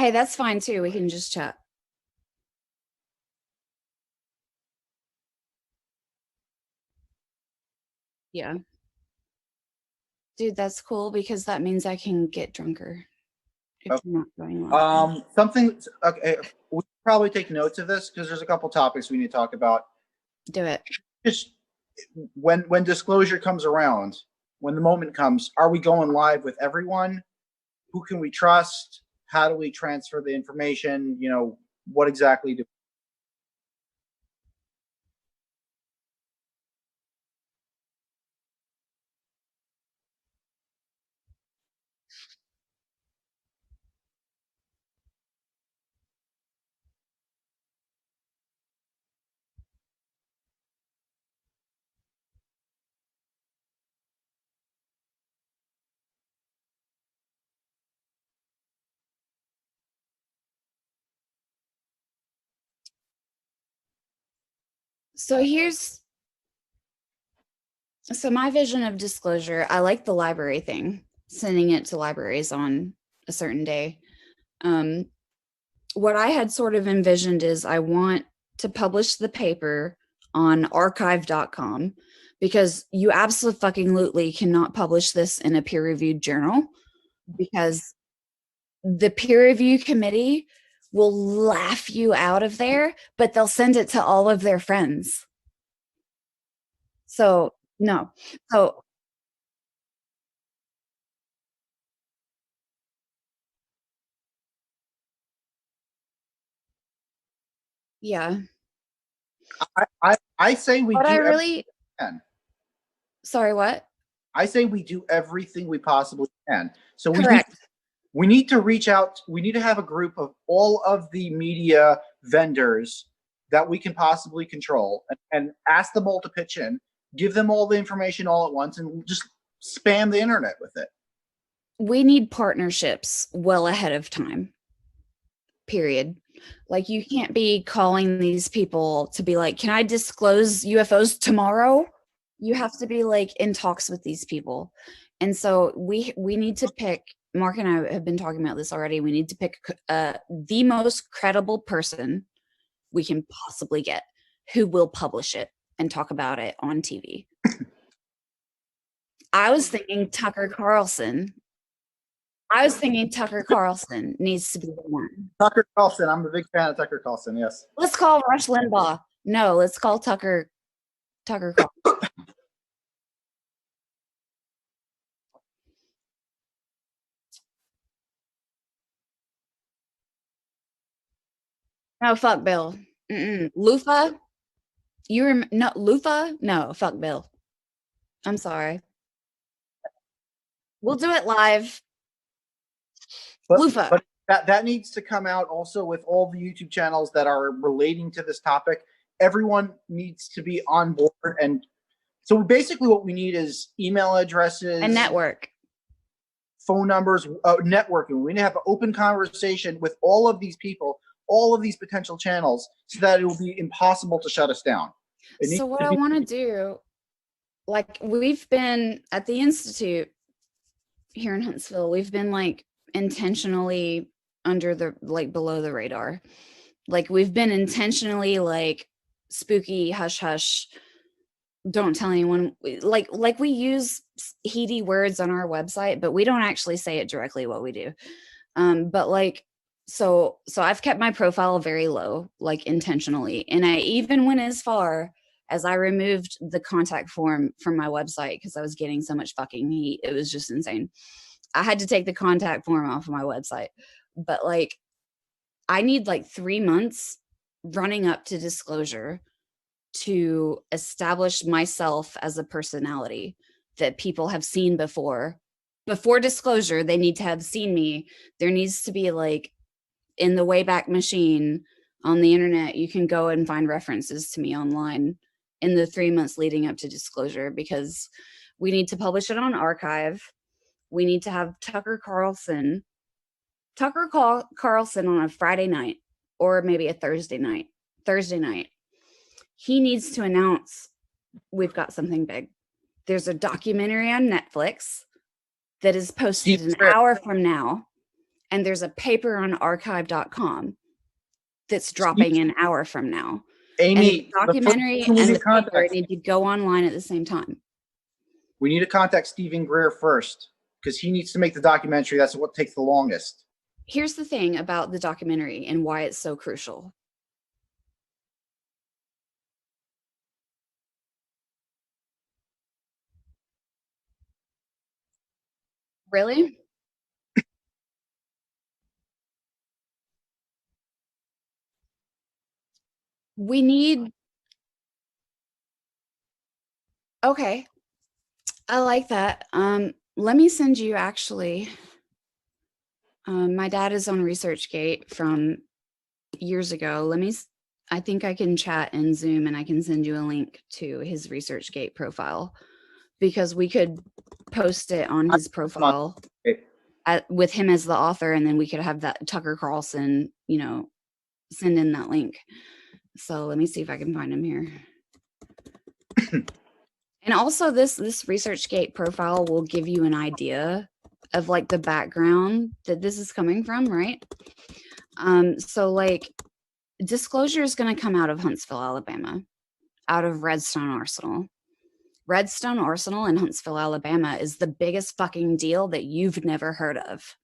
Hey, that's fine too. We can just chat. Yeah. Dude, that's cool because that means I can get drunker if Okay. you're not going well. Something. Okay, we should probably take notes of this because there's a couple topics we need to talk about. Do it. Just when disclosure comes around, when the moment comes, are we going live with everyone? Who can we trust? How do we transfer the information? What exactly do? So my vision of disclosure, I like the library thing, sending it to libraries on a certain day. Um, what I had sort of envisioned is I want to publish the paper on archive.com because you absolutely cannot publish this in a peer reviewed journal because the peer review committee will laugh you out of there, but they'll send it to all of their friends. So, no. So, yeah. I say we But I do everything really, we can. sorry, what? I say we do everything we possibly can. So Correct. we need to reach out. We need to have a group of all of the media vendors that we can possibly control and ask them all to pitch in, give them all the information all at once, and just spam the internet with it. We need partnerships well ahead of time, period. Like, you can't be calling these people to be like, can I disclose UFOs tomorrow? You have to be like in talks with these people. And so we need to pick, Mark and I have been talking about this already. We need to pick the most credible person we can possibly get who will publish it and talk about it on TV. I was thinking Tucker Carlson. I was thinking Tucker Carlson needs to be the one. Tucker Carlson. I'm a big fan of Tucker Carlson. Yes. Let's call Rush Limbaugh. No, let's call Tucker Carlson. No, fuck Bill. Lufa? No, Lufa? No, fuck Bill. I'm sorry. We'll do it live. But Lufa. but that needs to come out also with all the YouTube channels that are relating to this topic. Everyone needs to be on board, and so basically what we need is email addresses and network, phone numbers, networking. We need to have an open conversation with all of these people, all of these potential channels, so that it will be impossible to shut us down. So what I want to do, like, we've been at the Institute here in Huntsville, we've been like intentionally under the, like, below the radar. Like, we've been intentionally like spooky, hush hush, don't tell anyone. Like we use heady words on our website, but we don't actually say it directly what we do. But like, so I've kept my profile very low, like, intentionally, and I even went as far as I removed the contact form from my website because I was getting so much fucking heat. It was just insane. I had to take the contact form off of my website. But like, I need like 3 months running up to disclosure to establish myself as a personality that people have seen before. Before disclosure, they need to have seen me. There needs to be, like, in the Wayback Machine on the internet, you can go and find references to me online in the 3 months leading up to disclosure, because we need to publish it on archive. We need to have Carlson on a Friday night, or maybe a Thursday night. He needs to announce we've got something big. There's a documentary on Netflix that is posted an hour from now, And there's a paper on archive.com that's dropping an hour from now. And Amy, the documentary we and need the paper context. need to go online at the same time. We need to contact Stephen Greer first because he needs to make the documentary. That's what takes the longest. Here's the thing about the documentary and why it's so crucial. Really? We need. Okay. I like that. Let me send you actually. My dad is on ResearchGate from years ago. I think I can chat in Zoom and I can send you a link to his ResearchGate profile because we could post it on his profile with him as the author, and then we could have that Tucker Carlson, send in that link. So let me see if I can find him here. And also this ResearchGate profile will give you an idea of like the background that this is coming from, right? So like disclosure is going to come out of Huntsville, Alabama, out of Redstone Arsenal. Redstone Arsenal in Huntsville, Alabama is the biggest fucking deal that you've never heard of.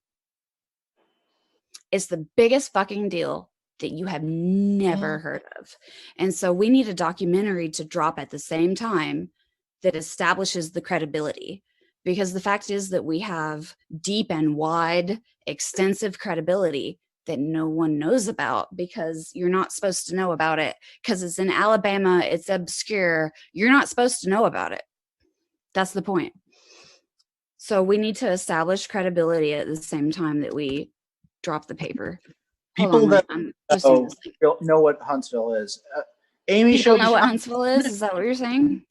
It's the biggest fucking deal that you have never heard of. And so we need a documentary to drop at the same time that establishes the credibility. Because the fact is that we have deep and wide, extensive credibility that no one knows about because you're not supposed to know about it because it's in Alabama, it's obscure. You're not supposed to know about it. That's the point. So we need to establish credibility at the same time that we drop the paper. People that know what Huntsville is. Amy People showed know what Huntsville is? Is that what you're saying?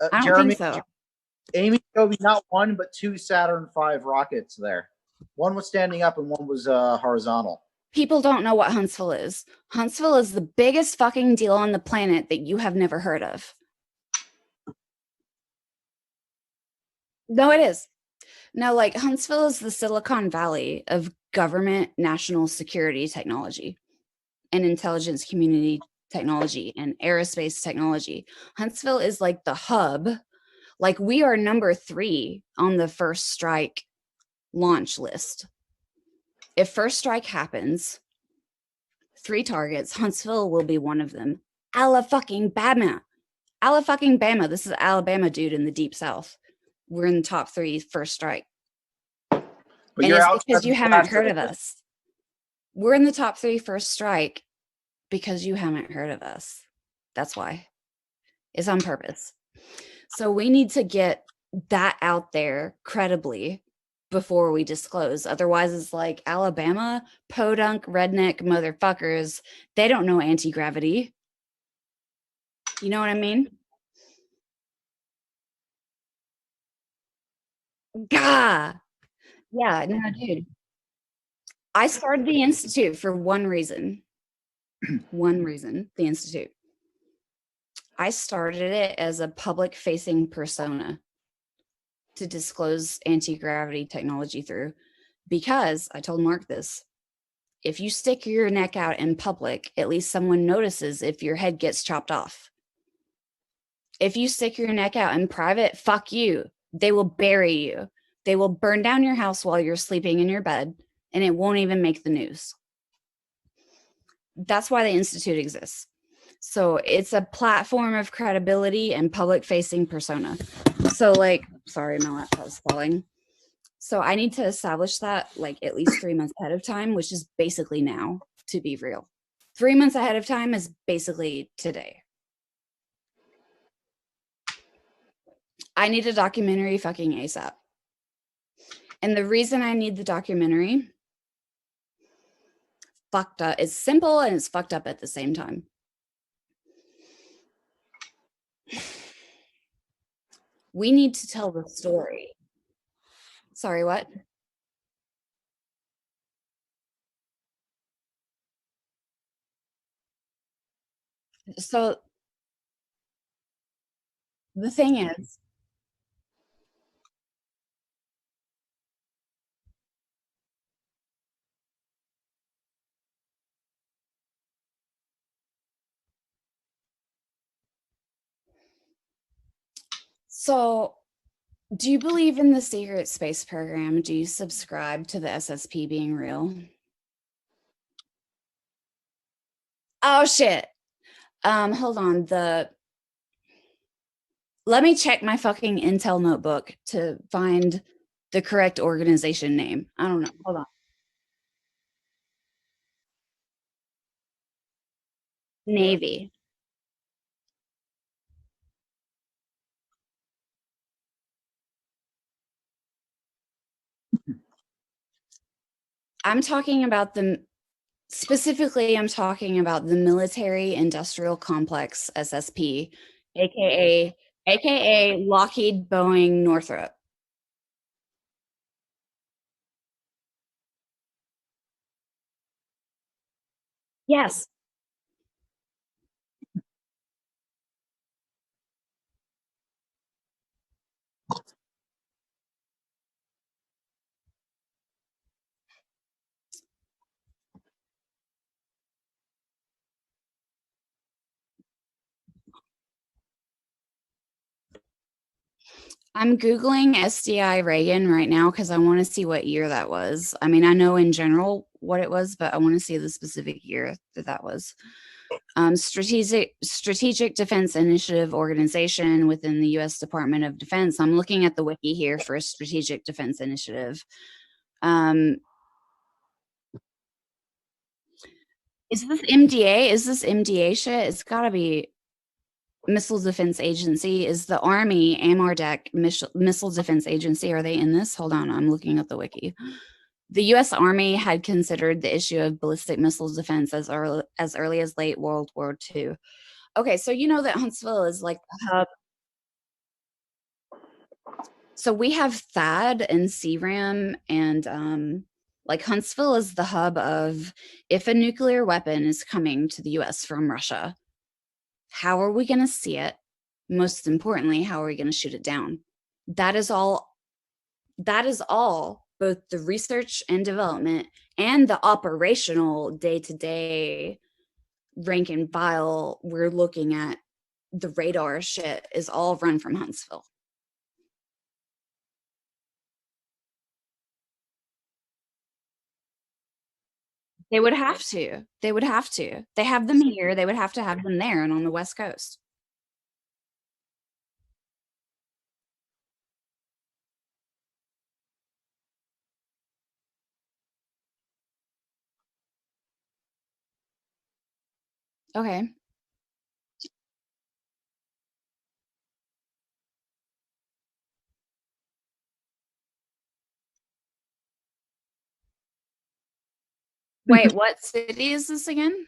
I don't Jeremy, think so. Amy showed me not one, but 2 Saturn V rockets there. One was standing up and one was horizontal. People don't know what Huntsville is. Huntsville is the biggest fucking deal on the planet that you have never heard of. No, it is. No, like Huntsville is the Silicon Valley of government national security technology and intelligence community technology and aerospace technology. Huntsville is like the hub. Like we are number 3 on the first strike launch list. If first strike happens, 3 targets, Huntsville will be one of them. Alabama. This is Alabama, dude, in the deep south. We're in the top 3 first strike. But and it's because you haven't heard of us. We're in the top 3 first strike because you haven't heard of us. That's why. It's on purpose. So we need to get that out there credibly before we disclose. Otherwise, it's like Alabama, podunk, redneck motherfuckers. They don't know anti-gravity. You know what I mean? Gah. Yeah, no, dude. I started the Institute for one reason. One reason, the Institute. I started it as a public-facing persona to disclose anti-gravity technology through, because I told Mark this. If you stick your neck out in public, at least someone notices if your head gets chopped off. If you stick your neck out in private, fuck you. They will bury you. They will burn down your house while you're sleeping in your bed, and it won't even make the news. That's why the Institute exists. So it's a platform of credibility and public-facing persona. So like, sorry, my laptop's falling. So I need to establish that like at least 3 months ahead of time, which is basically now, to be real. 3 months ahead of time is basically today. I need a documentary fucking ASAP. And the reason I need the documentary, fucked up. It's simple and it's fucked up at the same time. We need to tell the story. Sorry, what? So the thing is, So, do you believe in the secret space program? Do you subscribe to the SSP being real? Oh shit. Hold on. Let me check my fucking Intel notebook to find the correct organization name. I don't know. Hold on. Navy. I'm talking about the specifically, I'm talking about the military industrial complex SSP, aka Lockheed Boeing Northrop. Yes. I'm Googling SDI Reagan right now because I want to see what year that was. I mean, I know in general what it was, but I want to see the specific year that was. Strategic Defense Initiative organization within the U.S. Department of Defense. I'm looking at the wiki here for a Strategic Defense Initiative. Um, is this MDA? Is this MDA shit? It's got to be Missile Defense Agency. Is the Army AMRDEC Missile Defense Agency? Are they in this? Hold on, I'm looking at the wiki. The U.S. Army had considered the issue of ballistic missile defense as early as late World War II. Okay, so you know that Huntsville is like the hub. So we have THAAD and CRAM, and like Huntsville is the hub of if a nuclear weapon is coming to the U.S. from Russia, how are we going to see it? Most importantly, how are we going to shoot it down? That is all. That is all. Both the research and development and the operational day-to-day rank and file we're looking at, the radar shit is all run from Huntsville. They would have to. They would have to. They have them here. They would have to have them there and on the West Coast. Okay. Wait, what city is this again?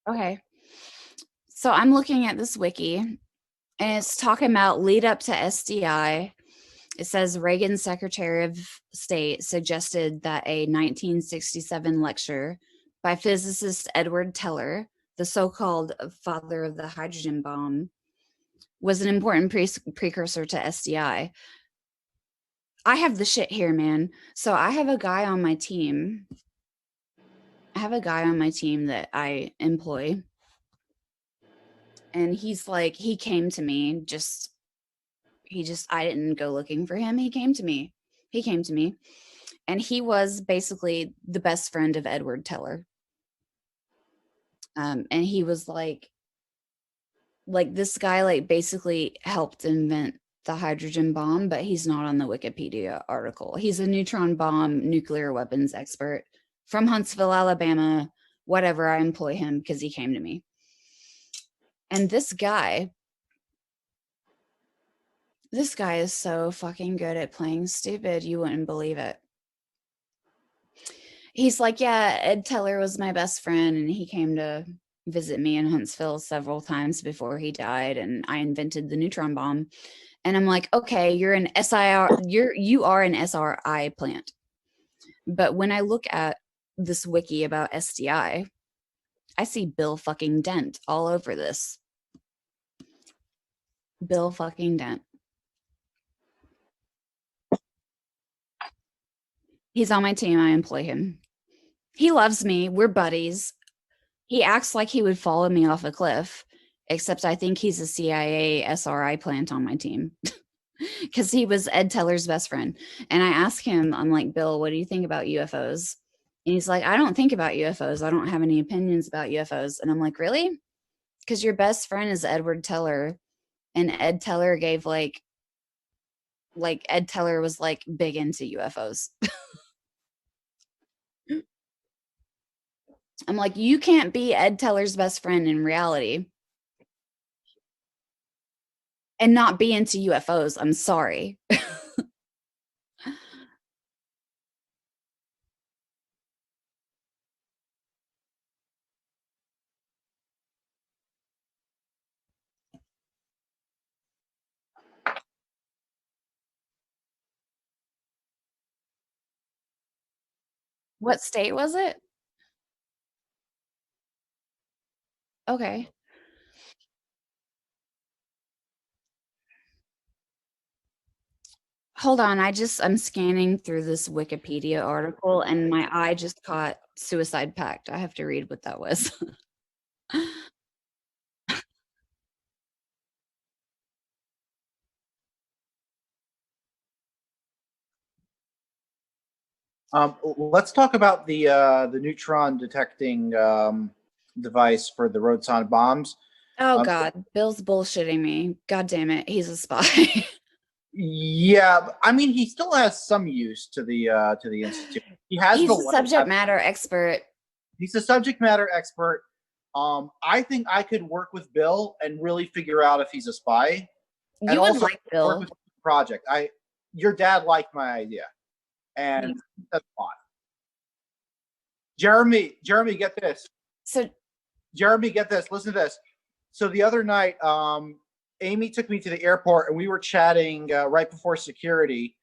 Okay. So I'm looking at this wiki and it's talking about lead up to SDI. It says Reagan's Secretary of State suggested that a 1967 lecture by physicist Edward Teller, the so-called father of the hydrogen bomb, was an important precursor to SDI. I have the shit here, man. So I have a guy on my team. I have a guy on my team that I employ. And he's like, he came to me I didn't go looking for him. He came to me. He came to me. And he was basically the best friend of Edward Teller. And he was like this guy like basically helped invent the hydrogen bomb, but he's not on the Wikipedia article. He's a neutron bomb nuclear weapons expert from Huntsville, Alabama, whatever. I employ him because he came to me. And this guy is so fucking good at playing stupid. You wouldn't believe it. He's like, yeah, Ed Teller was my best friend and he came to visit me in Huntsville several times before he died and I invented the neutron bomb. And I'm like, okay, you're an SIR, you are an SRI plant. But when I look at this wiki about SDI, I see Bill fucking Dent all over this. Bill fucking Dent. He's on my team. I employ him. He loves me. We're buddies. He acts like he would follow me off a cliff. except I think he's a CIA SRI plant on my team. Because he was Ed Teller's best friend. And I asked him, I'm like, Bill, what do you think about UFOs? And he's like, I don't think about UFOs. I don't have any opinions about UFOs. And I'm like, really? Because your best friend is Edward Teller. And Ed Teller gave like Ed Teller was like big into UFOs. I'm like, you can't be Ed Teller's best friend in reality and not be into UFOs. I'm sorry. What state was it? Okay. Hold on, I'm scanning through this Wikipedia article and my eye just caught suicide pact. I have to read what that was. Let's talk about the neutron detecting device for the roadside bombs. Oh Um, God, Bill's bullshitting me. God damn it, he's a spy. yeah, I mean, he still has some use to the institute. He has He's the a lab. subject matter expert. He's a subject matter expert. I think I could work with Bill and really figure out if he's a spy, and You would also like work Bill. with the project. Your dad liked my idea, and Thanks. that's fine. Jeremy, get this. So Jeremy, get this. Listen to this. So the other night, Amy took me to the airport, and we were chatting right before security,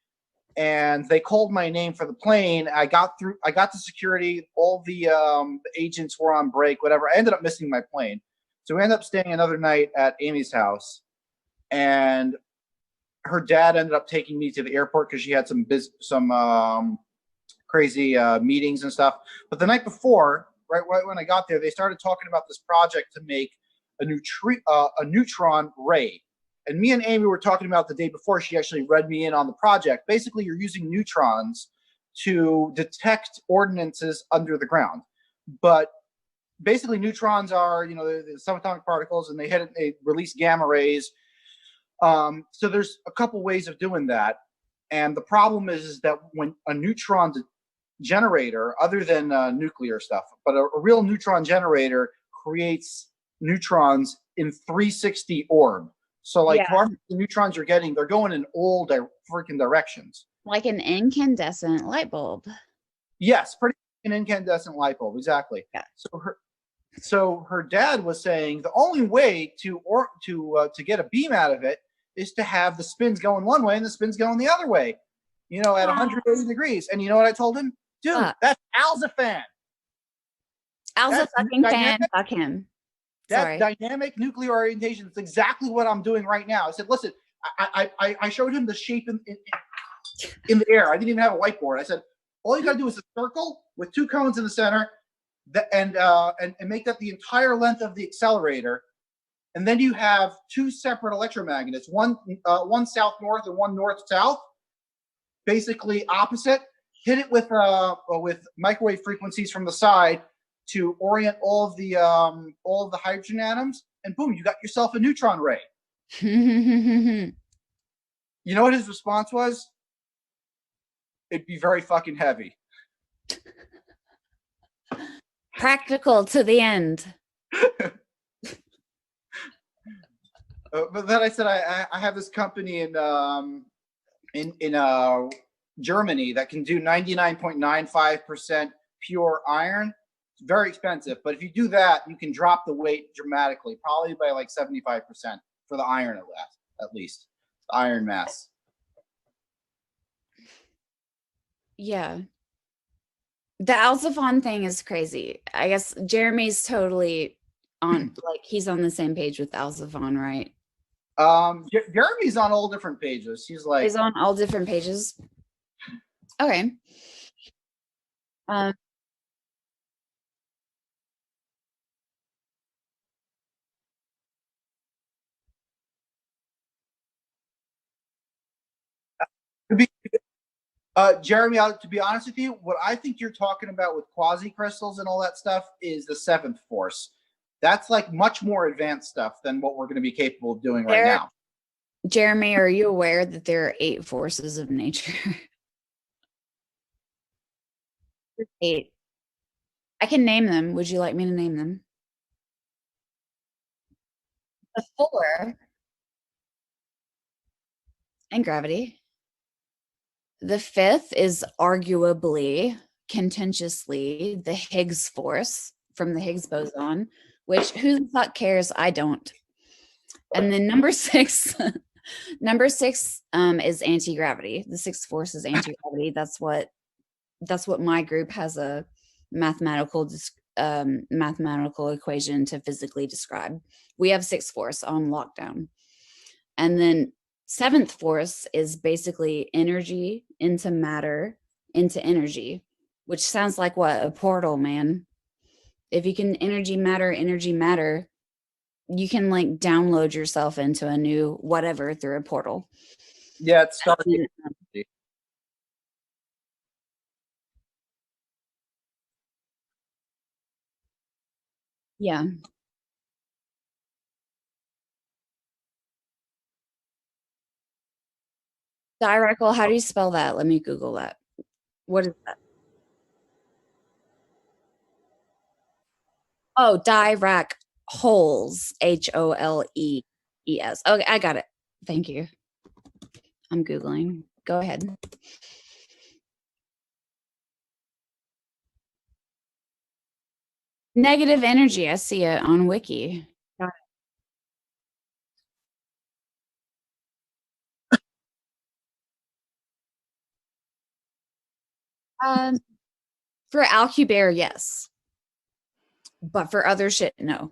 and they called my name for the plane. I got to security. All the agents were on break, whatever. I ended up missing my plane. So we ended up staying another night at Amy's house, and her dad ended up taking me to the airport because she had some crazy meetings and stuff. But the night before, right when I got there, they started talking about this project to make a neutron ray. And me and Amy were talking about the day before. She actually read me in on the project. Basically, you're using neutrons to detect ordinances under the ground. But basically, neutrons are, the subatomic particles, and they release gamma rays. So there's a couple ways of doing that. And the problem is that when a neutron generator, other than nuclear stuff, but a real neutron generator creates neutrons in 360 orb. So like yeah, the neutrons you're getting, they're going in all freaking directions. like an incandescent light bulb. Yes, pretty an incandescent light bulb, exactly. Yeah. So her dad was saying the only way to get a beam out of it is to have the spins going one way and the spins going the other way, at 180 degrees. And you know what I told him? Dude, that's Alzafan. Al's a fucking fan. Fuck him. That's Sorry. dynamic nuclear orientation. It's exactly what I'm doing right now. I said, listen, I showed him the shape in the air. I didn't even have a whiteboard. I said, all you got to do is a circle with two cones in the center, and make that the entire length of the accelerator. And then you have two separate electromagnets, one south north and one north south, basically opposite. Hit it with microwave frequencies from the side to orient all of the hydrogen atoms, and boom, you got yourself a neutron ray. You know what his response was? It'd be very fucking heavy. Practical to the end. But then I said I have this company in Germany that can do 99.95% pure iron. It's very expensive, but if you do that, you can drop the weight dramatically, probably by like 75% for the iron at least the iron mass. Yeah. The Alzafon thing is crazy. I guess Jeremy's totally on, like, he's on the same page with Alzafon, right? Jeremy's on all different pages. He's on all different pages. Okay. To be, Jeremy, to be honest with you, what I think you're talking about with quasi crystals and all that stuff is the seventh force. That's like much more advanced stuff than what we're going to be capable of doing right now. Jeremy, are you aware that there are 8 forces of nature? 8. I can name them. Would you like me to name them? The 4 and gravity. The 5th is arguably, contentiously, the Higgs force from the Higgs boson, which who the fuck cares? I don't. And then number 6, number 6 is anti-gravity. The 6th force is anti-gravity. That's what my group has a mathematical equation to physically describe. We have 6th force on lockdown. And then 7th force is basically energy into matter into energy, which sounds like what? A portal, man. If you can energy matter, you can like download yourself into a new whatever through a portal. Yeah, it's starting. Yeah. Diracle, how do you spell that? Let me Google that. What is that? Oh, Dirac holes, Holes. Okay, I got it. Thank you. I'm Googling. Go ahead. Negative energy. I see it on Wiki. Um, for Alcubierre, yes. But for other shit, no.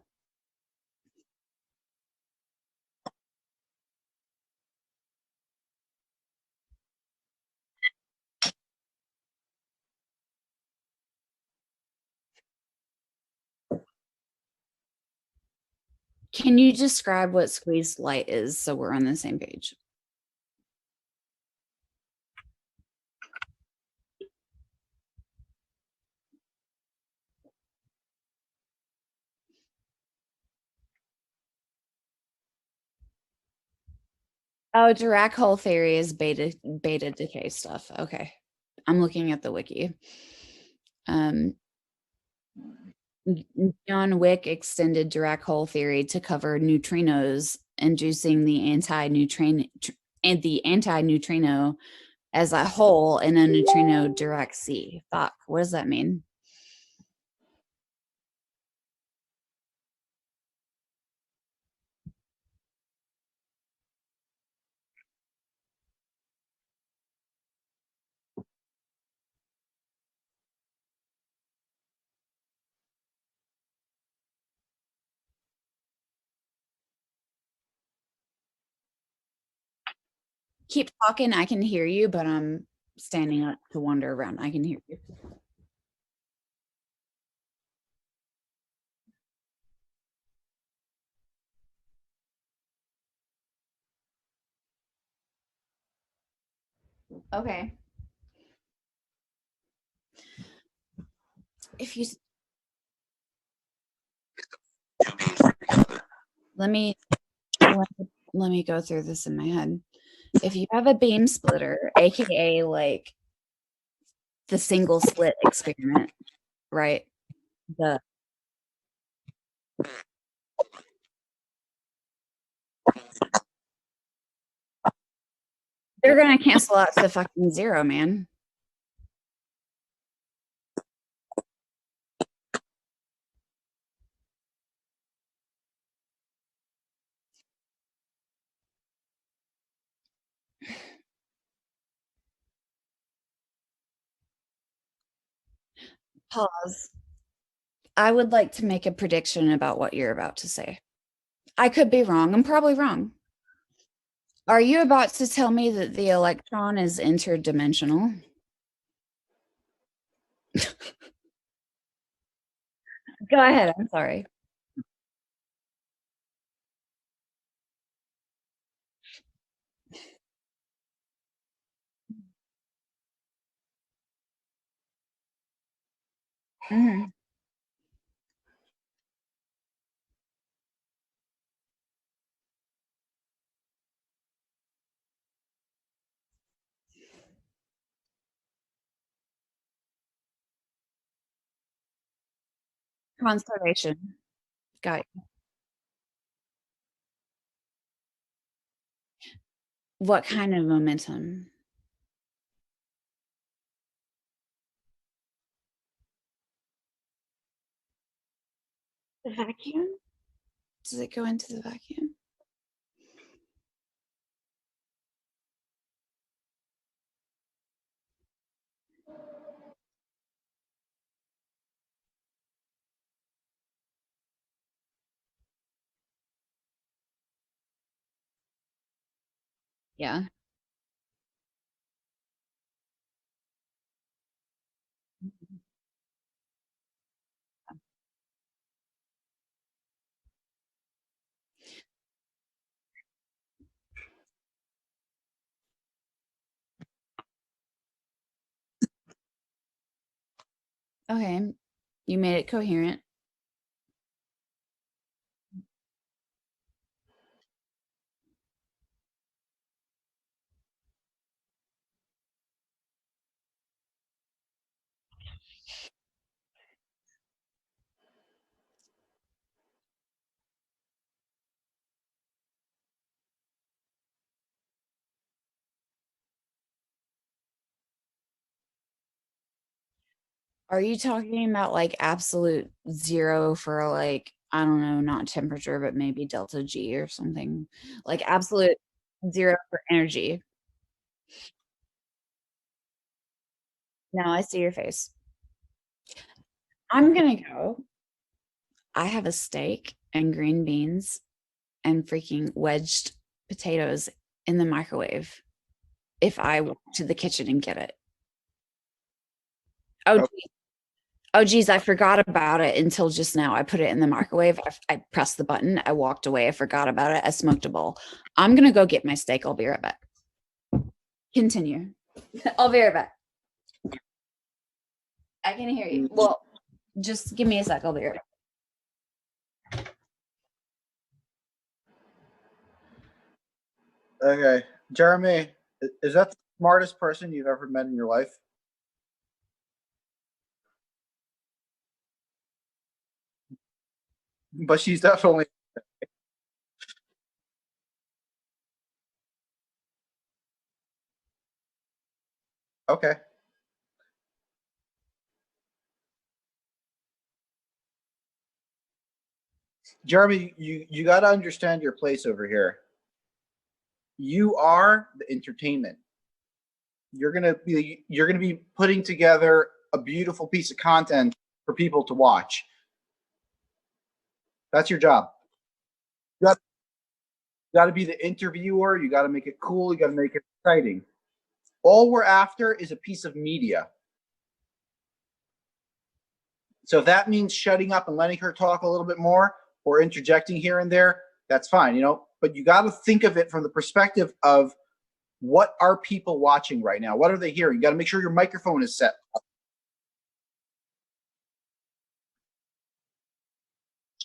Can you describe what squeezed light is so we're on the same page? Oh, Dirac hole theory is beta decay stuff. Okay. I'm looking at the wiki. John Wick extended Dirac hole theory to cover neutrinos, inducing the anti-neutrino as a hole in a neutrino Dirac sea. Fuck, what does that mean? Keep talking. I can hear you, but I'm standing up to wander around. I can hear you. Okay. If you let me let me go through this in my head. If you have a beam splitter, aka like the single slit experiment, right? The they're gonna cancel out to fucking zero, man. Pause. I would like to make a prediction about what you're about to say. I could be wrong. I'm probably wrong. Are you about to tell me that the electron is interdimensional? Go ahead. I'm sorry. Mhm. Conservation. Got you. What kind of momentum? The vacuum? Does it go into the vacuum? Yeah. Okay. You made it coherent. Are you talking about like absolute zero for like, I don't know, not temperature, but maybe delta G or something? Like absolute zero for energy. Now I see your face. I'm gonna go. I have a steak and green beans and freaking wedged potatoes in the microwave if I walk to the kitchen and get it. Oh, oh, geez, I forgot about it until just now. I put it in the microwave. I pressed the button. I walked away. I forgot about it. I smoked a bowl. I'm gonna go get my steak. I'll be right back. Continue. I'll be right back. I can hear you. Well, just give me a sec. I'll be right back. Okay, Jeremy, is that the smartest person you've ever met in your life? But she's definitely okay. Jeremy, you got to understand your place over here. You are the entertainment. You're gonna be putting together a beautiful piece of content for people to watch. That's your job. You got to be the interviewer. You got to make it cool. You got to make it exciting. All we're after is a piece of media. So if that means shutting up and letting her talk a little bit more or interjecting here and there, that's fine, you know. But you got to think of it from the perspective of what are people watching right now? What are they hearing? You got to make sure your microphone is set.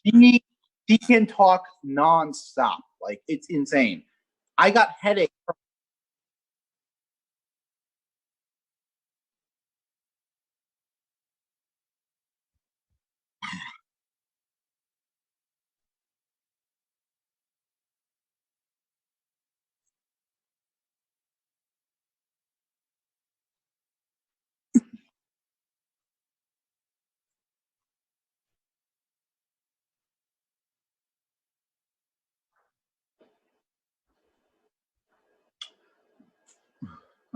She, she can talk nonstop. Like it's insane. I got headache.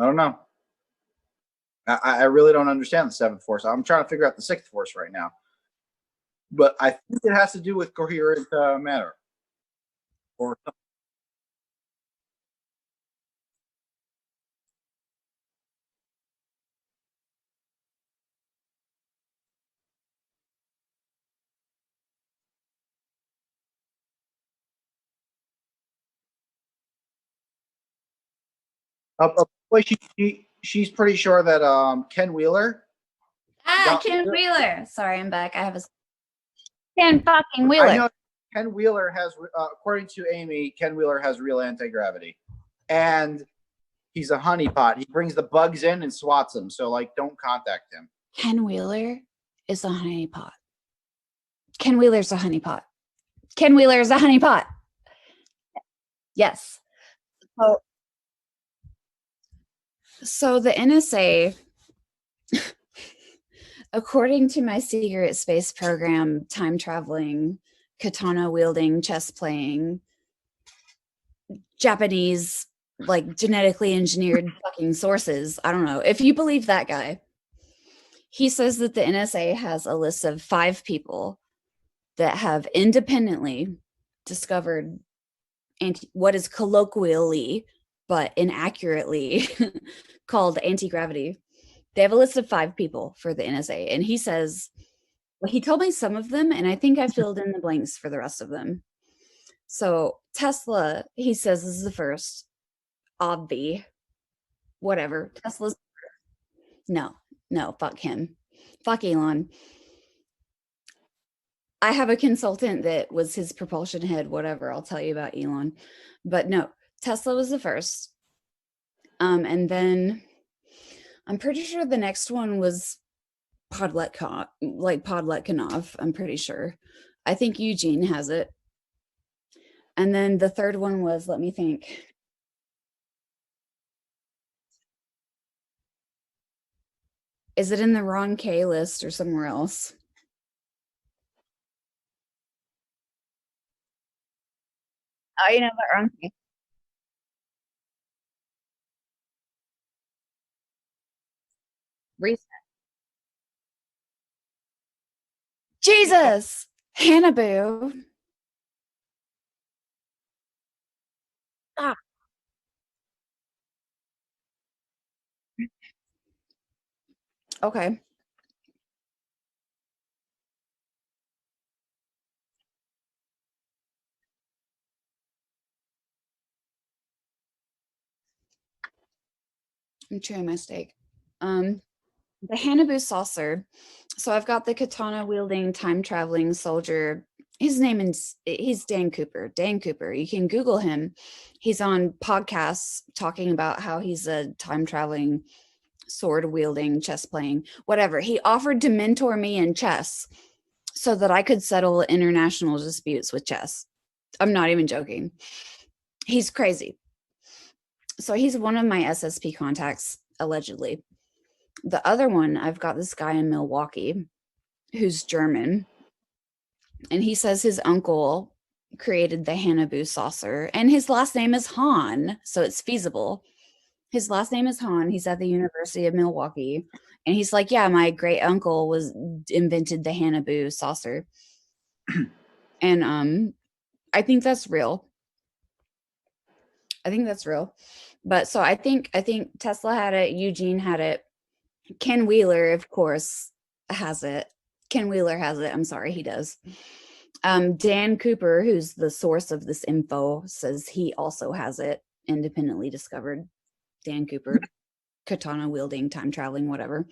I don't know. I really don't understand the seventh force. I'm trying to figure out the sixth force right now. But I think it has to do with coherent matter. Or she's pretty sure that Ken Wheeler Ah, Ken Wheeler. Sorry, I'm back. I have a Ken fucking Wheeler. I know Ken Wheeler has, according to Amy, Ken Wheeler has real anti-gravity. And he's a honeypot. He brings the bugs in and swats them. So, like, don't contact him. Ken Wheeler is a honeypot. Ken Wheeler's a honeypot. Ken Wheeler is a honeypot. Yes. So the NSA, according to my secret space program, time traveling, katana wielding, chess playing, Japanese, like genetically engineered fucking sources. I don't know. If you believe that guy, he says that the NSA has a list of 5 people that have independently discovered what is colloquially but inaccurately called anti-gravity. They have a list of 5 people for the NSA, and he says, well, he told me some of them, and I think I filled in the blanks for the rest of them. So Tesla, he says, is the first. Obvi. Whatever. Tesla's no, fuck him. Fuck Elon. I have a consultant that was his propulsion head, whatever. I'll tell you about Elon. But no, Tesla was the first. And then I'm pretty sure the next one was Podletkanov, I'm pretty sure. I think Eugene has it. And then the third one was, let me think. Is it in the Ron K list or somewhere else? Oh, you know about Ron K. Reset. Jesus! Hannibal. Ah. Okay. I'm chewing my steak. The Hannibal saucer. So I've got the katana wielding, time traveling soldier. His name is he's Dan Cooper. Dan Cooper. You can Google him. He's on podcasts talking about how he's a time traveling, sword wielding, chess playing, whatever. He offered to mentor me in chess so that I could settle international disputes with chess. I'm not even joking. He's crazy. So he's one of my SSP contacts, allegedly. The other one, I've got this guy in Milwaukee who's German, and he says his uncle created the Hannibal saucer, and his last name is Hahn, so it's feasible. His last name is Hahn. He's at the University of Milwaukee, and he's like, yeah, my great uncle invented the Hannibal saucer. And I think that's real. I think that's real. But so I think Tesla had it, Eugene had it, Ken Wheeler, of course, has it. Ken Wheeler has it. I'm sorry, he does. Dan Cooper, who's the source of this info, says he also has it, independently discovered. Dan Cooper, katana wielding, time traveling, whatever.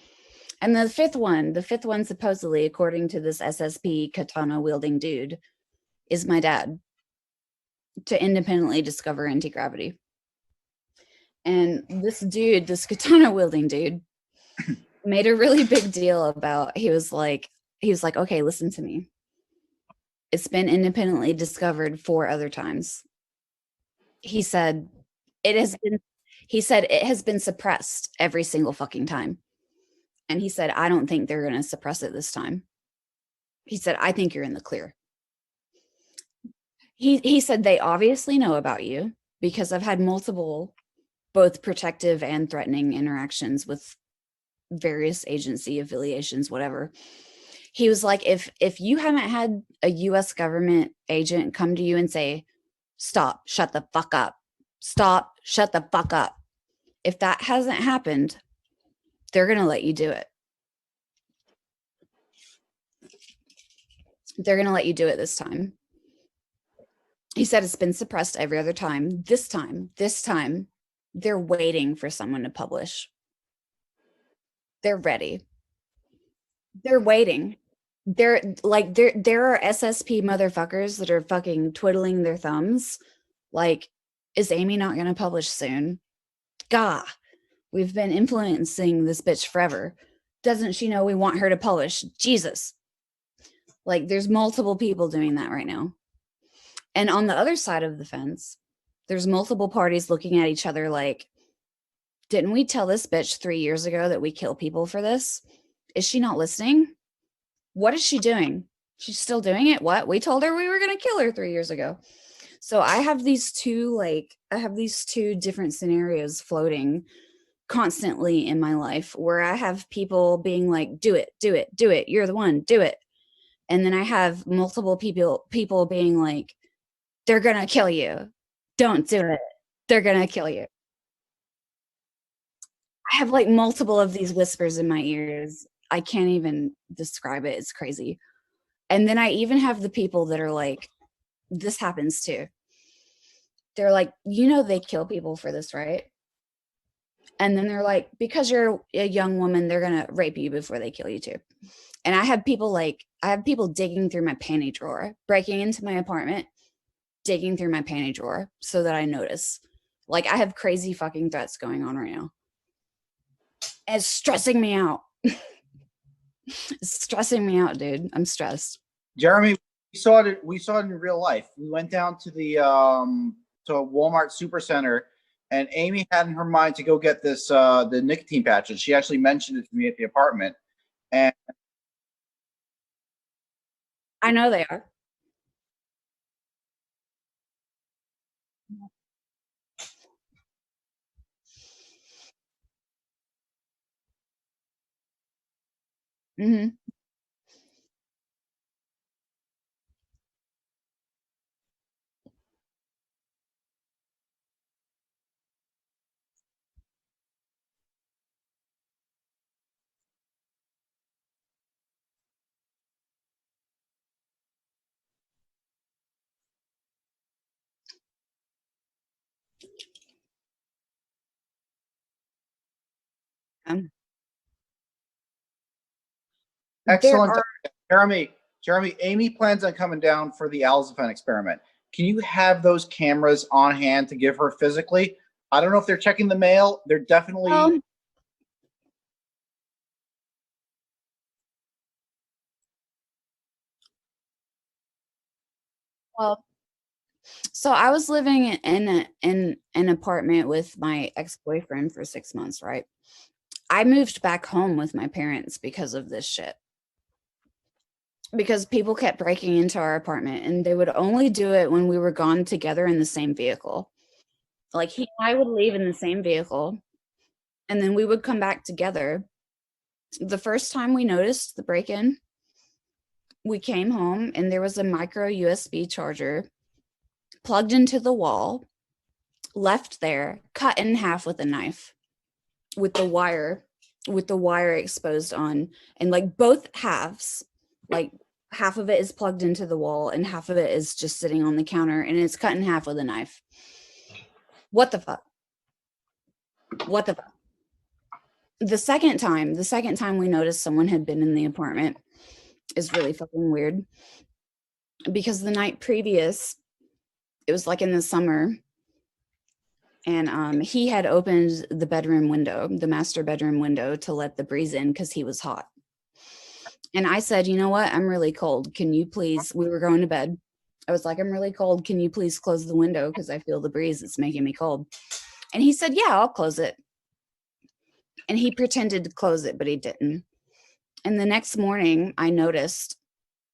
And the fifth one supposedly, according to this SSP katana wielding dude, is my dad, to independently discover anti-gravity. And this dude, this katana wielding dude, made a really big deal about, he was like, okay, listen to me. It's been independently discovered 4 other times. He said it has been suppressed every single fucking time. And he said, I don't think they're going to suppress it this time. He said, I think you're in the clear. He said they obviously know about you because I've had multiple, both protective and threatening interactions with various agency affiliations, whatever. He was like, if you haven't had a US government agent come to you and say, stop, shut the fuck up, stop, shut the fuck up, if that hasn't happened, they're going to let you do it. They're going to let you do it this time. He said it's been suppressed every other time. This time, they're waiting for someone to publish. They're ready. They're waiting. There are SSP motherfuckers that are fucking twiddling their thumbs. Like, is Amy not going to publish soon? Gah, we've been influencing this bitch forever. Doesn't she know we want her to publish? Jesus. Like, there's multiple people doing that right now. And on the other side of the fence, there's multiple parties looking at each other like, didn't we tell this bitch 3 years ago that we kill people for this? Is she not listening? What is she doing? She's still doing it? What? We told her we were going to kill her 3 years ago. So I have these two different scenarios floating constantly in my life where I have people being like, do it, do it, do it. You're the one, do it. And then I have multiple people being like, they're going to kill you. Don't do it. They're going to kill you. I have like multiple of these whispers in my ears. I can't even describe it. It's crazy. And then I even have the people that are like, this happens too. They're like, they kill people for this, right? And then they're like, because you're a young woman, they're going to rape you before they kill you too. And I have people digging through my panty drawer, breaking into my apartment, digging through my panty drawer so that I notice. Like, I have crazy fucking threats going on right now. And it's stressing me out. It's stressing me out, dude. I'm stressed. Jeremy, we saw it in real life. We went down to the to a Walmart Supercenter, and Amy had in her mind to go get this the nicotine patches. She actually mentioned it to me at the apartment. And I know they are. Mm-hmm. Um, there excellent, are Jeremy. Amy plans on coming down for the Alzafen experiment. Can you have those cameras on hand to give her physically? I don't know if they're checking the mail. They're definitely. well, so I was living in an apartment with my ex-boyfriend for 6 months, right? I moved back home with my parents because of this shit. Because people kept breaking into our apartment and they would only do it when we were gone together in the same vehicle. Like, he and I would leave in the same vehicle and then we would come back together. The first time we noticed the break-in, we came home and there was a micro USB charger plugged into the wall, left there, cut in half with a knife, with the wire exposed on, and like both halves, like half of it is plugged into the wall and half of it is just sitting on the counter and it's cut in half with a knife. What the fuck? What the fuck? The second time we noticed someone had been in the apartment is really fucking weird, because the night previous, it was like in the summer, and he had opened the bedroom window, the master bedroom window, to let the breeze in because he was hot. And I said, you know what? I'm really cold. Can you please, we were going to bed. I was like, I'm really cold. Can you please close the window? Because I feel the breeze. It's making me cold. And he said, yeah, I'll close it. And he pretended to close it, but he didn't. And the next morning, I noticed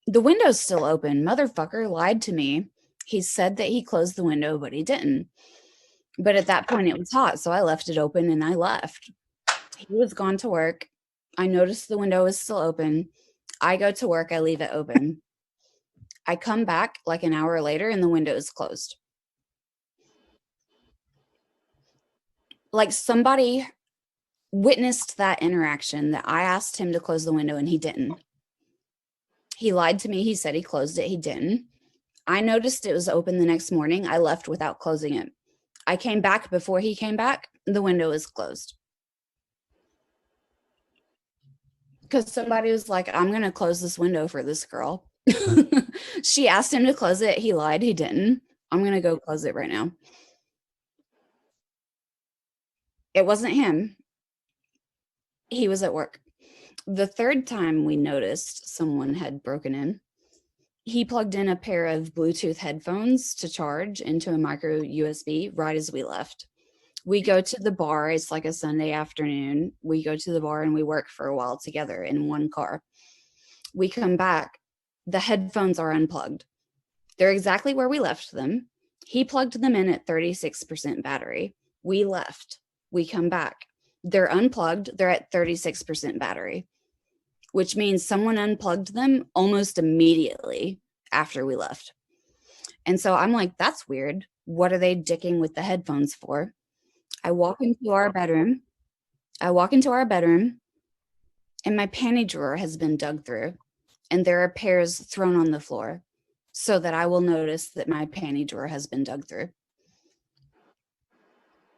the window's still open. Motherfucker lied to me. He said that he closed the window, but he didn't. But at that point, it was hot. So I left it open and I left. He was gone to work. I noticed the window was still open. I go to work. I leave it open. I come back like an hour later and the window is closed. Like, somebody witnessed that interaction, that I asked him to close the window and he didn't. He lied to me. He said he closed it. He didn't. I noticed it was open the next morning. I left without closing it. I came back before he came back. The window was closed. because somebody was like, I'm going to close this window for this girl. She asked him to close it. He lied. He didn't. I'm going to go close it right now. It wasn't him. He was at work. The third time we noticed someone had broken in, he plugged in a pair of Bluetooth headphones to charge into a micro USB right as we left. We go to the bar. It's like a Sunday afternoon. We go to the bar and we work for a while together in one car. We come back. The headphones are unplugged. They're exactly where we left them. He plugged them in at 36% battery. We left. We come back. They're unplugged. They're at 36% battery, which means someone unplugged them almost immediately after we left. And so I'm like, that's weird. What are they dicking with the headphones for? I walk into our bedroom. And my panty drawer has been dug through, and there are pairs thrown on the floor so that I will notice that my panty drawer has been dug through.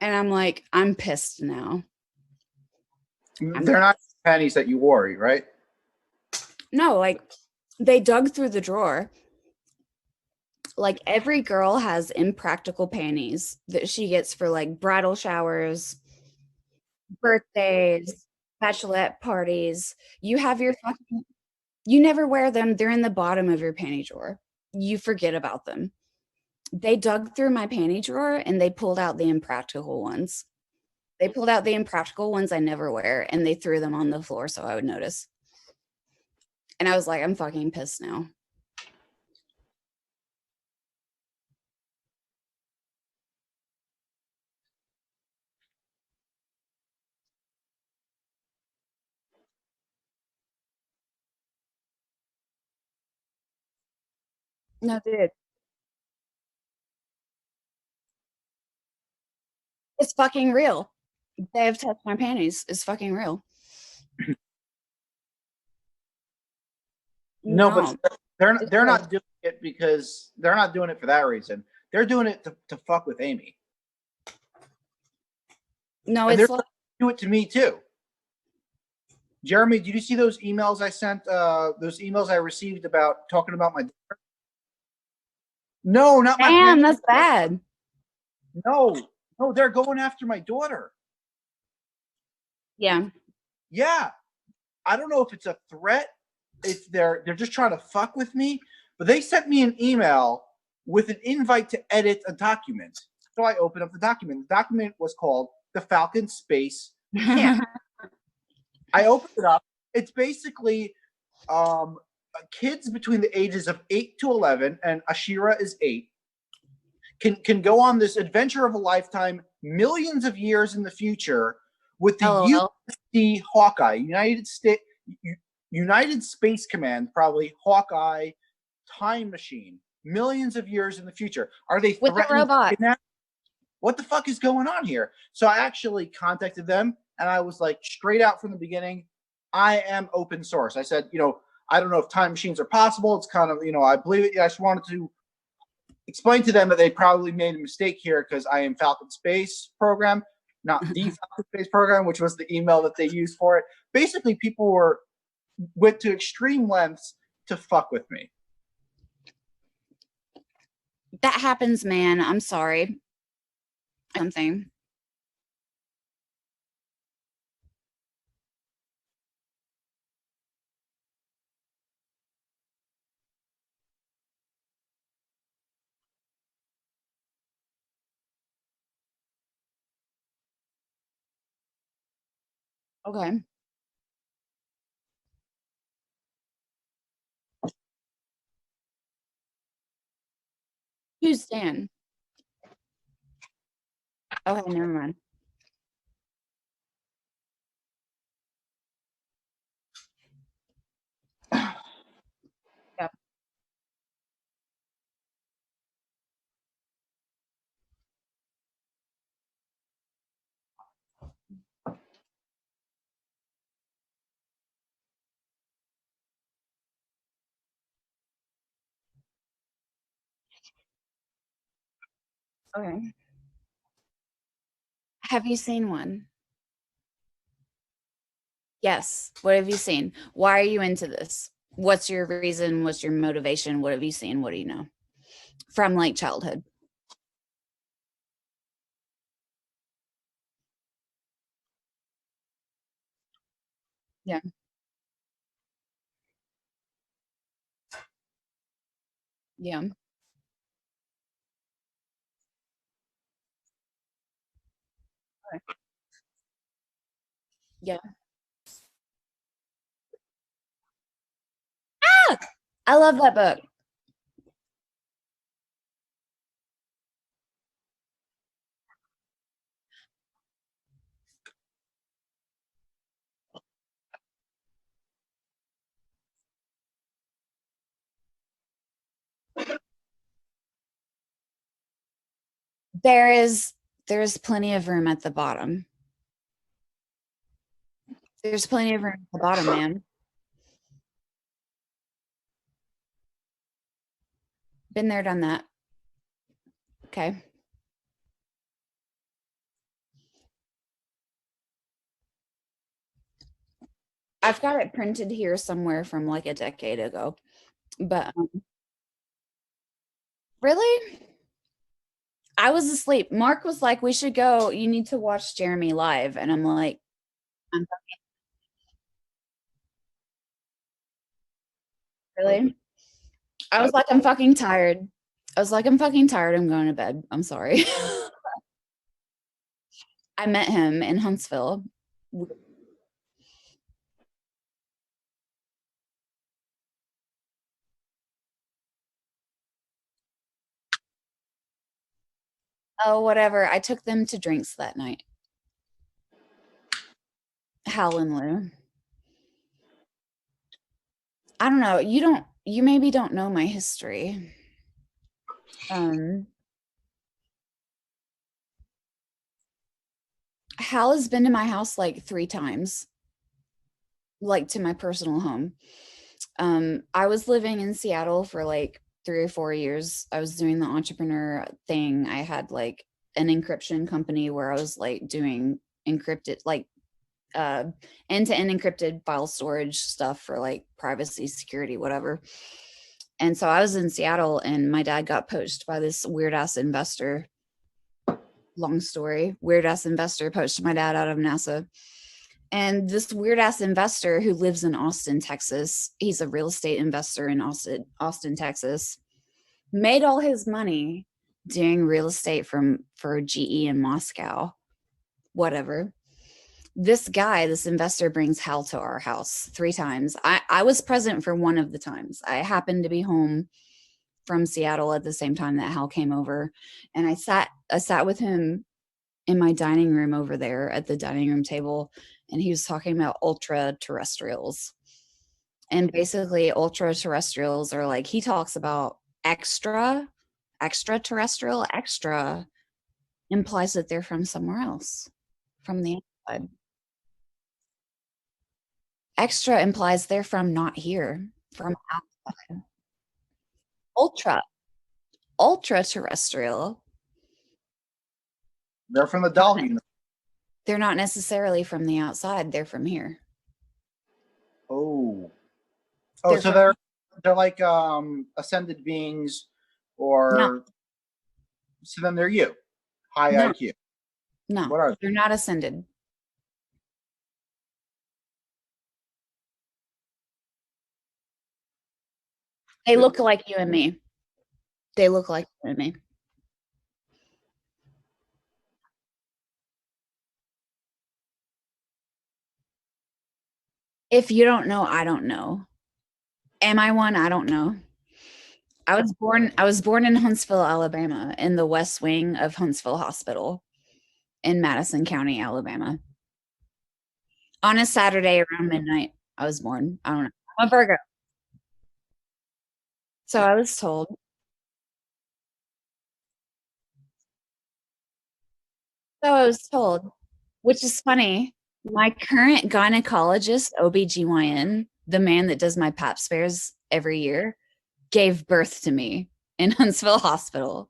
And I'm like, I'm pissed now. They're not panties that you wore, right? No, like they dug through the drawer. Like every girl has impractical panties that she gets for like bridal showers, birthdays, bachelorette parties. You have your fucking, you never wear them. They're in the bottom of your panty drawer. You forget about them. They dug through my panty drawer and they pulled out the impractical ones. They pulled out the impractical ones I never wear and they threw them on the floor so I would notice. And I was like, I'm fucking pissed now. No, dude. It's fucking real. They have touched my panties. It's fucking real. No, but No, they're not doing it because they're not doing it for that reason. They're doing it to fuck with Amy. no, And it's they're like, do it to me too. Jeremy, did you see those emails I sent? Those emails I received about talking about my daughter? No, not my damn, penny. that's bad. No, no, they're going after my daughter. Yeah. Yeah, I don't know if it's a threat, if they're just trying to fuck with me, but they sent me an email with an invite to edit a document. So I opened up the document. The document was called the Falcon Space Camp. I opened it up. It's basically kids between the ages of 8 to 11, and Ashira is 8, can go on this adventure of a lifetime, millions of years in the future, with the LOL. USD Hawkeye, United Space Command, probably Hawkeye time machine, millions of years in the future. Are they With a threatening to robot. kidnap? What the fuck is going on here? So I actually contacted them and I was like, straight out from the beginning, I am open source. I said, I don't know if time machines are possible. It's kind of, I believe it. I just wanted to explain to them that they probably made a mistake here because I am Falcon Space Program, not the Falcon Space Program, which was the email that they used for it. Basically, people went to extreme lengths to fuck with me. That happens, man. I'm sorry. Something. Okay. Who's Stan? Okay, never mind. Yep. Okay. Have you seen one? Yes. What have you seen? Why are you into this? What's your reason? What's your motivation? What have you seen? What do you know from like childhood? Yeah. Yeah. Yeah. I love that book. There is there's plenty of room at the bottom. There's plenty of room at the bottom, man. Been there, done that. Okay. I've got it printed here somewhere from like a decade ago. But really? I was asleep. Mark was like, "We should go. You need to watch Jeremy live." And I'm like, "I'm really?" I was like, "I'm fucking tired." I was like, "I'm fucking tired. I'm going to bed. I'm sorry." I met him in Huntsville. Oh, whatever. I took them to drinks that night. Hal and Lou. I don't know. You maybe don't know my history. Um, Hal has been to my house like 3 times, like to my personal home. I was living in Seattle for like 3 or 4 years. I was doing the entrepreneur thing. I had like an encryption company where I was like doing encrypted, like uh end-to-end encrypted file storage stuff for like privacy, security, whatever. And so I was in Seattle and my dad got poached by this weird ass investor. Long story. Weird ass investor poached my dad out of NASA. And this weird ass investor who lives in Austin, Texas, he's a real estate investor in Austin, Texas, made all his money doing real estate for GE in Moscow, whatever. This guy, this investor brings Hal to our house 3 times. I was present for one of the times. I happened to be home from Seattle at the same time that Hal came over, and I sat with him in my dining room over there at the dining room table, and he was talking about ultra terrestrials. And basically, ultra terrestrials are like, he talks about extraterrestrial. Extra implies that they're from somewhere else, from the outside. Extra implies they're from not here, from outside. Ultra, ultra terrestrial. They're from the doll universe. They're not necessarily from the outside, they're from here. Oh, oh, They're so from they're like ascended beings, no, or so then they're you, high no, IQ. no, What are they? they're not ascended. They look like you and me. They look like you and me. If you don't know, I don't know. Am I one? I don't know. I was born in Huntsville, Alabama, in the west wing of Huntsville Hospital in Madison County, Alabama. On a Saturday around midnight, I was born. I don't know. I'm a Virgo. So I was told. So I was told, which is funny. My current gynecologist, OBGYN, the man that does my pap smears every year, gave birth to me in Huntsville Hospital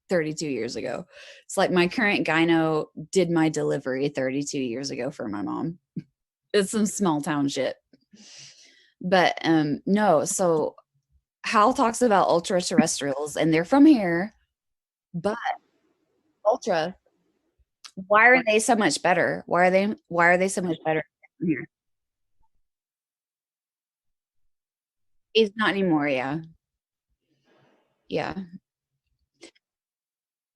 32 years ago. It's like my current gyno did my delivery 32 years ago for my mom. It's some small town shit. But no, so Hal talks about ultra terrestrials and they're from here, but ultra, why are they so much better? Why are they so much better from here? It's not anymore, yeah. Yeah.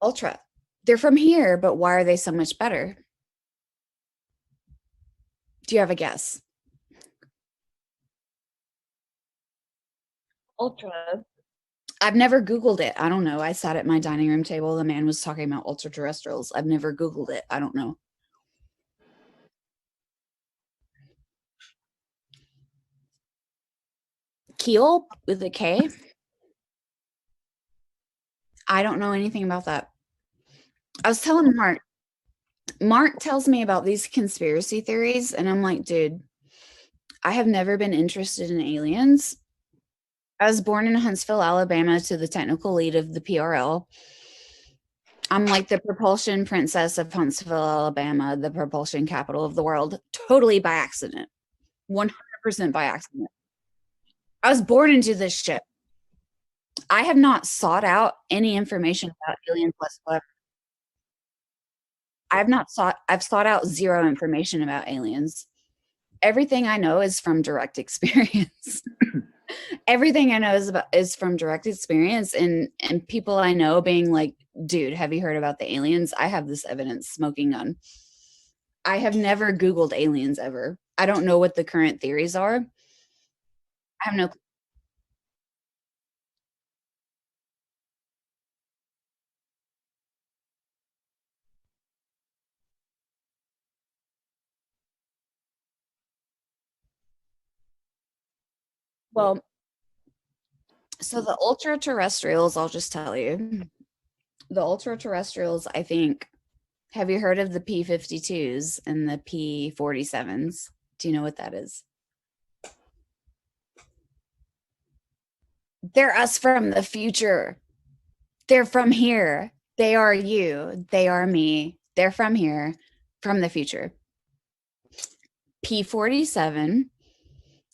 Ultra. They're from here, but why are they so much better? Do you have a guess? Ultra. I've never Googled it. I don't know. I sat at my dining room table. The man was talking about ultra terrestrials. I've never Googled it. I don't know. Keel with a K? I don't know anything about that. I was telling Mark tells me about these conspiracy theories, and I'm like, dude, I have never been interested in aliens. I was born in Huntsville, Alabama, to the technical lead of the PRL. I'm like the propulsion princess of Huntsville, Alabama, the propulsion capital of the world, totally by accident, 100% by accident. I was born into this shit. I have not sought out any information about aliens whatsoever. I've sought out zero information about aliens. Everything I know is from direct experience. Everything I know is from direct experience and people I know being like, dude, have you heard about the aliens? I have this evidence smoking gun. I have never Googled aliens ever. I don't know what the current theories are. I have no. Well, so the ultra terrestrials, I'll just tell you, the ultra terrestrials, I think, have you heard of the P-52s and the P-47s? Do you know what that is? They're us from the future. They're from here. They are you. They are me. They're from here, from the future. P-47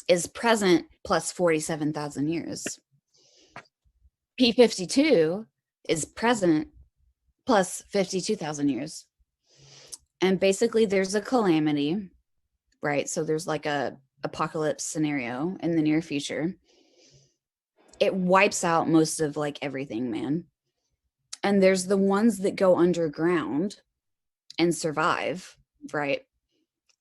is present plus 47,000 years. P-52 is present plus 52,000 years. And basically there's a calamity, right? So there's like a apocalypse scenario in the near future. It wipes out most of like everything, man. And there's the ones that go underground and survive, right?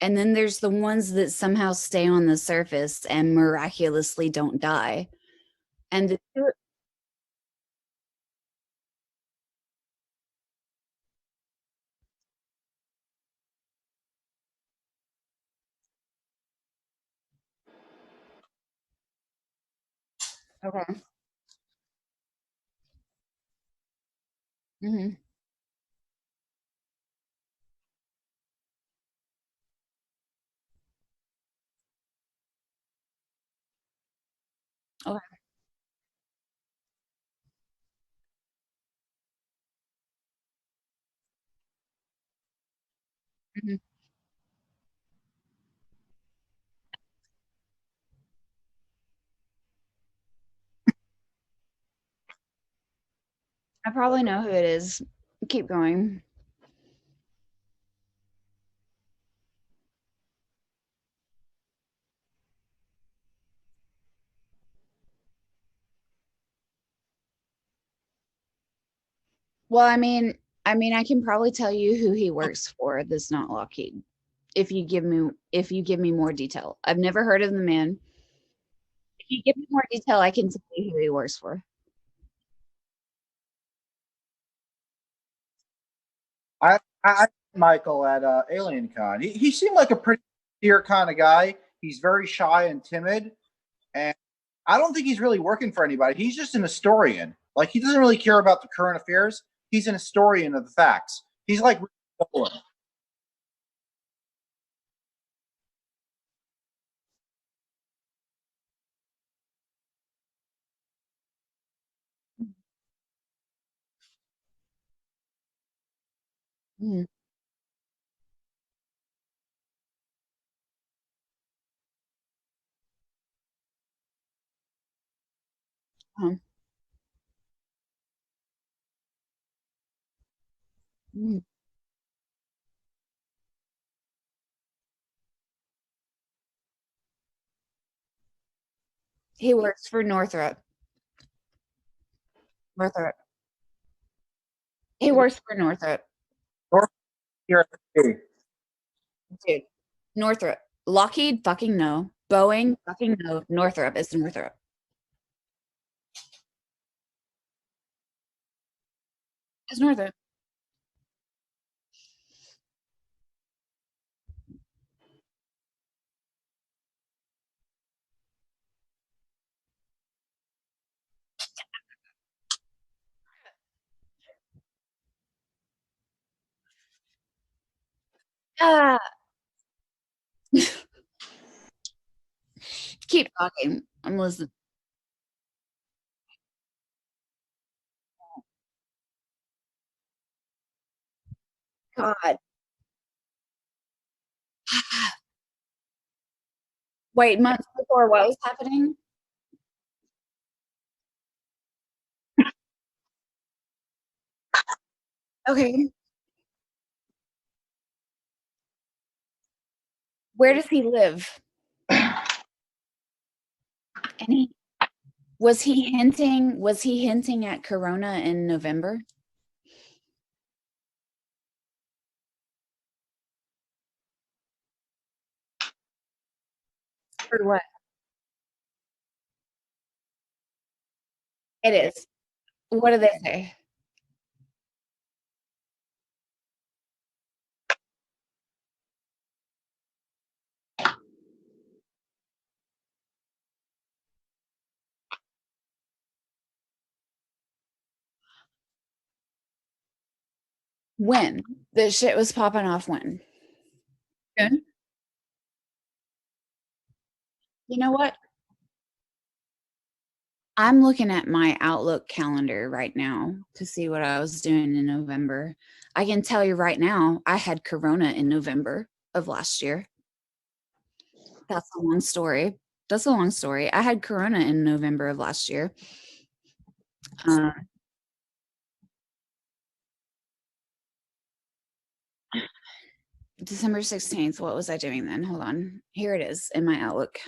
And then there's the ones that somehow stay on the surface and miraculously don't die. And the okay. Hmm. Okay. Hmm. I probably know who it is. Keep going. Well, I mean, I can probably tell you who he works for. That's not Lockheed. If you give me more detail. I've never heard of the man. If you give me more detail, I can tell you who he works for. I Michael at Alien Con. He seemed like a pretty dear kind of guy. He's very shy and timid, and I don't think he's really working for anybody. He's just an historian. Like he doesn't really care about the current affairs. He's an historian of the facts. He's like Mhm. Um, mm. He works for Northrop. Northrop. He works for Northrop. North here. Dude. Northrop. Lockheed, fucking no. Boeing, fucking no. Northrop is Northrop. It's Northrop. Ah, keep talking. I'm listening. God. Wait, months before what was happening? Okay. Where does he live? And was he hinting at Corona in November? Or what? It is. What do they say? When? The shit was popping off when? Good. You know what? I'm looking at my Outlook calendar right now to see what I was doing in November. I can tell you right now, I had Corona in November of last year. That's a long story. That's a long story. I had Corona in November of last year. Uh, December 16th. What was I doing then? Hold on. Here it is in my Outlook.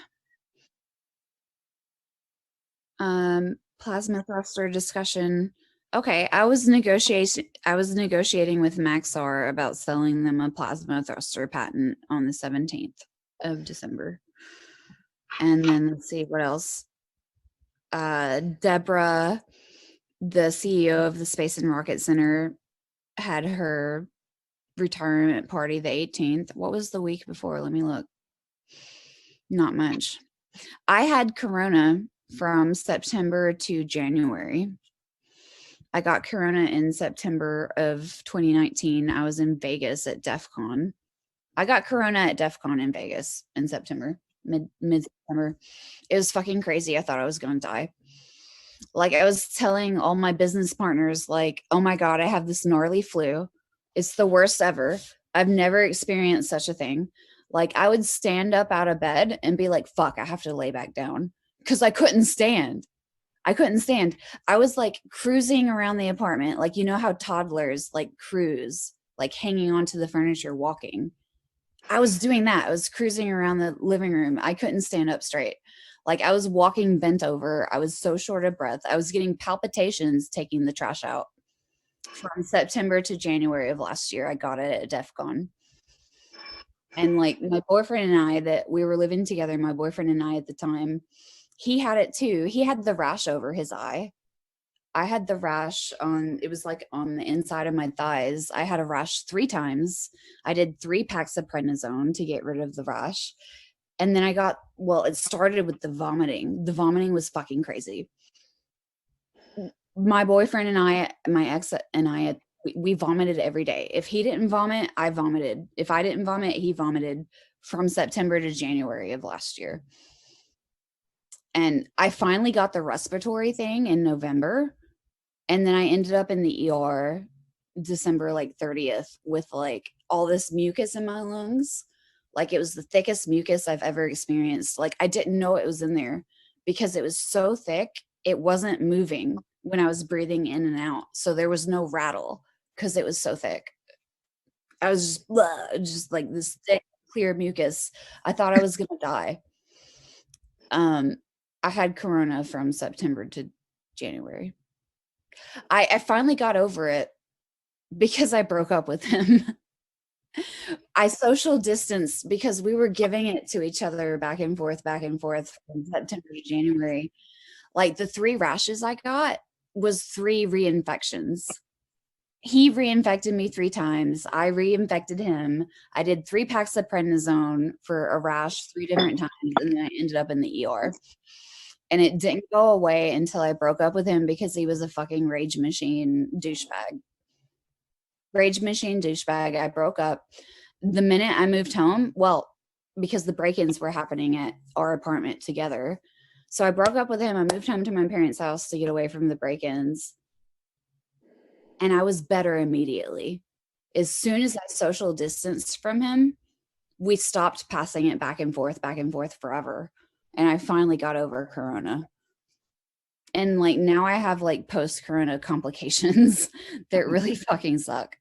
Plasma thruster discussion. Okay, I was negotiating with Maxar about selling them a plasma thruster patent on the 17th of December. And then let's see what else. Deborah, the CEO of the Space and Rocket Center, had her retirement party the 18th. What was the week before? Let me look. Not much. I had Corona from September to January. I got Corona in September of 2019. I was in Vegas at DEF CON. I got Corona at DEF CON in Vegas in September, mid September. It was fucking crazy. I thought I was going to die. Like I was telling all my business partners, like, oh my God, I have this gnarly flu. It's the worst ever. I've never experienced such a thing. Like I would stand up out of bed and be like, fuck, I have to lay back down because I couldn't stand. I couldn't stand. I was like cruising around the apartment, like you know how toddlers like cruise, like hanging onto the furniture, walking. I was doing that. I was cruising around the living room. I couldn't stand up straight. Like I was walking bent over. I was so short of breath. I was getting palpitations taking the trash out. From September to January of last year, I got it at DEF CON. And like my boyfriend and I, that we were living together, my boyfriend and I at the time, he had it too. He had the rash over his eye. I had the rash on, it was like on the inside of my thighs. I had a rash 3 times. I did 3 packs of prednisone to get rid of the rash. And then well, it started with the vomiting. The vomiting was fucking crazy. My boyfriend and I, my ex and I, we vomited every day. If he didn't vomit, I vomited. If I didn't vomit, he vomited from September to January of last year. And I finally got the respiratory thing in November. And then I ended up in the ER December like 30th with like all this mucus in my lungs. Like it was the thickest mucus I've ever experienced. Like I didn't know it was in there because it was so thick it wasn't moving when I was breathing in and out. So there was no rattle because it was so thick. I was just, just like this thick, clear mucus. I thought I was going to die. I had corona from September to January. I finally got over it because I broke up with him. I social distanced because we were giving it to each other back and forth from September to January. Like the 3 rashes I got was 3 reinfections. He reinfected me 3 times. I reinfected him. I did 3 packs of prednisone for a rash 3 different times, and then I ended up in the ER. And it didn't go away until I broke up with him because he was a fucking rage machine douchebag. Rage machine douchebag. I broke up. The minute I moved home, well, because the break-ins were happening at our apartment together. So I broke up with him. I moved home to my parents' house to get away from the break-ins. And I was better immediately. As soon as I social distanced from him, we stopped passing it back and forth forever. And I finally got over corona. And like now I have like post-corona complications that really fucking suck.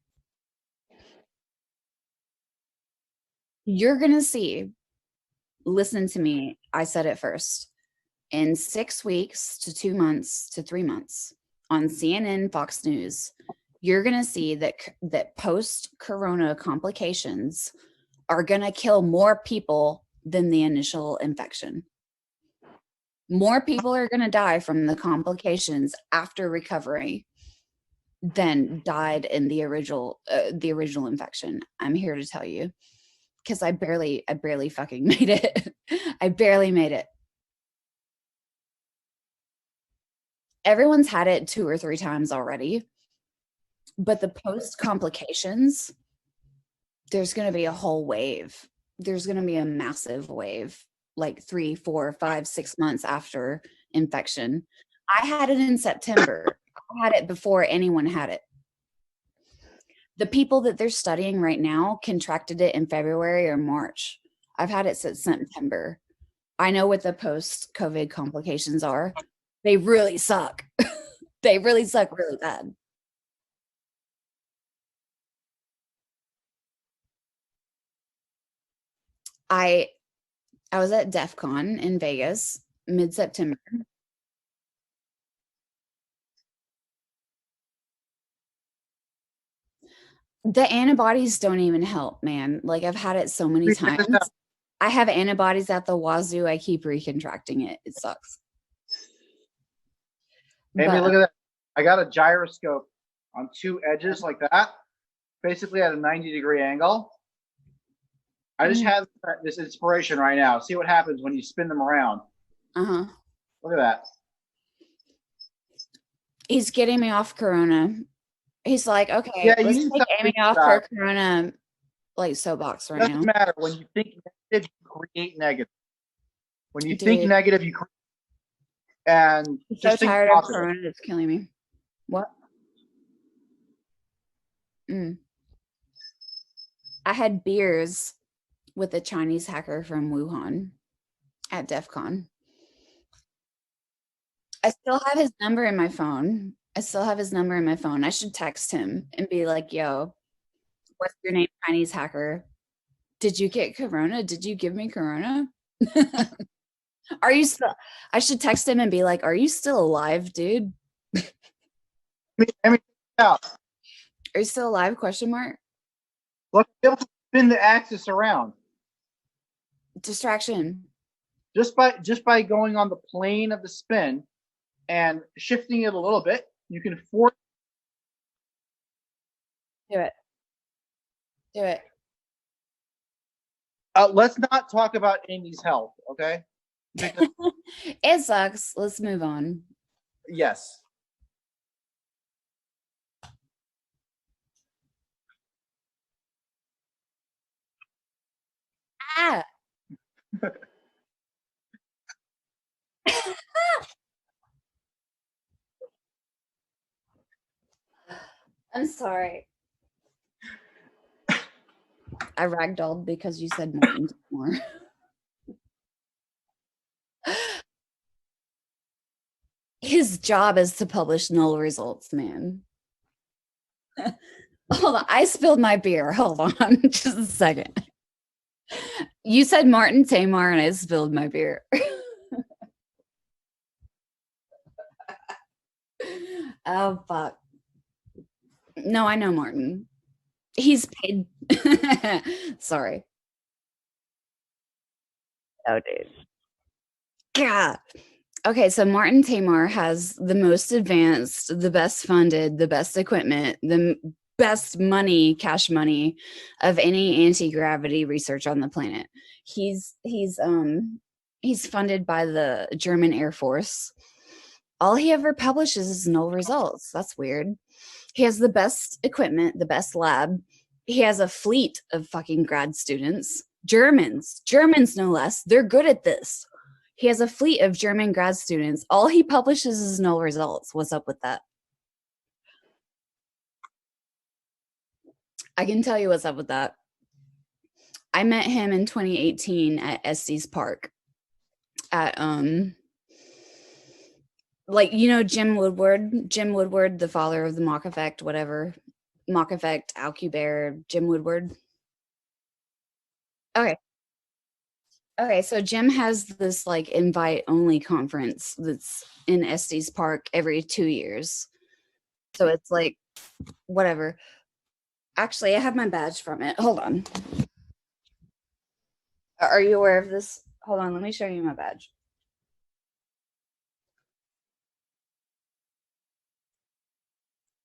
You're going to see, listen to me, I said it first. In 6 weeks to 2 months to 3 months on CNN, Fox News, you're going to see that post-corona complications are going to kill more people than the initial infection. More people are going to die from the complications after recovery than died in the original infection. I'm here to tell you, because I barely fucking made it. I barely made it. Everyone's had it 2 or 3 times already, but the post complications, there's going to be a whole wave. There's going to be a massive wave, like 3, 4, 5, 6 months after infection. I had it in September. I had it before anyone had it. The people that they're studying right now contracted it in February or March. I've had it since September. I know what the post-COVID complications are. They really suck. They really suck really bad. I was at DEF CON in Vegas mid-September. The antibodies don't even help, man. Like I've had it so many times. I have antibodies at the wazoo. I keep recontracting it. It sucks. Amy, look at that. I got a gyroscope on 2 edges like that, basically at a 90-degree angle. I just had this inspiration right now. See what happens when you spin them around. Uh-huh. Look at that. He's getting me off corona. He's like, okay, yeah, let's take Amy off her corona like soapbox right now. Doesn't matter. When you think negative, you create negative. When you think negative, you create. And I'm so tired of corona, it's killing me. What? I had beers with a Chinese hacker from Wuhan at DEF CON. I still have his number in my phone. I should text him and be like, yo, what's your name, Chinese hacker? Did you get corona? Did you give me corona? Are you still? I should text him and be like, are you still alive, dude? Are you still alive? Question mark. Look, able to spin the axis around. Distraction. Just by going on the plane of the spin and shifting it a little bit, you can force. Do it. Do it. Let's not talk about Amy's health, okay? It sucks. Let's move on. Yes. Ah. I'm sorry. I ragdolled because you said more. His job is to publish null results, man. Hold on, I spilled my beer. Hold on, just a second. You said Martin Tamar, and I spilled my beer. Oh fuck. No, I know Martin. He's paid. Sorry. Oh, dude. God. Okay, so Martin Tamar has the most advanced, the best funded, the best equipment, the best money, cash money of any anti-gravity research on the planet. He's funded by the German Air Force. All he ever publishes is null results. That's weird. He has the best equipment, the best lab. He has a fleet of fucking grad students. Germans no less. They're good at this. He has a fleet of German grad students. All he publishes is null results. What's up with that? I can tell you what's up with that. I met him in 2018 at Estes Park at like, you know, Jim Woodward, the father of the Mach effect, whatever. Mach effect, Alcubierre, Jim Woodward. Okay. Okay, so Jim has this like invite only conference that's in Estes Park every 2 years. So it's like whatever. Actually, I have my badge from it. Hold on. Are you aware of this? Hold on, let me show you my badge.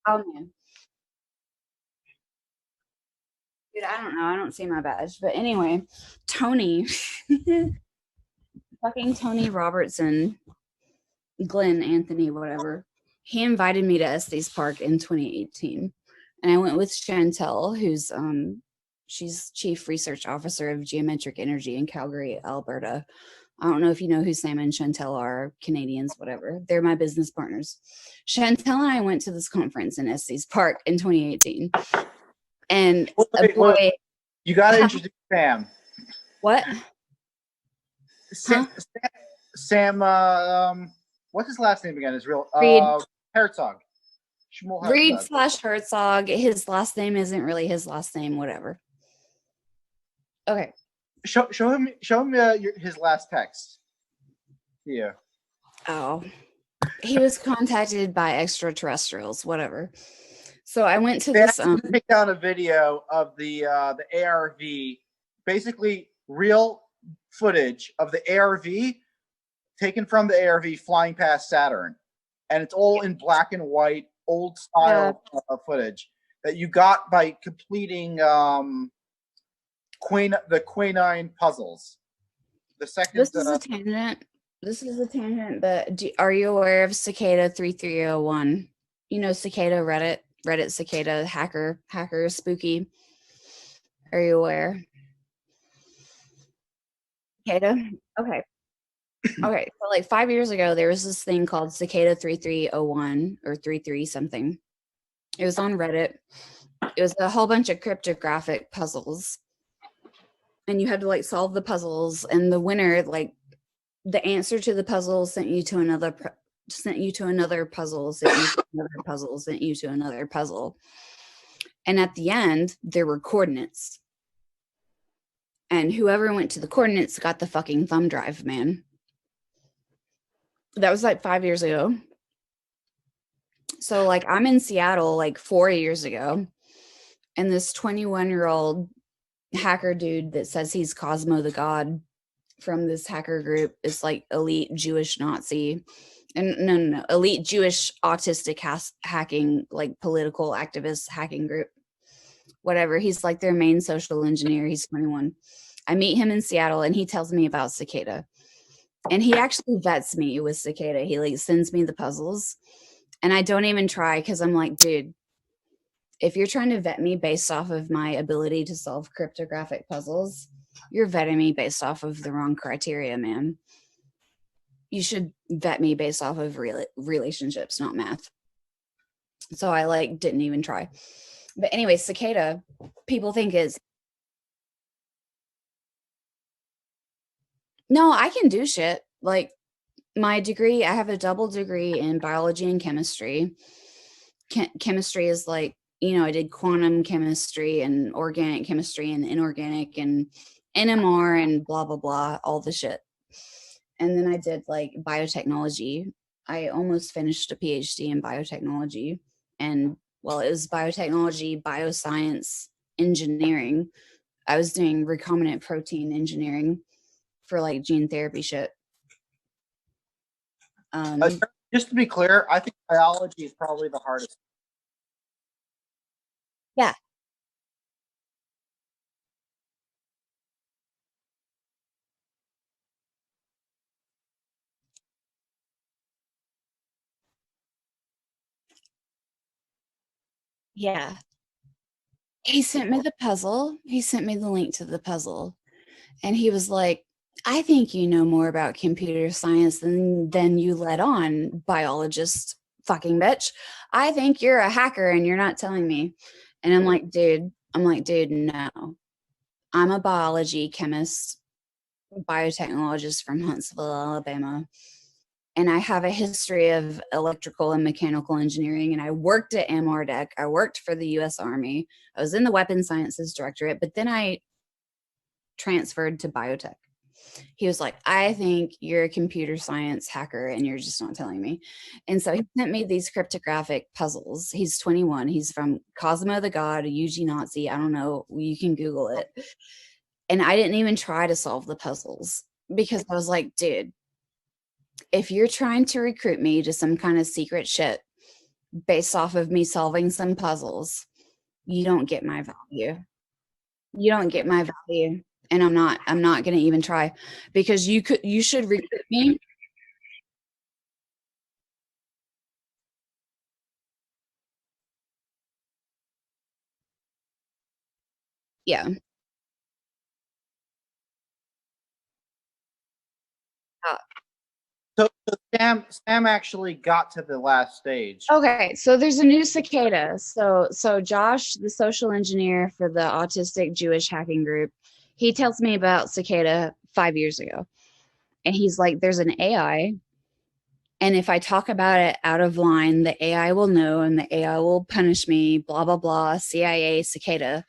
Oh man. Dude, I don't know. I don't see my badge. But anyway, Tony, fucking Tony Robertson, Glenn Anthony, whatever. He invited me to Estes Park in 2018. And I went with Chantel, who's she's chief research officer of geometric energy in Calgary, Alberta. I don't know if you know who Sam and Chantel are, Canadians, whatever. They're my business partners. Chantel and I went to this conference in Estes Park in 2018. And a boy. You got to introduce Sam. What? Sam, what's his last name again? His real Reed. Herzog. Reed / Herzog. His last name isn't really his last name. Whatever. Okay. Show him his last text. Yeah. Oh, he was contacted by extraterrestrials. Whatever. So I went to this. Pick down a video of the ARV, basically real footage of the ARV taken from the ARV flying past Saturn, and it's all in black and white, old style footage that you got by completing the Quinine puzzles. The second. This is a tangent. This is a tangent, but are you aware of Cicada 3301? You know Cicada Reddit Cicada hacker spooky. Are you aware? Cicada? Okay. Okay. So like 5 years ago, there was this thing called Cicada 3301 or 33 something. It was on Reddit. It was a whole bunch of cryptographic puzzles. And you had to like solve the puzzles, and the winner, like the answer to the puzzle sent you to another puzzle, sent you to another puzzle, sent you to another puzzle. And at the end, there were coordinates. And whoever went to the coordinates got the fucking thumb drive, man. That was like 5 years ago. So like I'm in Seattle like 4 years ago, and this 21-year-old hacker dude that says he's Cosmo the God from this hacker group is like elite Jewish Nazi. And no, elite Jewish autistic hacking, like political activist hacking group. Whatever. He's like their main social engineer. He's 21. I meet him in Seattle, and he tells me about Cicada. And he actually vets me with Cicada. He like sends me the puzzles, and I don't even try because I'm like, dude, if you're trying to vet me based off of my ability to solve cryptographic puzzles, you're vetting me based off of the wrong criteria, man. You should vet me based off of relationships, not math. So I like didn't even try. But anyway, Cicada, people think is no, I can do shit. Like my degree, I have a double degree in biology and chemistry. Chemistry is like, I did quantum chemistry and organic chemistry and inorganic and NMR and blah, blah, blah, all the shit. And then I did like biotechnology. I almost finished a PhD in biotechnology. And well, it was biotechnology, bioscience, engineering. I was doing recombinant protein engineering for like gene therapy shit. Just to be clear, I think biology is probably the hardest. Yeah. Yeah. He sent me the puzzle. He sent me the link to the puzzle. And he was like, I think you know more about computer science than you let on, biologist fucking bitch. I think you're a hacker and you're not telling me. And I'm like, dude, no. I'm a biology chemist, biotechnologist from Huntsville, Alabama. And I have a history of electrical and mechanical engineering. And I worked at MRDEC. I worked for the US Army. I was in the Weapons Sciences Directorate, but then I transferred to biotech. He was like, I think you're a computer science hacker and you're just not telling me. And so he sent me these cryptographic puzzles. He's 21. He's from Cosmo the God, a UG Nazi. I don't know. You can Google it. And I didn't even try to solve the puzzles because I was like, dude, if you're trying to recruit me to some kind of secret shit based off of me solving some puzzles, you don't get my value. You don't get my value. And I'm not going to even try because you should recruit me. Yeah. So Sam actually got to the last stage. Okay, so there's a new cicada. So Josh, the social engineer for the autistic Jewish hacking group, he tells me about cicada 5 years ago. And he's like, there's an AI. And if I talk about it out of line, the AI will know and the AI will punish me, blah, blah, blah, CIA, cicada,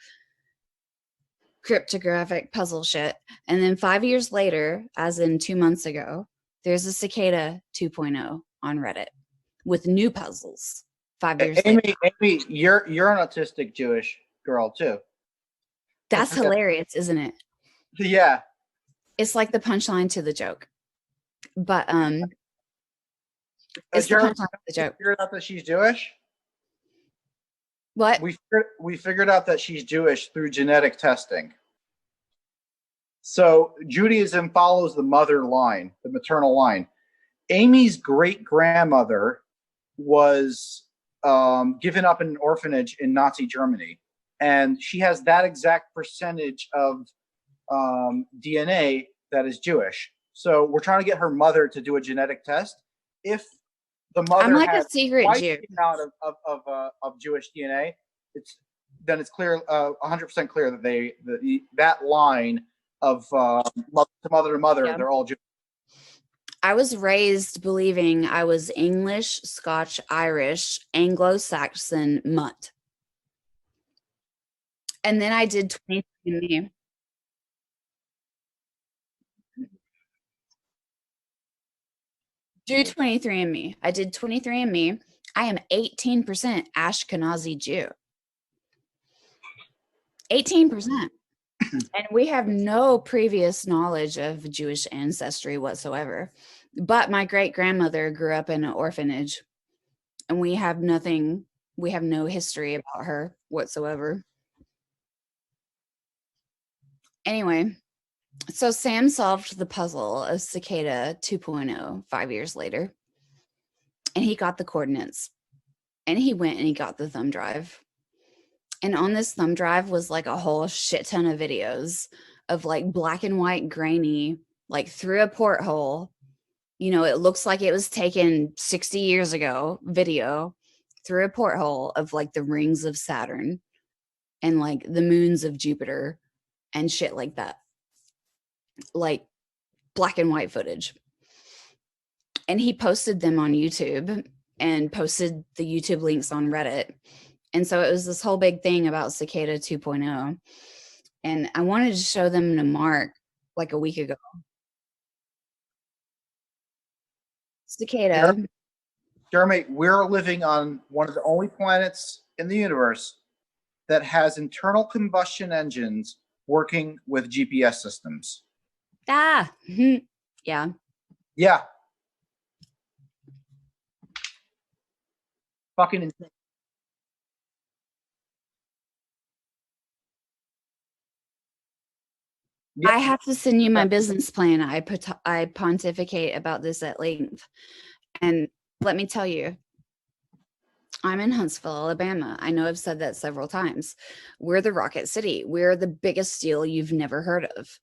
cryptographic puzzle shit. And then 5 years later, as in 2 months ago, there's a cicada 2.0 on Reddit with new puzzles 5 years later. Amy, you're an autistic Jewish girl too. That's hilarious, isn't it? Yeah. It's like the punchline to the joke. But it's the Jared, punchline to the joke. figured out that she's Jewish? What? We figured out that she's Jewish through genetic testing. So Judaism follows the mother line, the maternal line. Amy's great grandmother was given up in an orphanage in Nazi Germany, and she has that exact percentage of DNA that is Jewish. So we're trying to get her mother to do a genetic test. If the mother I'm like has a secret twice Jew. the amount of Jewish DNA, then it's clear, 100% clear that that line of mother to mother, Yeah. they're all Jewish. I was raised believing I was English, Scotch, Irish, Anglo-Saxon, mutt. And then I did 23andMe. Do 23andMe. I did 23andMe. I am 18% Ashkenazi Jew. 18%. And we have no previous knowledge of Jewish ancestry whatsoever. But my great grandmother grew up in an orphanage, and we have no history about her whatsoever. Anyway, so Sam solved the puzzle of Cicada 2.0 5 years later, and he got the coordinates, and he went and he got the thumb drive. And on this thumb drive was like a whole shit ton of videos of like black and white grainy, like through a porthole. It looks like it was taken 60 years ago video through a porthole of like the rings of Saturn and like the moons of Jupiter and shit like that. Like black and white footage. And he posted them on YouTube and posted the YouTube links on Reddit. And so it was this whole big thing about Cicada 2.0. And I wanted to show them to Mark like a week ago. Cicada. Jeremy, we're living on one of the only planets in the universe that has internal combustion engines working with GPS systems. Ah, yeah. Yeah. Fucking insane. Yeah. I have to send you my business plan. I pontificate about this at length. And let me tell you, I'm in Huntsville, Alabama. I know I've said that several times. We're the Rocket City. We're the biggest steal you've never heard of.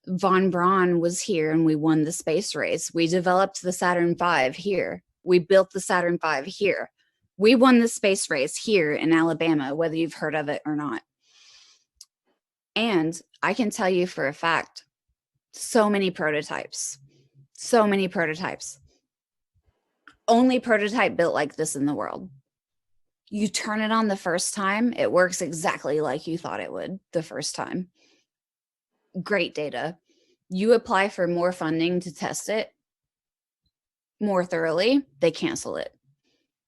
Von Braun was here and we won the space race. We developed the Saturn V here. We built the Saturn V here. We won the space race here in Alabama, whether you've heard of it or not. And I can tell you for a fact, so many prototypes. Only prototype built like this in the world. You turn it on the first time, it works exactly like you thought it would the first time. Great data. You apply for more funding to test it more thoroughly, they cancel it.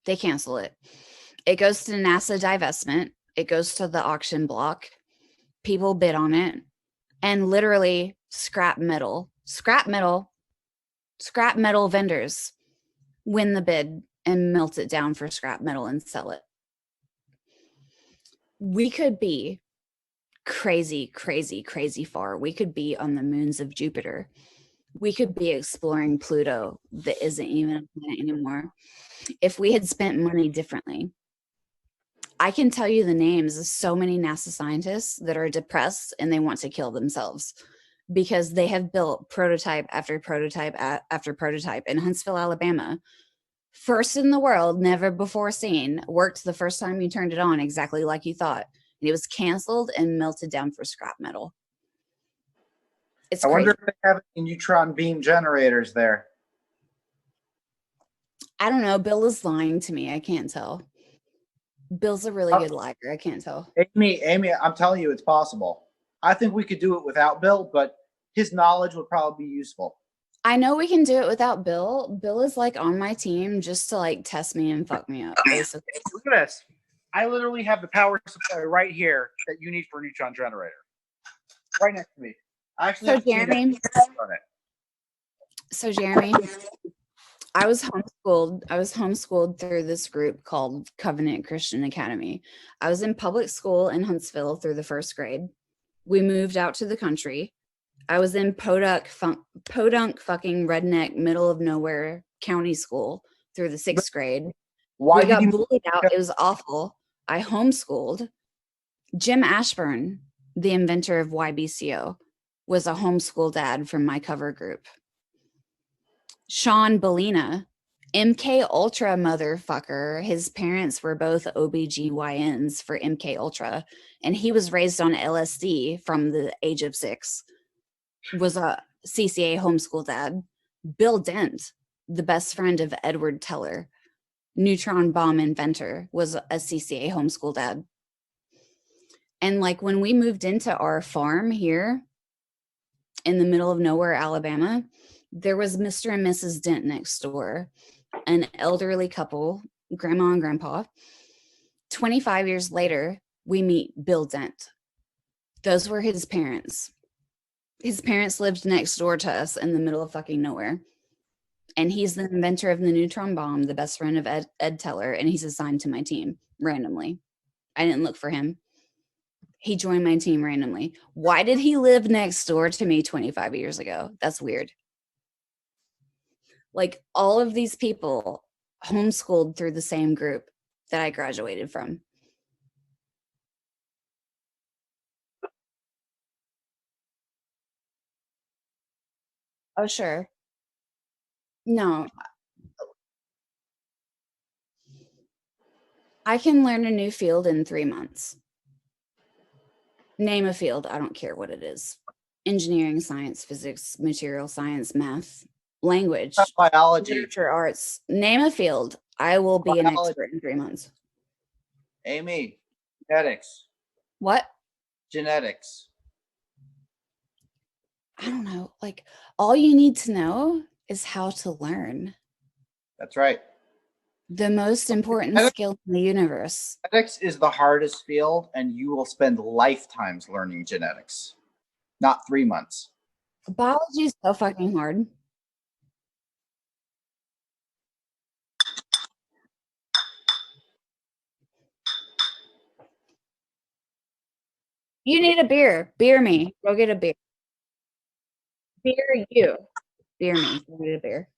It goes to NASA divestment. It goes to the auction block. People bid on it. And literally scrap metal vendors win the bid and melt it down for scrap metal and sell it. We could be crazy far. We could be on the moons of Jupiter. We could be exploring Pluto that isn't even a planet anymore if we had spent money differently. I can tell you the names of so many NASA scientists that are depressed and they want to kill themselves because they have built prototype after prototype after prototype in Huntsville, Alabama. First in the world, never before seen, worked the first time you turned it on exactly like you thought. And it was canceled and melted down for scrap metal. It's crazy. I wonder if they have any neutron beam generators there. I don't know. Bill is lying to me. I can't tell. Bill's a really good liar. I can't tell. Amy, I'm telling you, it's possible. I think we could do it without Bill, but his knowledge would probably be useful. I know we can do it without Bill. Bill is like on my team just to like test me and fuck me up, basically. Look at this. I literally have the power supply right here that you need for a neutron generator. Right next to me. So Jeremy, I was homeschooled through this group called Covenant Christian Academy. I was in public school in Huntsville through the first grade. We moved out to the country. I was in podunk fucking redneck middle of nowhere county school through the sixth grade. We got bullied out. It was awful. I homeschooled. Jim Ashburn, the inventor of YBCO, was a homeschool dad from my cover group. Sean Bellina, MK Ultra motherfucker. His parents were both OBGYNs for MK Ultra, and he was raised on LSD from the age of 6. Was a CCA homeschool dad. Bill Dent, the best friend of Edward Teller, neutron bomb inventor, was a CCA homeschool dad. And like when we moved into our farm here in the middle of nowhere, Alabama, there was Mr. and Mrs. Dent next door, an elderly couple, grandma and grandpa. 25 years later, we meet Bill Dent. Those were his parents. His parents lived next door to us in the middle of fucking nowhere. And he's the inventor of the neutron bomb, the best friend of Ed Teller, and he's assigned to my team randomly. I didn't look for him. He joined my team randomly. Why did he live next door to me 25 years ago? That's weird. Like all of these people homeschooled through the same group that I graduated from. Oh, sure. No. I can learn a new field in 3 months. Name a field. I don't care what it is. Engineering, science, physics, material science, math. language, Biology. literature, arts, name a field. I will be an Biology. expert in 3 months. Amy, genetics. What? Genetics. I don't know. Like, all you need to know is how to learn. That's right. The most important skill in the universe. Genetics is the hardest field, and you will spend lifetimes learning genetics, not 3 months. Biology is so fucking hard. You need a beer. Beer me. Go get a beer. Beer you. Beer me. Go get a beer.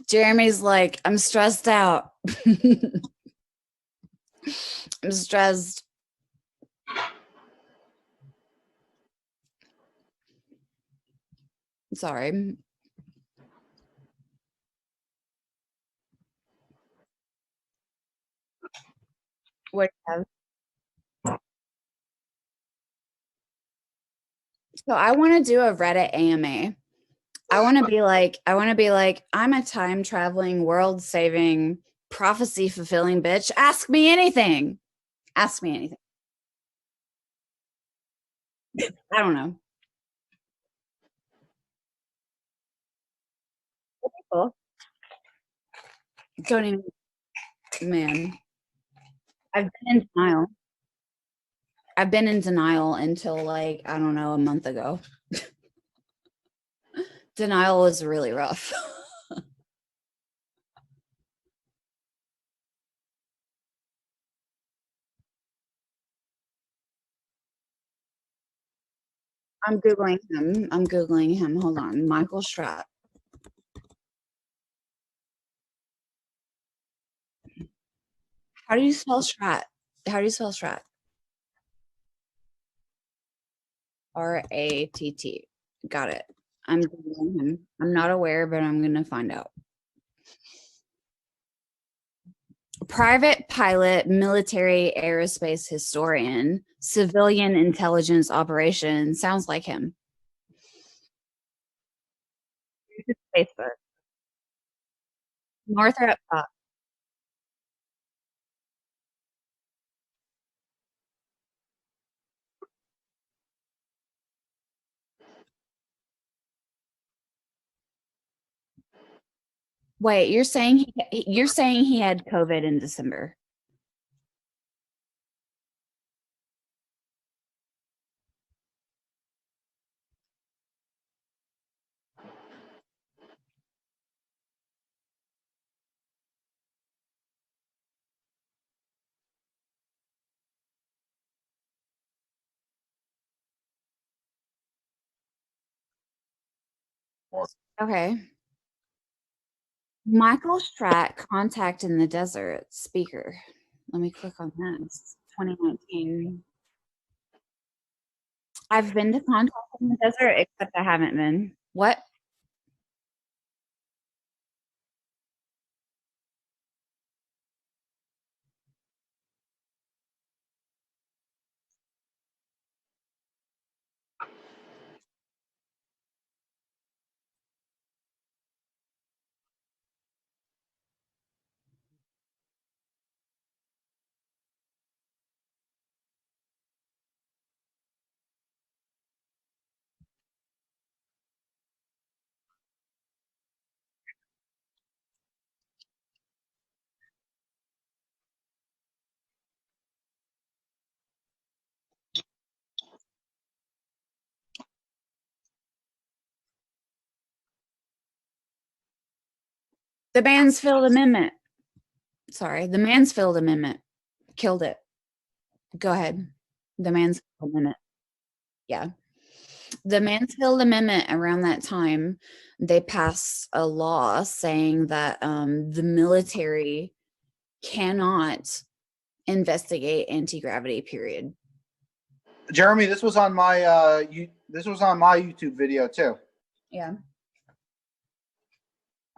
Jeremy's like, I'm stressed out. I'm stressed. Sorry. What do you have? So I want to do a Reddit AMA. I want to be like, I'm a time traveling, world saving, prophecy fulfilling bitch. Ask me anything. Ask me anything. I don't know. Cool. Don't even, man. I've been in denial. I've been in denial until like, I don't know, a month ago. Denial was really rough. I'm Googling him. I'm Googling him. Hold on. Michael Stratt. How do you spell Stratt? How do you spell Stratt? R-A-T-T. Got it. I'm Googling him. I'm not aware, but I'm going to find out. Private pilot, military aerospace historian, civilian intelligence operation. Sounds like him. Facebook. North or up top? Wait, you're saying he had COVID in December? Okay. Michael Stratt, Contact in the Desert, speaker. Let me click on this. 2019. I've been to Contact in the Desert, except I haven't been. What? The Mansfield Amendment. Sorry, the Mansfield Amendment killed it. Go ahead. The Mansfield Amendment. Yeah. The Mansfield Amendment, around that time, they passed a law saying that the military cannot investigate anti-gravity, period. Jeremy, this was on my this was on my YouTube video too. Yeah.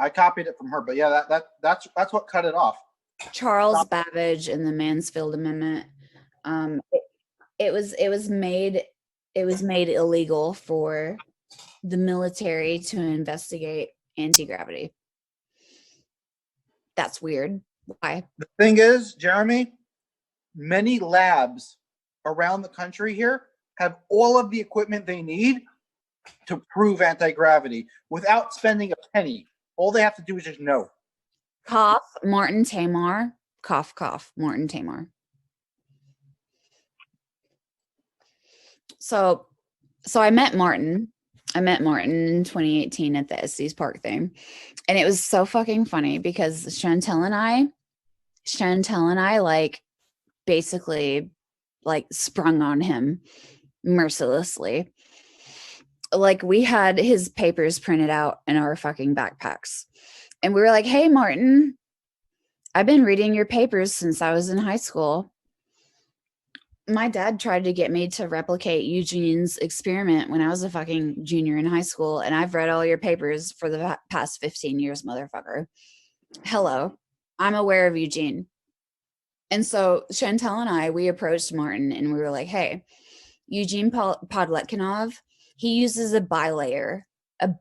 I copied it from her, but yeah, that's what cut it off. Charles Babbage and the Mansfield Amendment. It was made illegal for the military to investigate anti-gravity. That's weird. Why? The thing is, Jeremy, many labs around the country here have all of the equipment they need to prove anti-gravity without spending a penny. All they have to do is just know. Cough, Martin Tamar. Cough, cough, Martin Tamar. So I met Martin. I met Martin in 2018 at the Estes Park thing. And it was so fucking funny because Chantel and I like basically like sprung on him mercilessly. Like we had his papers printed out in our fucking backpacks. And we were like, "Hey Martin, I've been reading your papers since I was in high school. My dad tried to get me to replicate Eugene's experiment when I was a fucking junior in high school, and I've read all your papers for the past 15 years, motherfucker. Hello, I'm aware of Eugene." And so Chantel and I, we approached Martin and we were like, "Hey, Eugene Podletkinov, he uses a bilayer of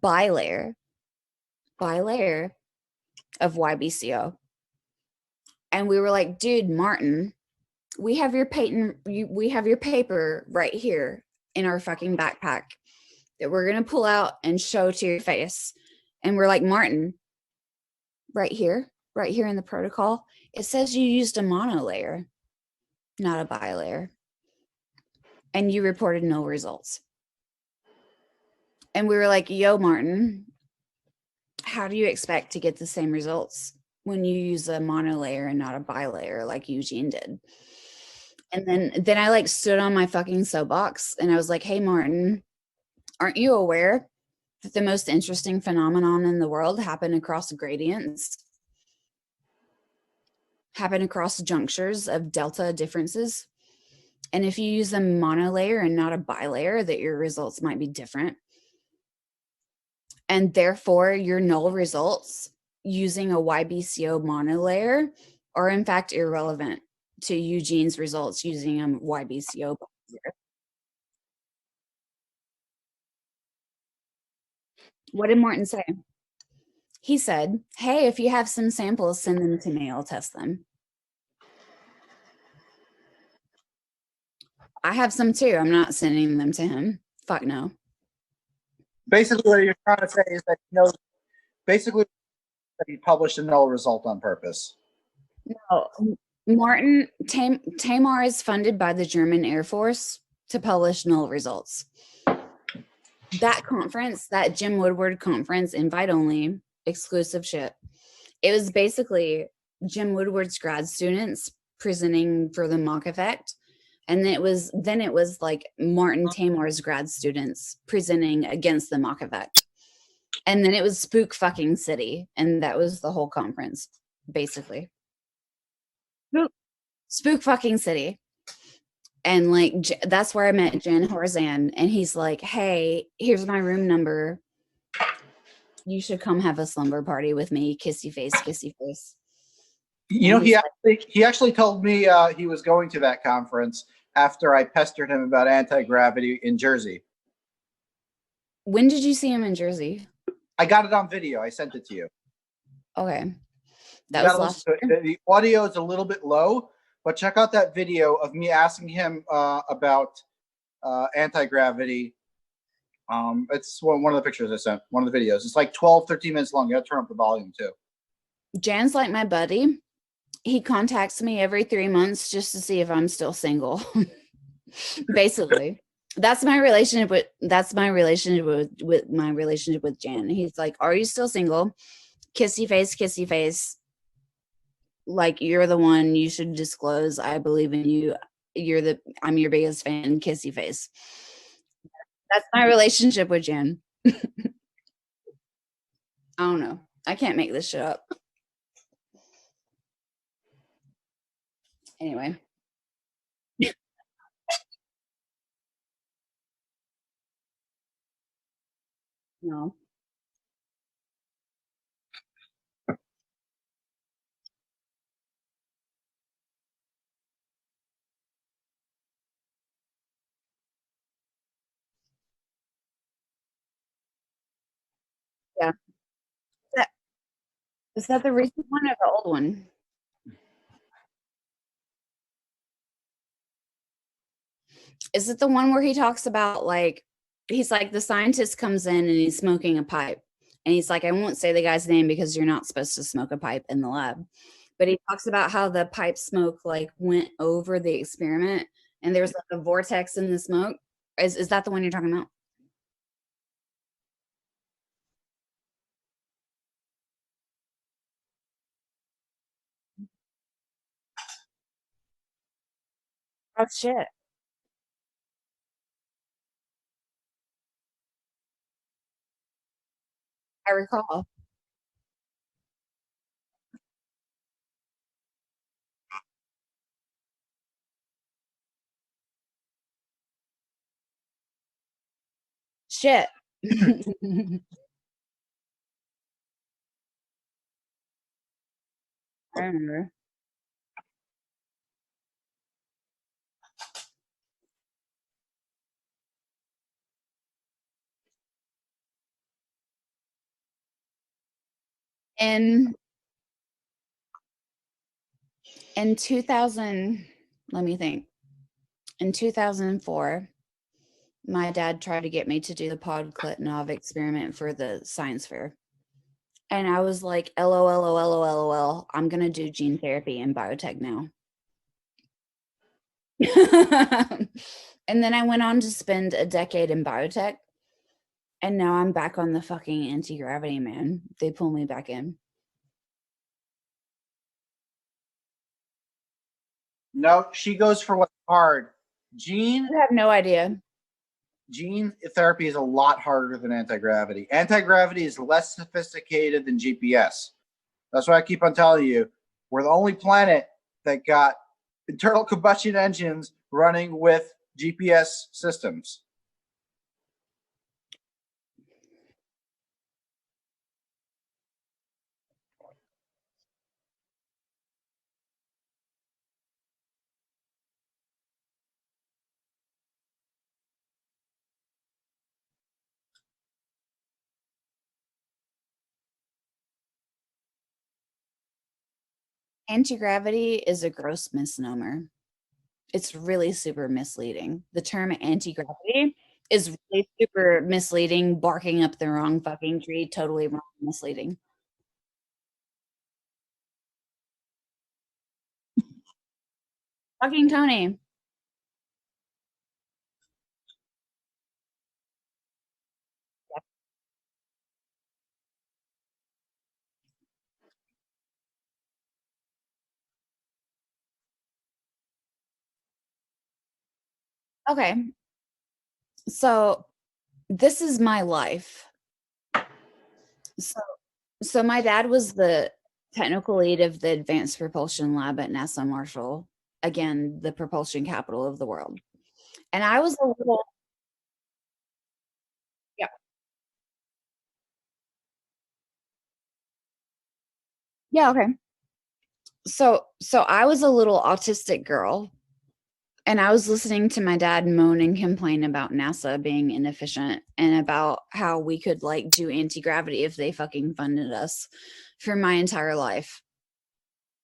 YBCO." And we were like, "Dude, Martin, we have your paper right here in our fucking backpack that we're going to pull out and show to your face." And we're like, "Martin, right here in the protocol, it says you used a monolayer, not a bilayer. And you reported no results." And we were like, "Yo, Martin, how do you expect to get the same results when you use a monolayer and not a bilayer like Eugene did?" And then I like stood on my fucking soapbox and I was like, "Hey, Martin, aren't you aware that the most interesting phenomenon in the world happen across gradients, happen across junctures of delta differences? And if you use a monolayer and not a bilayer, that your results might be different. And therefore, your null results using a YBCO monolayer are in fact irrelevant to Eugene's results using a YBCO bilayer." What did Martin say? He said, "Hey, if you have some samples, send them to me. I'll test them." I have some too. I'm not sending them to him. Fuck no. Basically, what you're trying to say is that basically that he published a null result on purpose. No, Martin Tamar is funded by the German Air Force to publish null results. That conference, that Jim Woodward conference, invite only, exclusive shit. It was basically Jim Woodward's grad students presenting for the mock effect. And then it was like Martin Tamar's grad students presenting against the mock effect. And then it was Spook fucking City. And that was the whole conference, basically. Spook fucking City. And like, that's where I met Jan Horzan. And he's like, "Hey, here's my room number. You should come have a slumber party with me. Kissy face, kissy face." You know, he actually told me he was going to that conference after I pestered him about anti-gravity in Jersey. When did you see him in Jersey? I got it on video. I sent it to you. Okay. That was last year? The audio is a little bit low, but check out that video of me asking him about anti-gravity. It's one of the pictures I sent, one of the videos. It's like 12, 13 minutes long. You got to turn up the volume too. Jan's like my buddy. He contacts me every 3 months just to see if I'm still single. Basically. That's my relationship with Jan. He's like, "Are you still single? Kissy face, kissy face. Like, you're the one, you should disclose. I believe in you. I'm your biggest fan, kissy face." That's my relationship with Jan. I don't know. I can't make this shit up. Anyway. No. Is that the recent one or the old one? Is it the one where he talks about like he's like the scientist comes in and he's smoking a pipe and he's like, I won't say the guy's name because you're not supposed to smoke a pipe in the lab. But he talks about how the pipe smoke like went over the experiment and there was like a vortex in the smoke. Is that the one you're talking about? Oh shit. I recall. Shit. I remember. In in 2000, let me think. In 2004, my dad tried to get me to do the Podkletnov experiment for the science fair. And I was like, LOL, I'm going to do gene therapy and biotech now. And then I went on to spend a decade in biotech. And now I'm back on the fucking anti-gravity, man. They pull me back in. No, she goes for what's hard. Gene I have no idea. gene therapy is a lot harder than anti-gravity. Anti-gravity is less sophisticated than GPS. That's why I keep on telling you, we're the only planet that got internal combustion engines running with GPS systems. Anti-gravity is a gross misnomer. It's really super misleading. The term anti-gravity is really super misleading, barking up the wrong fucking tree, totally wrong, misleading. Fucking Tony. Okay. So this is my life. So so my dad was the technical lead of the advanced propulsion lab at NASA Marshall, again, the propulsion capital of the world. And I was a little, yeah, yeah, okay. So I was a little autistic girl and I was listening to my dad moan and complain about NASA being inefficient and about how we could like do anti-gravity if they fucking funded us for my entire life.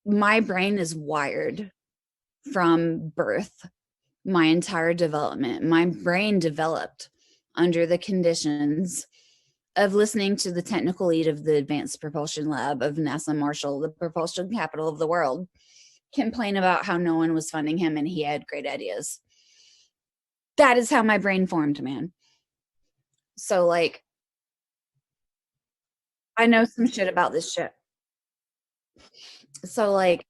My brain is wired from birth, my entire development. My brain developed under the conditions of listening to the technical lead of the Advanced Propulsion Lab of NASA Marshall, the propulsion capital of the world, complain about how no one was funding him and he had great ideas. That is how my brain formed, man. So, like, I know some shit about this shit. So, like,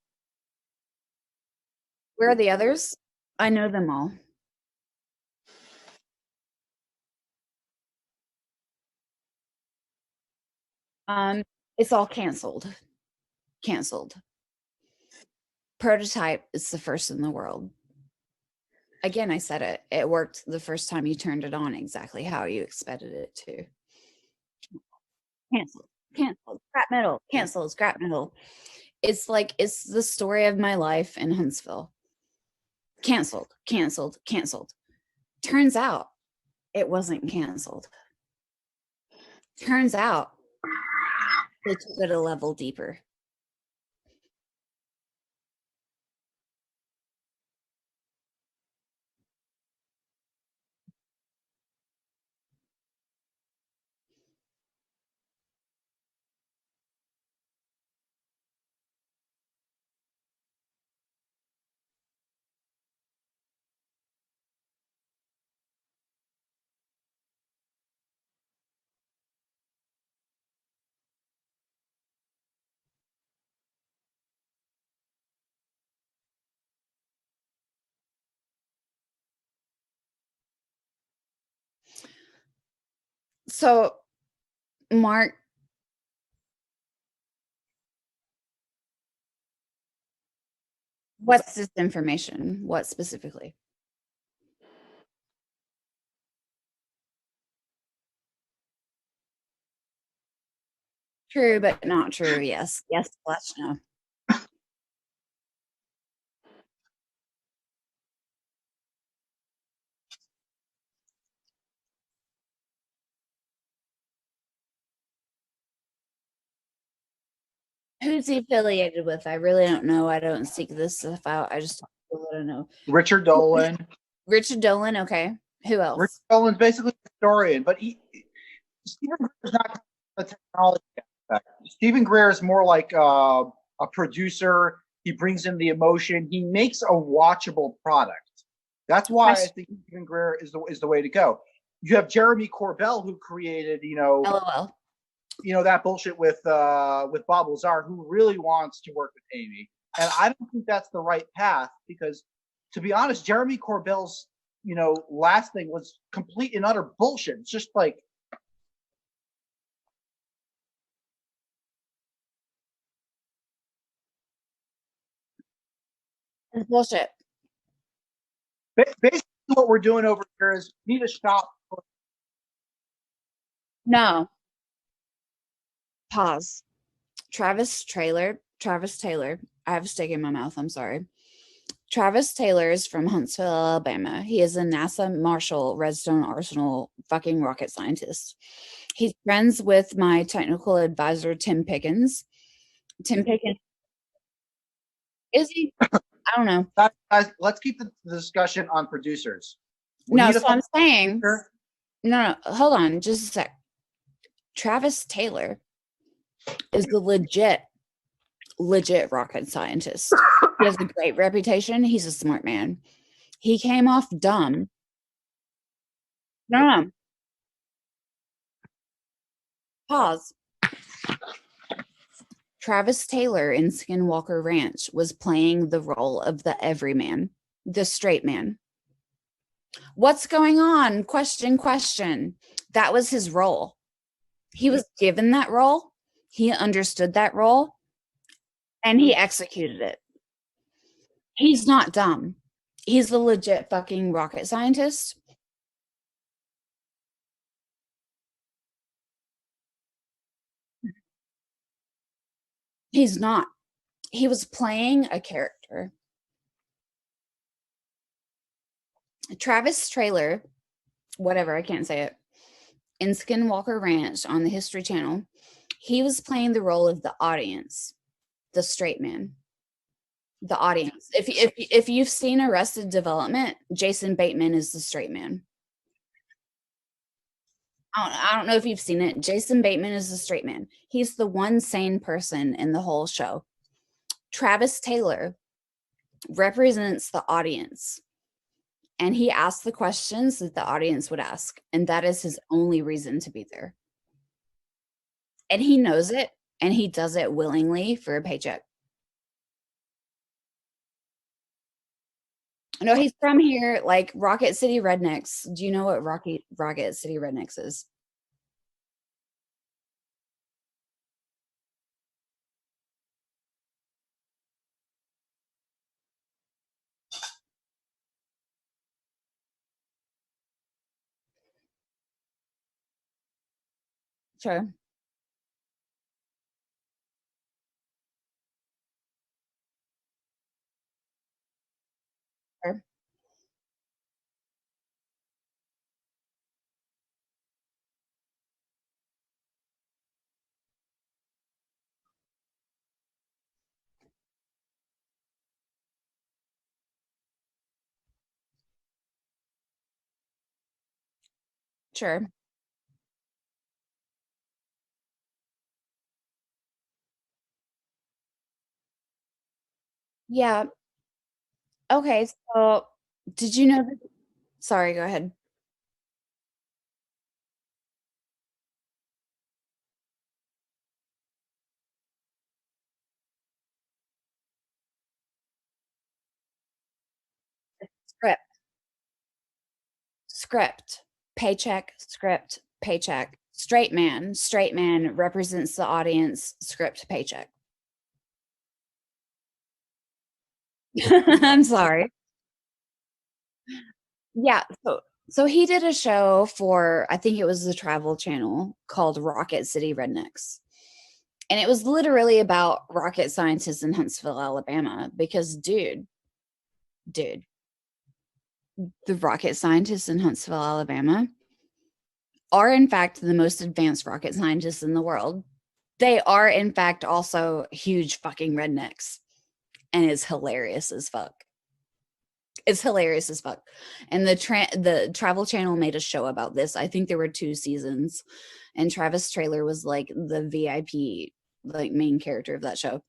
where are the others? I know them all. Um, it's all canceled. Canceled. Prototype is the first in the world. Again, I said it. It worked the first time you turned it on exactly how you expected it to. Canceled. Canceled. Scrap metal. Canceled. Scrap metal. It's like it's the story of my life in Huntsville. Canceled. Canceled. Canceled. Turns out it wasn't canceled. Turns out They took it a level deeper. So, Mark, what's this information? What specifically? True, but not true. Yes. Yes, slash no. Who's he affiliated with? I really don't know. I don't seek this stuff out. I just want to know. Richard Dolan. Richard Dolan. Okay. Who else? Richard Dolan's basically a historian, but Stephen Greer is not a technology aspect. Stephen Greer is more like a producer. He brings in the emotion. He makes a watchable product. That's why I think Stephen Greer is the way to go. You have Jeremy Corbell, who created, LOL. That bullshit with Bob Lazar, who really wants to work with Amy. And I don't think that's the right path because, to be honest, Jeremy Corbell's last thing was complete and utter bullshit. It's just like It's bullshit. basically what we're doing over here is we need to stop. No. Pause. Travis Taylor. I have a steak in my mouth. I'm sorry. Travis Taylor is from Huntsville, Alabama. He is a NASA Marshall Redstone Arsenal fucking rocket scientist. He's friends with my technical advisor, Tim Pickens. Tim Pickens, is he? I don't know. Guys, let's keep the discussion on producers. No, so I'm saying, no, hold on just a sec. Travis Taylor is the legit rocket scientist. He has a great reputation. He's a smart man. He came off dumb. No. Pause. Travis Taylor in Skinwalker Ranch was playing the role of the everyman, the straight man. What's going on? Question. That was his role. He was given that role. He understood that role and he executed it. He's not dumb. He's a legit fucking rocket scientist. He's not. He was playing a character. Travis Taylor, whatever, I can't say it, in Skinwalker Ranch on the History Channel, he was playing the role of the audience, the straight man. The audience. If you've seen Arrested Development, Jason Bateman is the straight man. I don't know if you've seen it. Jason Bateman is the straight man. He's the one sane person in the whole show. Travis Taylor represents the audience. And he asks the questions that the audience would ask. And that is his only reason to be there. And he knows it. And he does it willingly for a paycheck. No, he's from here, like Rocket City Rednecks. Do you know what Rocket City Rednecks is? Sure. Sure. Sure. Yeah. Okay. So did you know that? Sorry, go ahead. Script, script, paycheck, script, paycheck. Straight man represents the audience, script, paycheck. I'm sorry. Yeah, so he did a show for, I think it was the Travel Channel, called Rocket City Rednecks. And it was literally about rocket scientists in Huntsville, Alabama, because dude, the rocket scientists in Huntsville, Alabama are in fact the most advanced rocket scientists in the world. They are in fact also huge fucking rednecks, and it's hilarious as fuck. It's hilarious as fuck. And the Travel Channel made a show about this. I think there were 2 seasons, and Travis Trailer was like the VIP, like main character of that show.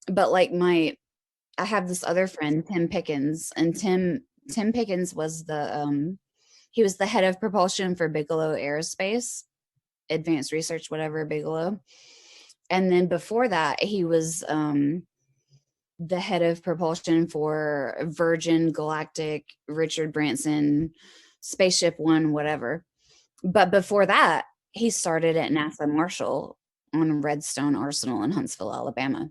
But like I have this other friend, Tim Pickens, and Tim Pickens was the he was the head of propulsion for Bigelow Aerospace, advanced research, whatever, Bigelow. And then before that, he was the head of propulsion for Virgin Galactic, Richard Branson, Spaceship One, whatever. But before that, he started at NASA Marshall on Redstone Arsenal in Huntsville, Alabama.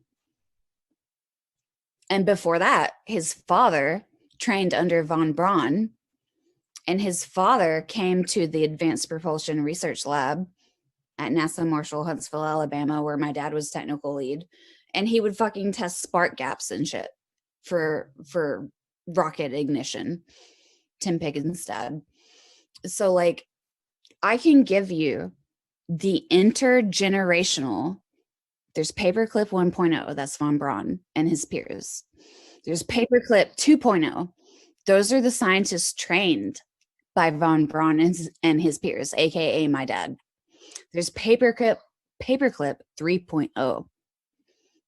And before that, his father trained under von Braun, and his father came to the Advanced Propulsion Research Lab at NASA Marshall, Huntsville, Alabama, where my dad was technical lead, and he would fucking test spark gaps and shit for rocket ignition. Tim Pickens' dad. So like, I can give you the intergenerational. There's Paperclip 1.0, that's von Braun and his peers. There's Paperclip 2.0. Those are the scientists trained by von Braun and his peers, aka my dad. There's Paperclip 3.0.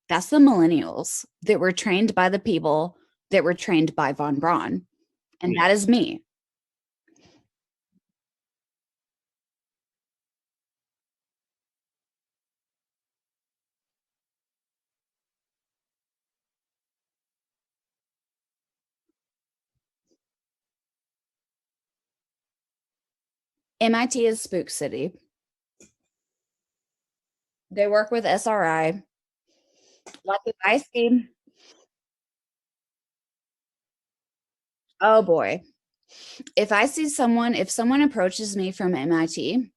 That's the millennials that were trained by the people that were trained by von Braun. And that is me. MIT is Spook City. They work with SRI. Like if I see, oh boy, if someone approaches me from MIT,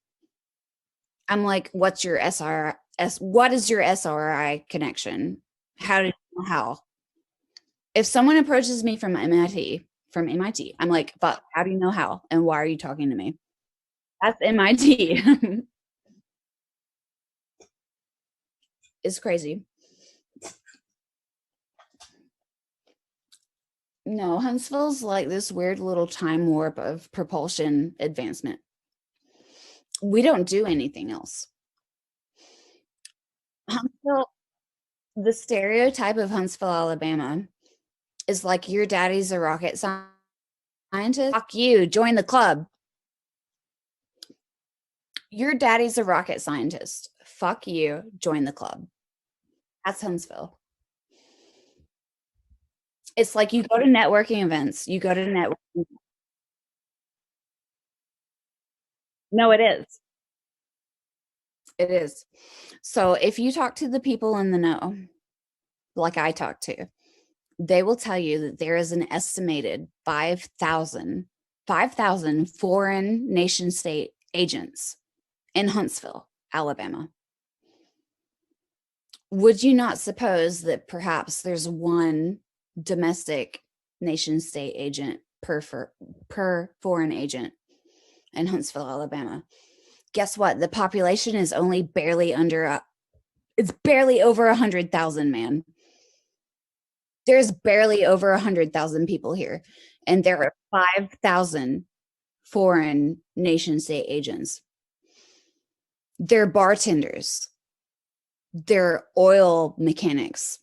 I'm like, what's your SRS? What is your SRI connection? How? If someone approaches me from MIT, I'm like, but how do you know how? And why are you talking to me? That's MIT. It's crazy. No, Huntsville's like this weird little time warp of propulsion advancement. We don't do anything else. Huntsville, the stereotype of Huntsville, Alabama is like your daddy's a rocket scientist. Fuck you, join the club. Your daddy's a rocket scientist. Fuck you, join the club. That's Huntsville. It's like you go to networking events. You go to networking. No, it is. It is. So if you talk to the people in the know, like I talk to, they will tell you that there is an estimated 5,000 foreign nation state agents in Huntsville, Alabama. Would you not suppose that perhaps there's one domestic nation state agent per foreign agent in Huntsville, Alabama? Guess what? The population is only barely it's barely over 100,000, man. There's barely over 100,000 people here, and there are 5,000 foreign nation state agents. They're bartenders. They're oil mechanics.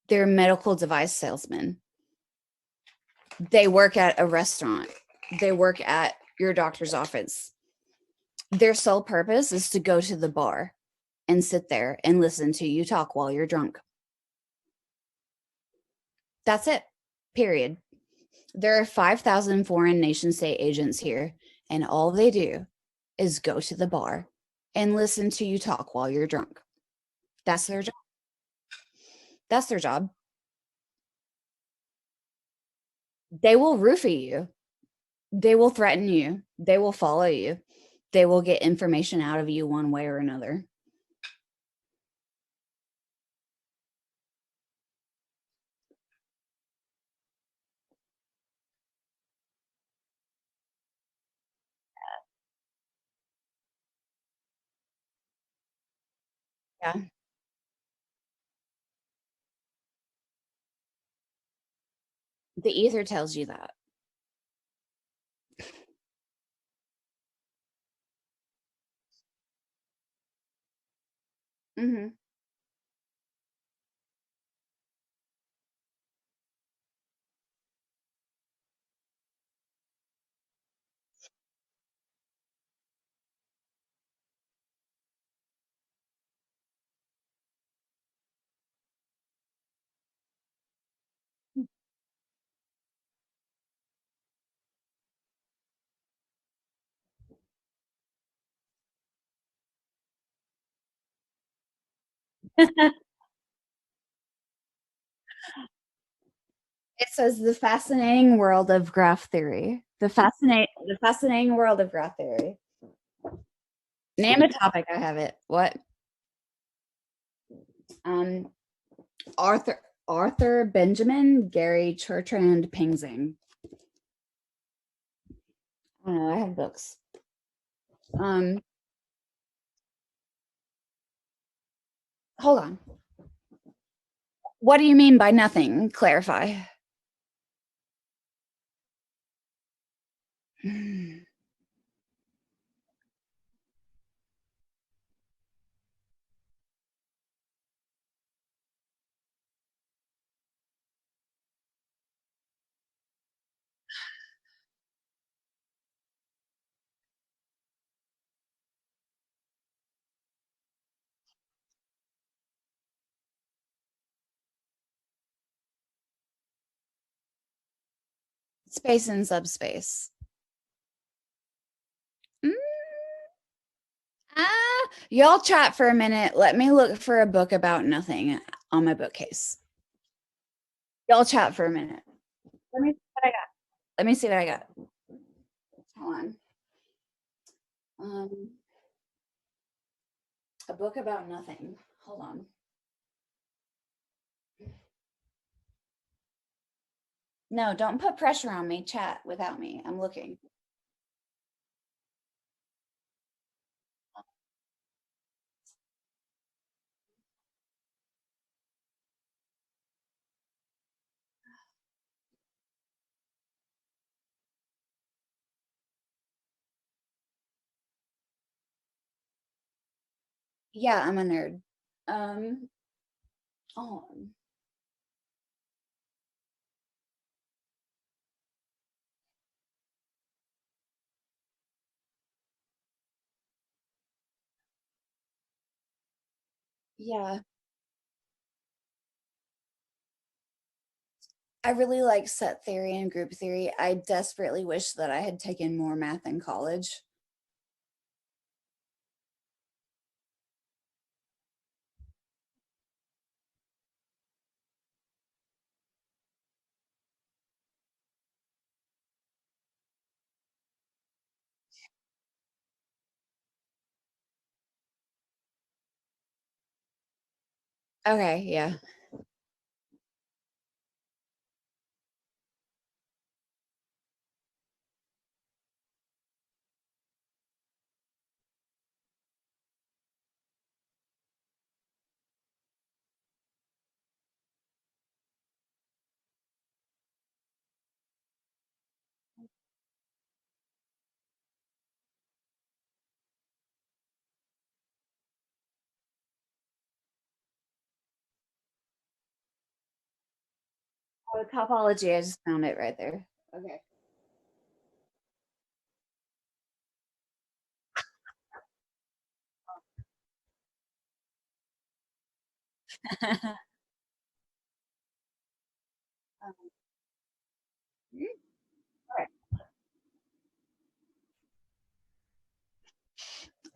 They're medical device salesmen. They work at a restaurant. They work at your doctor's office. Their sole purpose is to go to the bar and sit there and listen to you talk while you're drunk. That's it. Period. There are 5,000 foreign nation state agents here, and all they do is go to the bar and listen to you talk while you're drunk. That's their job. That's their job. They will roofie you. They will threaten you. They will follow you. They will get information out of you one way or another. Yeah. The ether tells you that. Mm-hmm. It says the fascinating world of graph theory. The fascinating world of graph theory. Name a topic. I have it. What? Um, Arthur Benjamin Gary Churtrand Pingzing. I don't know. I have books. Um, Hold on. What do you mean by nothing? Clarify. Space and subspace. Mm, y'all chat for a minute. Let me look for a book about nothing on my bookcase. Y'all chat for a minute. Let me see what I got. Let me see what I got. Hold on. Um, a book about nothing. Hold on. No, don't put pressure on me. Chat without me. I'm looking. Yeah, I'm a nerd. Um, oh, yeah. I really like set theory and group theory. I desperately wish that I had taken more math in college. Okay, yeah. Oh, topology. I just found it right there. Okay. Um, okay.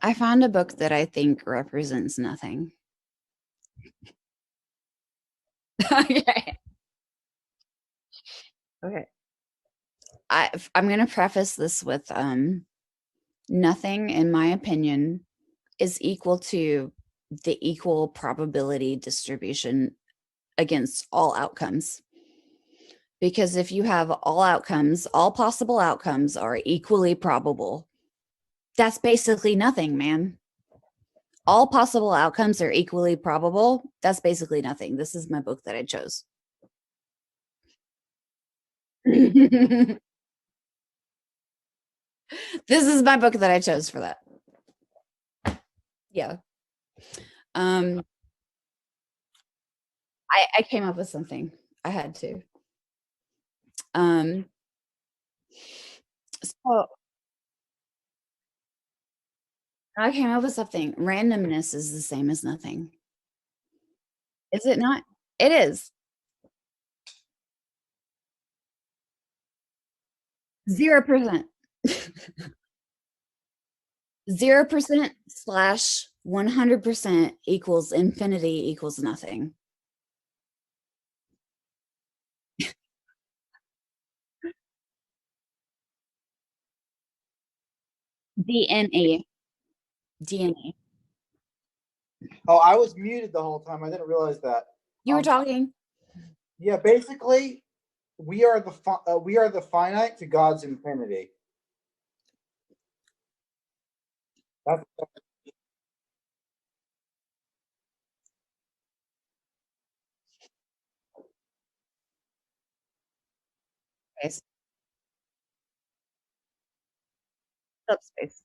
I found a book that I think represents nothing. Okay. Okay. I'm going to preface this with nothing, in my opinion, is equal to the equal probability distribution against all outcomes. Because if you have all outcomes, all possible outcomes are equally probable. That's basically nothing, man. All possible outcomes are equally probable. That's basically nothing. This is my book that I chose. This is my book that I chose for that. Yeah. Um, I came up with something. I had to. Um, so I came up with something. Randomness is the same as nothing. Is it not? It is. 0%. 0% slash 100% equals infinity equals nothing. DNA. DNA. Oh, I was muted the whole time. I didn't realize that. You were talking. Yeah, basically, we are the finite to God's infinity. That's Space. Subspace.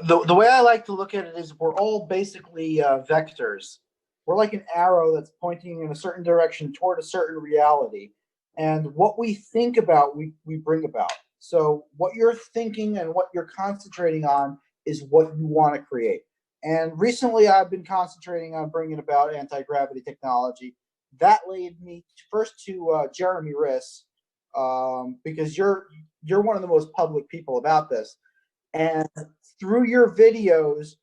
the way I like to look at it is we're all basically vectors. We're like an arrow that's pointing in a certain direction toward a certain reality. And what we think about, we bring about. So what you're thinking and what you're concentrating on is what you want to create. And recently I've been concentrating on bringing about anti-gravity technology. That led me first to Jeremy Riss, because you're one of the most public people about this. And through your videos,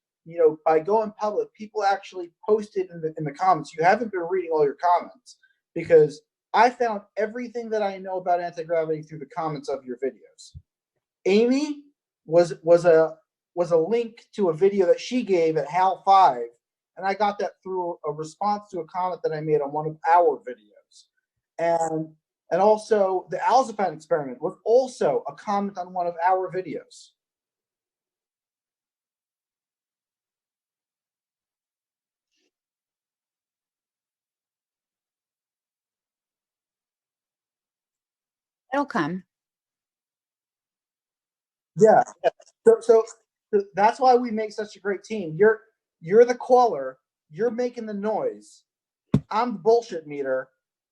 by going public, people actually posted in the comments. You haven't been reading all your comments because I found everything that I know about anti-gravity through the comments of your videos. Amy was a link to a video that she gave at Hal 5, and I got that through a response to a comment that I made on one of our videos. And and also the Alzapine experiment was also a comment on one of our videos. It'll come. Yeah. So that's why we make such a great team. You're the caller. You're making the noise. I'm the bullshit meter,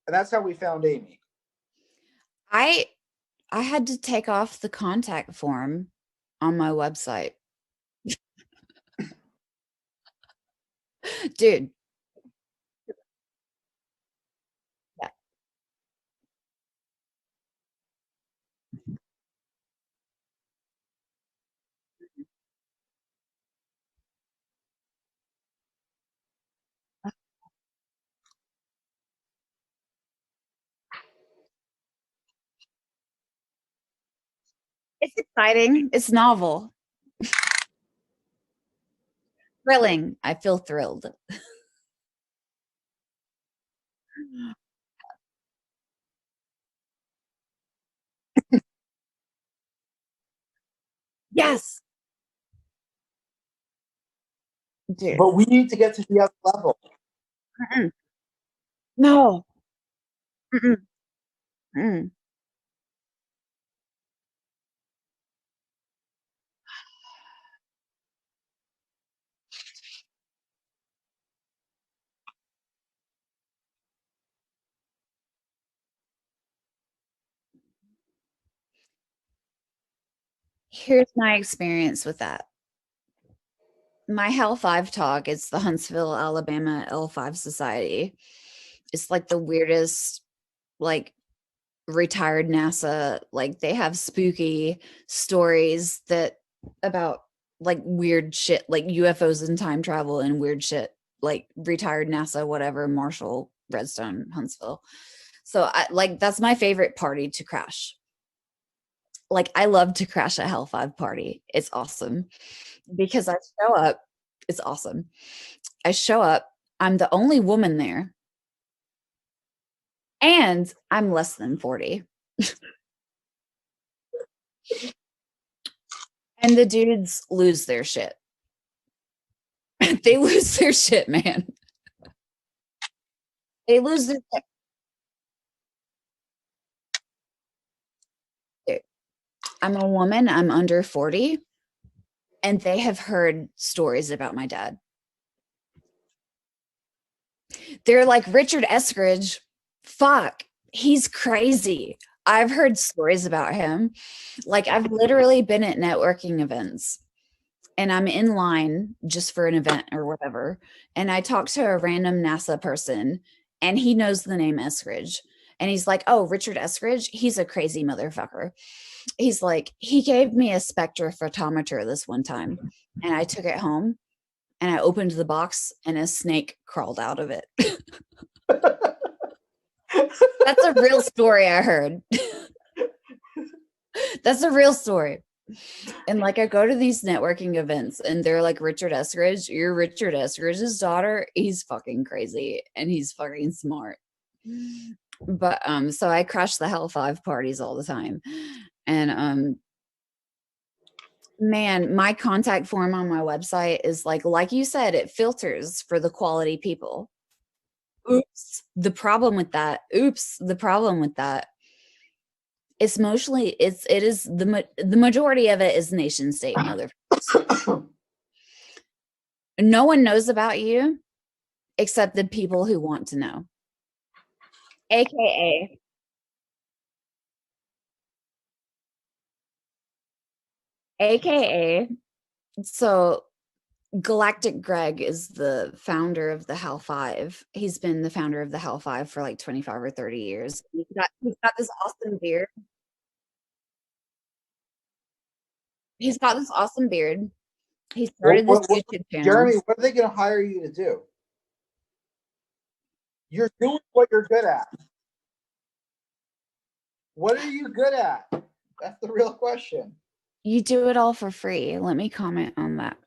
and that's how we found Amy. I I had to take off the contact form on my website. Dude, yeah. It's exciting. It's novel. Thrilling. I feel thrilled. Yes. Dude. But we need to get to the other level. Mm-mm. No. Mm-mm. Mm. Here's my experience with that. My Hell 5 talk, it's the Huntsville, Alabama L5 Society. It's like the weirdest, like retired NASA, like they have spooky stories that about like weird shit, like UFOs and time travel and weird shit, like retired NASA, whatever, Marshall, Redstone, Huntsville. So I like that's my favorite party to crash. Like I love to crash a Hell 5 party. It's awesome because I show up. It's awesome. I show up. I'm the only woman there, and I'm less than 40. And the dudes lose their shit. They lose their shit, man. They lose their shit. I'm a woman, I'm under 40, and they have heard stories about my dad. They're like, Richard Eskridge, fuck, he's crazy. I've heard stories about him. Like, I've literally been at networking events and I'm in line just for an event or whatever. And I talk to a random NASA person and he knows the name Eskridge. And he's like, oh, Richard Eskridge, he's a crazy motherfucker. He's like, he gave me a spectrophotometer this one time and I took it home and I opened the box and a snake crawled out of it. That's a real story I heard. That's a real story. And like I go to these networking events and they're like, Richard Eskridge, you're Richard Eskridge's daughter. He's fucking crazy and he's fucking smart. But so I crash the Hell 5 parties all the time. And man, my contact form on my website is like you said, it filters for the quality people. Oops. The problem with that, it's mostly it is the majority of it is nation state motherfuckers. No one knows about you except the people who want to know. AKA AKA so Galactic Greg is the founder of the Hell 5. He's been the founder of the Hell 5 for like 25 or 30 years. He's got this awesome beard. He's got this awesome beard. He started this YouTube channel. Jeremy, what are they going to hire you to do? You're doing what you're good at. What are you good at? That's the real question. You do it all for free. Let me comment on that.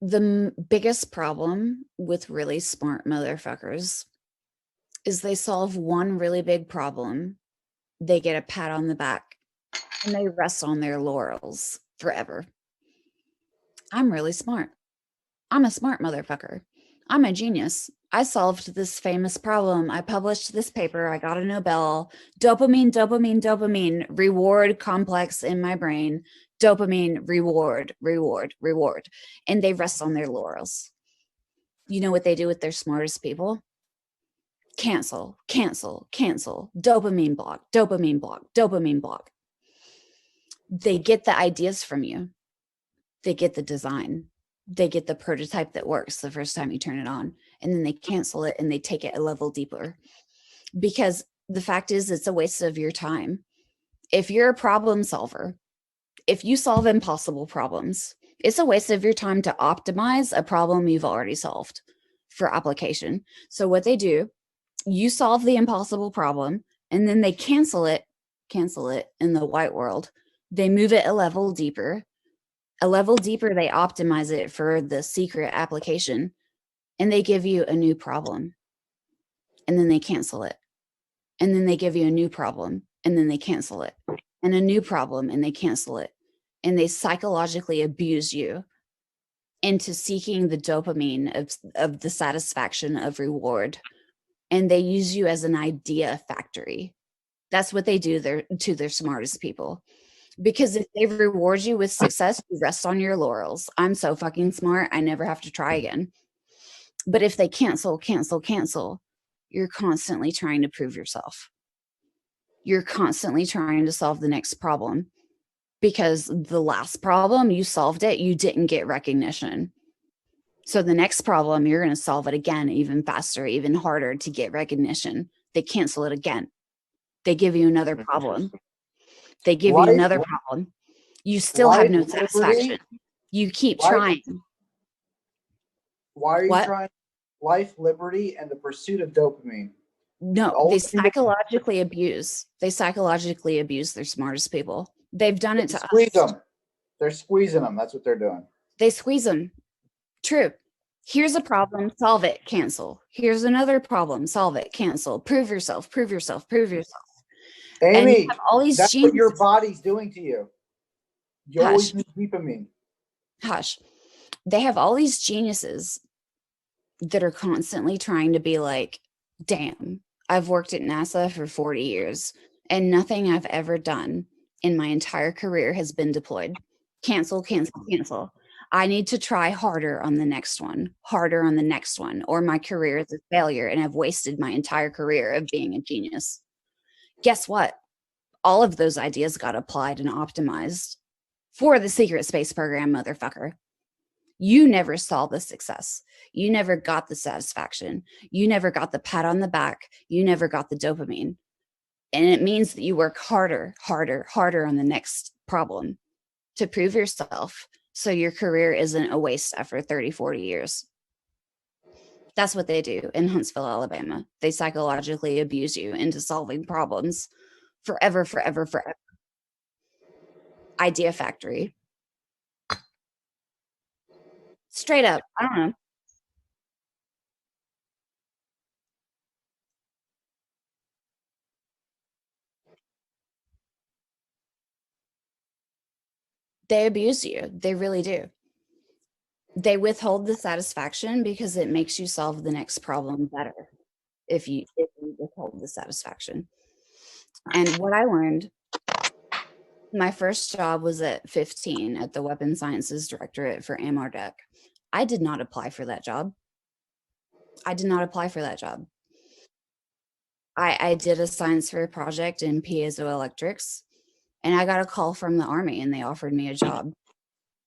The biggest problem with really smart motherfuckers is they solve one really big problem, they get a pat on the back, and they rest on their laurels forever. I'm really smart. I'm a smart motherfucker. I'm a genius. I solved this famous problem. I published this paper. I got a Nobel. Dopamine, dopamine, dopamine, reward complex in my brain. Dopamine, reward, reward, reward. And they rest on their laurels. You know what they do with their smartest people? Cancel, cancel, cancel. Dopamine block, dopamine block, dopamine block. They get the ideas from you. They get the design. They get the prototype that works the first time you turn it on, and then they cancel it and they take it a level deeper. Because the fact is, it's a waste of your time. If you're a problem solver, if you solve impossible problems, it's a waste of your time to optimize a problem you've already solved for application. So what they do, you solve the impossible problem, and then they cancel it in the white world. They move it a level deeper. They optimize it for the secret application, and they give you a new problem, and then they cancel it. And then they give you a new problem, and then they cancel it, and a new problem, and they cancel it. And they psychologically abuse you into seeking the dopamine of the satisfaction of reward. And they use you as an idea factory. That's what they do to their smartest people. Because if they reward you with success, you rest on your laurels. I'm so fucking smart, I never have to try again. But if they cancel, you're constantly trying to prove yourself. You're constantly trying to solve the next problem, because the last problem, you solved it, you didn't get recognition. So the next problem, you're going to solve it again, even faster, even harder to get recognition. They cancel it again. They give you another problem. They give you another problem. You still have no satisfaction. You keep trying. Why are you What? trying life, liberty, and the pursuit of dopamine? No, they psychologically abuse. They psychologically abuse their smartest people. They've done it to Squeeze us. them. They're squeezing them. That's what they're doing. They squeeze them. True. Here's a problem, solve it, cancel. Here's another problem, solve it, cancel. Prove yourself, prove yourself, prove yourself. Amy, and you have all these that's geniuses. what your body's doing to you. You always need dopamine. Hush. They have all these geniuses that are constantly trying to be like, damn, I've worked at NASA for 40 years and nothing I've ever done in my entire career has been deployed. Cancel, cancel, cancel. I need to try harder on the next one, or my career is a failure and I've wasted my entire career of being a genius. Guess what? All of those ideas got applied and optimized for the secret space program, motherfucker. You never saw the success. You never got the satisfaction. You never got the pat on the back. You never got the dopamine. And it means that you work harder on the next problem to prove yourself, so your career isn't a waste after 30, 40 years. That's what they do in Huntsville, Alabama. They psychologically abuse you into solving problems forever. Idea factory. Straight up. I don't know. They abuse you. They really do. They withhold the satisfaction because it makes you solve the next problem better if you withhold the satisfaction. And what I learned, my first job was at 15 at the Weapons Sciences Directorate for AMRDEC. I did not apply for that job. I did a science fair project in piezoelectrics, and I got a call from the Army and they offered me a job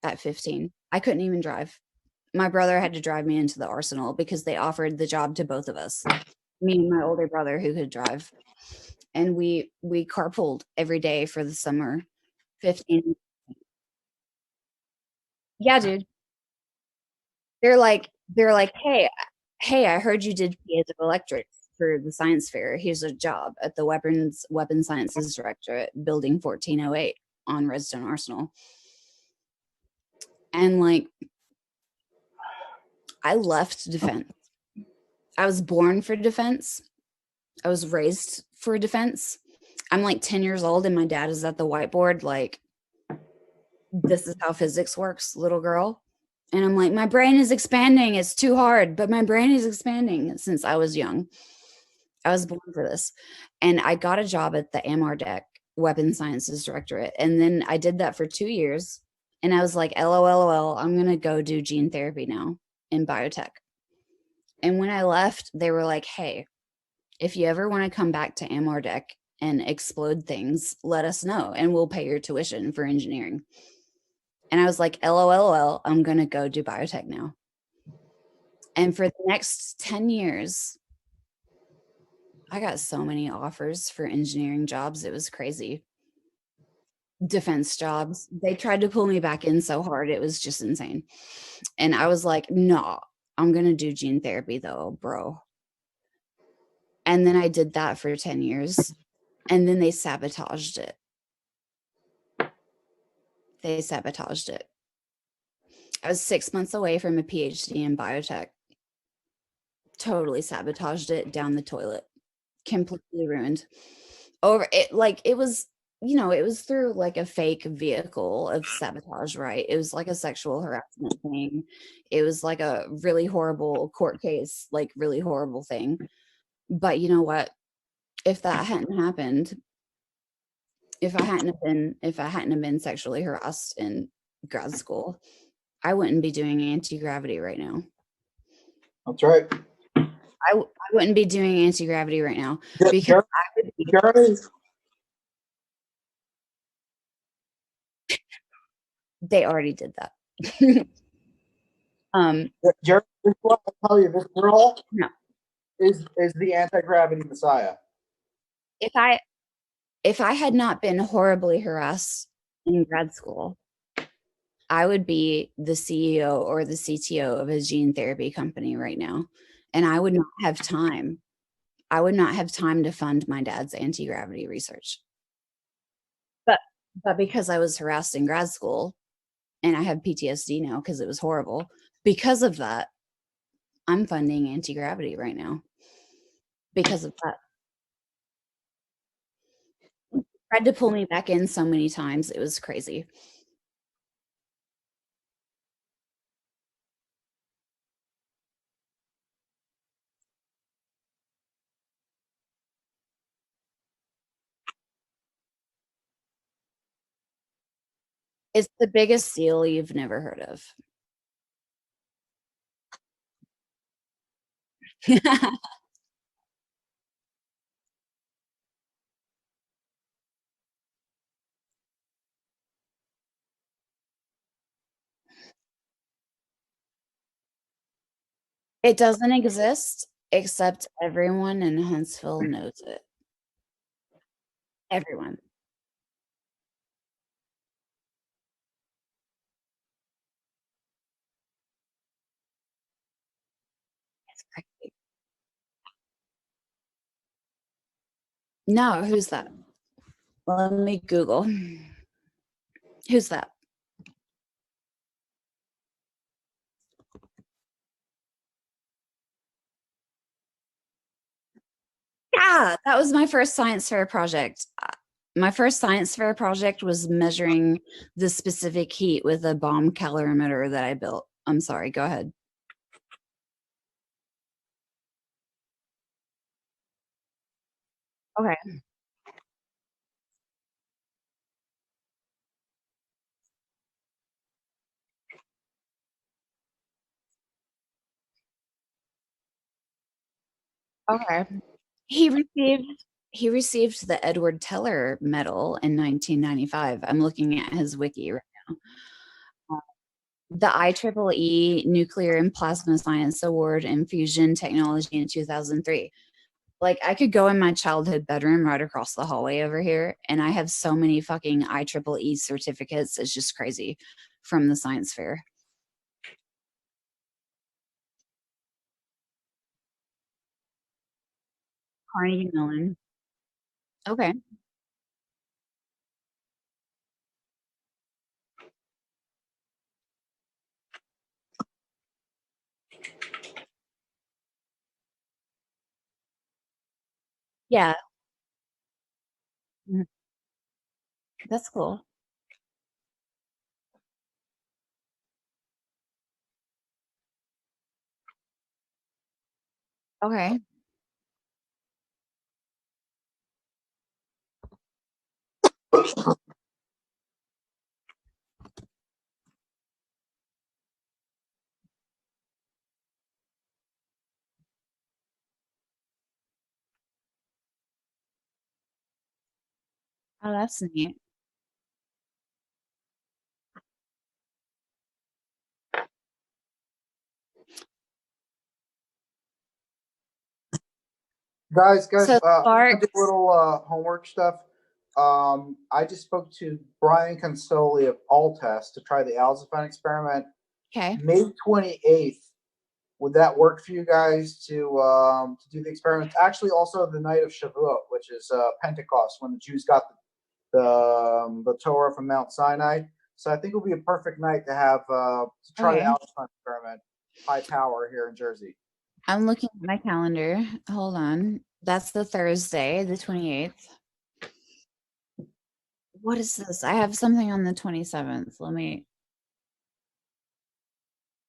at 15. I couldn't even drive. My brother had to drive me into the arsenal because they offered the job to both of us, me and my older brother who could drive. And we carpooled every day for the summer. 15. Yeah, dude. They're like, hey, I heard you did piezoelectrics for the science fair. Here's a job at the Weapons Sciences Directorate, Building 1408 on Redstone Arsenal. And like, I left defense. I was born for defense. I was raised for defense. I'm like 10 years old and my dad is at the whiteboard like, this is how physics works, little girl. And I'm like, my brain is expanding. It's too hard, but my brain is expanding since I was young. I was born for this. And I got a job at the AMRDEC Weapons Sciences Directorate. And then I did that for 2 years. And I was like, LOL, I'm going to go do gene therapy now in biotech. And when I left, they were like, hey, if you ever want to come back to AMRDEC and explode things, let us know and we'll pay your tuition for engineering. And I was like, LOL, I'm going to go do biotech now. And for the next 10 years, I got so many offers for engineering jobs. It was crazy. Defense jobs. They tried to pull me back in so hard. It was just insane. And I was like, no, I'm going to do gene therapy though, bro. And then I did that for 10 years. And then they sabotaged it. I was 6 months away from a PhD in biotech. Totally sabotaged it down the toilet. Completely ruined. Over it, like it was you know, it was through like a fake vehicle of sabotage, right? It was like a sexual harassment thing. It was like a really horrible court case, like really horrible thing. But you know what? If that hadn't happened, if I hadn't have been sexually harassed in grad school, I wouldn't be doing anti-gravity right now. That's right. I wouldn't be doing anti-gravity right now because Jer- I would be, Jeremy, they already did that. Jeremy, this is what I tell you. This girl No. is the anti-gravity messiah. If I had not been horribly harassed in grad school, I would be the CEO or the CTO of a gene therapy company right now. And I would not have time. I would not have time to fund my dad's anti-gravity research. But but because I was harassed in grad school and I have PTSD now because it was horrible, because of that, I'm funding anti-gravity right now. Because of that. Tried to pull me back in so many times. It was crazy. It's the biggest deal you've never heard of. It doesn't exist, except everyone in Huntsville knows it. Everyone. It's crazy. No, who's that? Let me Google. Who's that? Yeah, that was my first science fair project. My first science fair project was measuring the specific heat with a bomb calorimeter that I built. I'm sorry, go ahead. Okay. Okay. He received he received the Edward Teller Medal in 1995. I'm looking at his wiki right now. The IEEE Nuclear and Plasma Science Award in Fusion Technology in 2003. Like, I could go in my childhood bedroom right across the hallway over here, and I have so many fucking IEEE certificates. It's just crazy from the science fair. Carnegie Mellon. Okay. Yeah. Mhm. That's cool. Okay. Oh, that's neat. Guys, So I'm gonna do a Sparks, little homework stuff. I just spoke to Brian Consoli of Alltest to try the Alzapine experiment. okay. May 28th. Would that work for you guys to do the experiments? Actually, also the night of Shavuot, which is Pentecost, when the Jews got the Torah from Mount Sinai. So I think it would be a perfect night to have to try the Okay. Alzapine experiment, high power here in Jersey. I'm looking at my calendar. Hold on. That's the Thursday, the 28th. What is this? I have something on the 27th. Let me.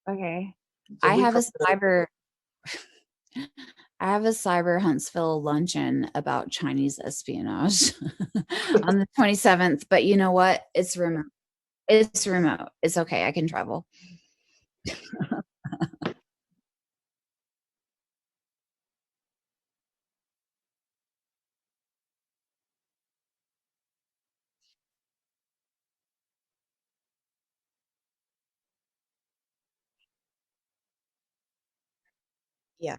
Okay. It's a I week have from a today. cyber. I have a cyber Huntsville luncheon about Chinese espionage on the 27th. But you know what? It's remote. It's remote. It's okay. I can travel. Yeah.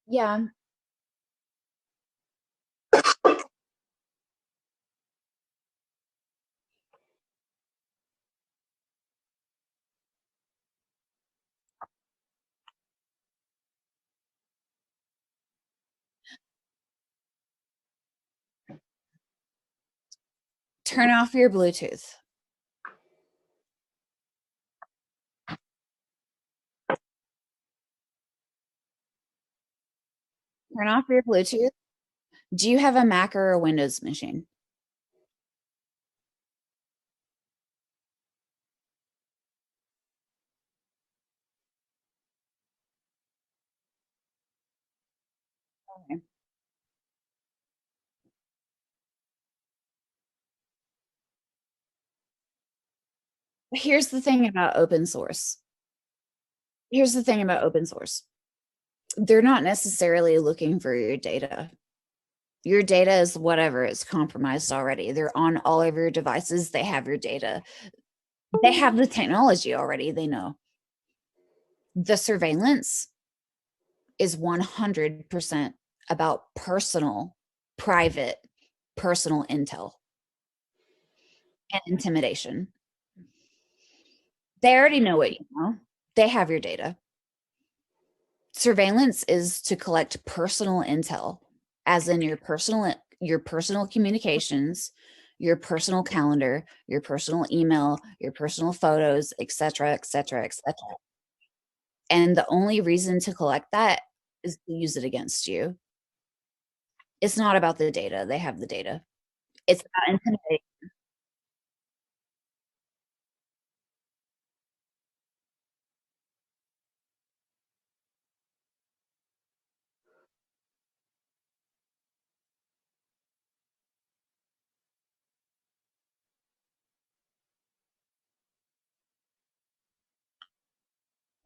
Yeah. Turn off your Bluetooth. Turn off your Bluetooth. Do you have a Mac or a Windows machine? Okay. Here's the thing about open source. Here's the thing about open source. They're not necessarily looking for your data. Your data is whatever, it's compromised already. They're on all of your devices. They have your data. They have the technology already. They know. The surveillance is 100% about private, personal intel and intimidation. They already know what you know. They have your data. Surveillance is to collect personal intel, as in your personal communications, your personal calendar, your personal email, your personal photos, etc., etc., etc. And the only reason to collect that is to use it against you. It's not about the data. They have the data. It's about intimidating.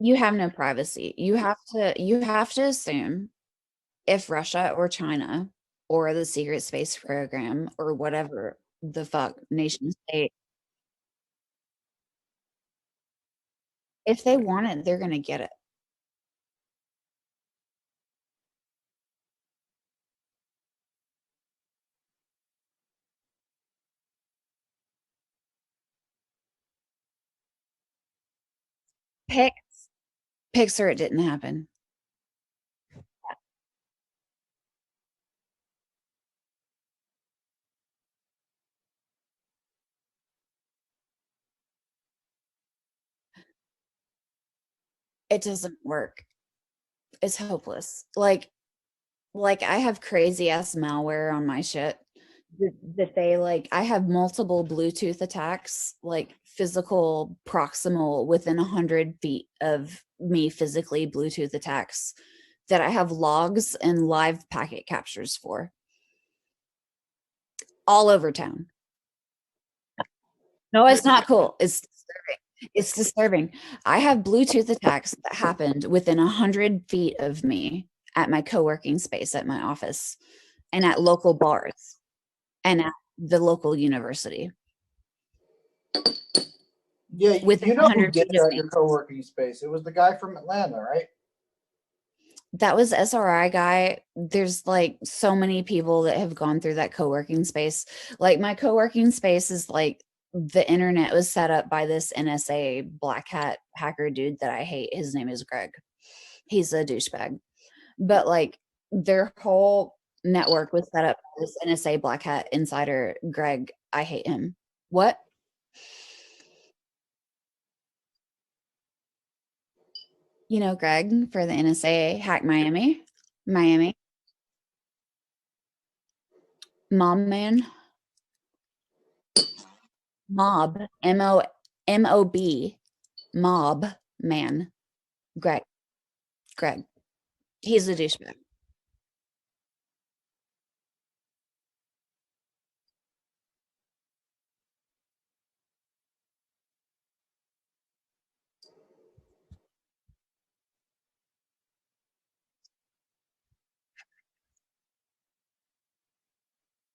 You have no privacy. You have to assume if Russia or China or the secret space program or whatever the fuck nation state, if they want it, they're going to get it. Pick, Pixar, it didn't happen. It doesn't work. It's hopeless. Like I have crazy ass malware on my shit that they like. I have multiple Bluetooth attacks, like physical proximal within 100 feet of me, physically Bluetooth attacks that I have logs and live packet captures for all over town. No, it's not cool. It's disturbing. It's disturbing. I have Bluetooth attacks that happened within 100 feet of me at my co-working space at my office and at local bars and at the local university Yeah, within you know who 100 did feet it of at me. your co-working space? It was the guy from Atlanta, right? That was SRI guy. There's like so many people that have gone through that co-working space. Like my co-working space is like the internet was set up by this NSA black hat hacker dude that I hate. His name is Greg. He's a douchebag. But like their whole network was set up by this NSA black hat insider Greg. I hate him. What? You know, Greg for the NSA Hack Miami. Miami. Mom man. Mob. M-O-B. Mob man. Greg. Greg. He's a douchebag.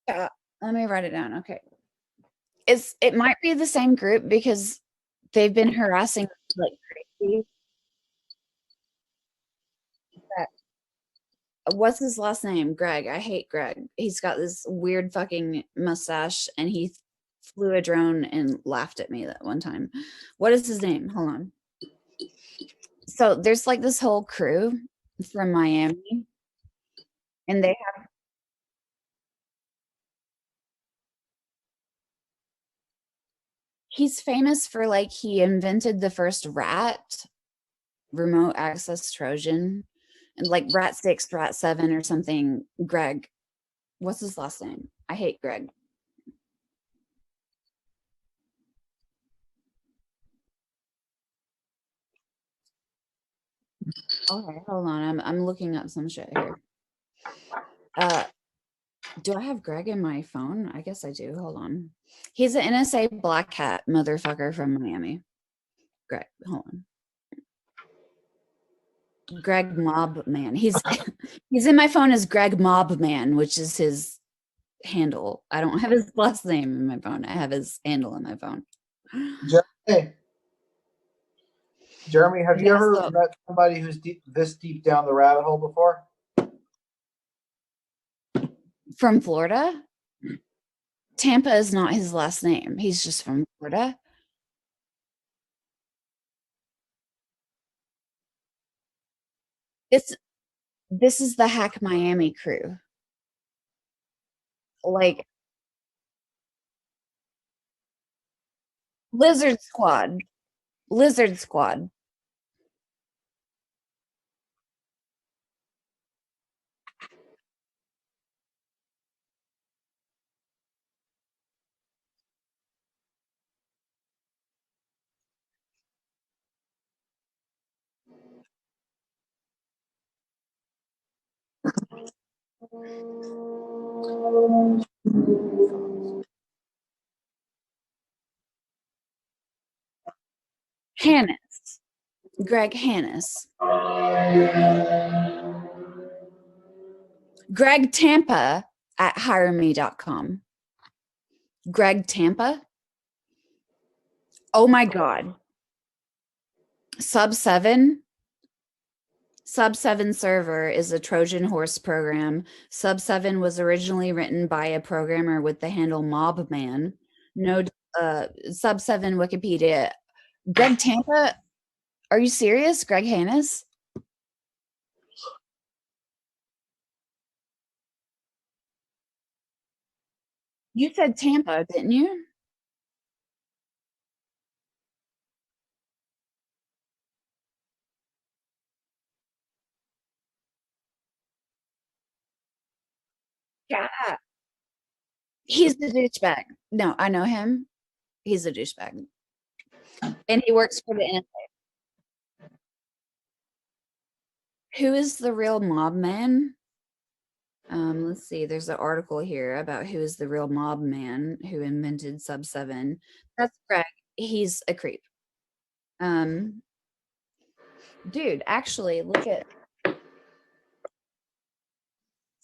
Yeah. Let me write it down. Okay. It might be the same group because they've been harassing like crazy. What's his last name? Greg. I hate Greg. He's got this weird fucking mustache and he flew a drone and laughed at me that one time. What is his name? Hold on. So there's like this whole crew from Miami and he's famous for like he invented the first rat remote access Trojan and like rat 6, rat 7 or something. Greg. What's his last name? I hate Greg. Okay, hold on. I'm looking up some shit here. Do I have Greg in my phone? I guess I do. Hold on. He's an NSA black hat motherfucker from Miami. Greg, hold on. Greg Mob Man. He's he's in my phone as Greg Mob Man, which is his handle. I don't have his last name in my phone. I have his handle in my phone. Jeremy, Jeremy, have you Yeah, ever so met somebody who's this deep down the rabbit hole before? from Florida? Tampa is not his last name. He's just from Florida. This this is the Hack Miami crew. Like Lizard Squad. Lizard Squad. Hannes. Greg Hannes. Greg Tampa at hireme.com. Greg Tampa. Oh my God. Sub 7. Sub 7 server is a Trojan horse program. Sub 7 was originally written by a programmer with the handle Mobman. No, Sub 7 Wikipedia. Greg Tampa. Are you serious? Greg Hannes? You said Tampa, didn't you? Yeah. He's the douchebag. No, I know him. He's a douchebag. And he works for the NSA. Who is the real mob man? Let's see. There's an article here about who is the real mob man who invented Sub 7. That's Greg. He's a creep. Um, dude, actually, look at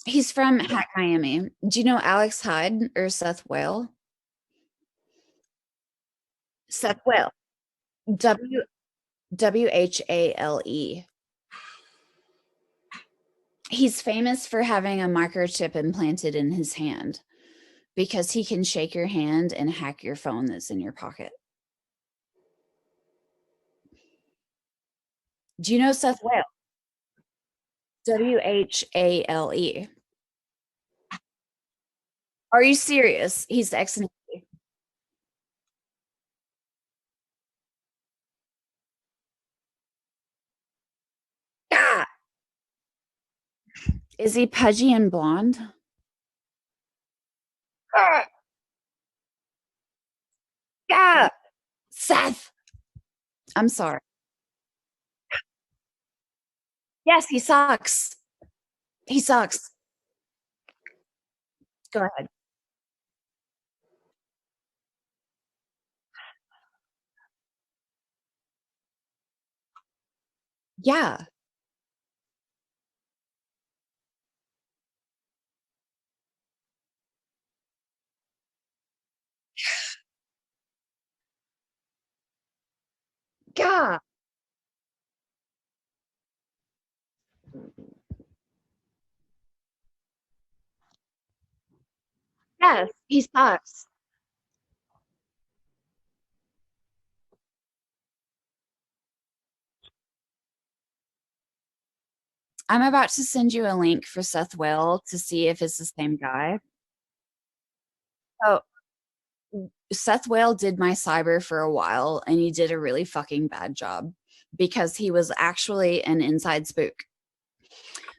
he's from Hack Miami. Do you know Alex Hyde or Seth Whale? Seth Whale. W Whale. He's famous for having a microchip implanted in his hand because he can shake your hand and hack your phone that's in your pocket. Do you know Seth Whale? Whale. Are you serious? He's ex Navy. Is he pudgy and blonde? Ah, yeah, Seth. I'm sorry. Yes, he sucks. He sucks. Go ahead. Yeah. God. Yes, he sucks. I'm about to send you a link for Seth Whale to see if it's the same guy. Oh, Seth Whale did my cyber for a while and he did a really fucking bad job because he was actually an inside spook.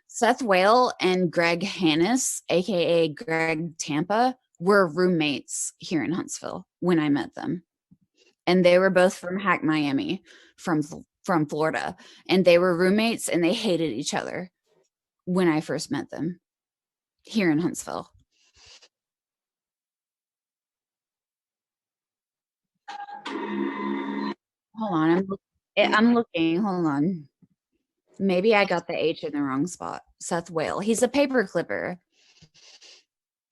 Seth Whale and Greg Hannis, aka Greg Tampa, were roommates here in Huntsville when I met them. And they were both from Hack Miami, from from Florida. And they were roommates and they hated each other when I first met them here in Huntsville. Hold on, I'm looking. Hold on. Maybe I got the H in the wrong spot. Seth Whale. He's a paper clipper.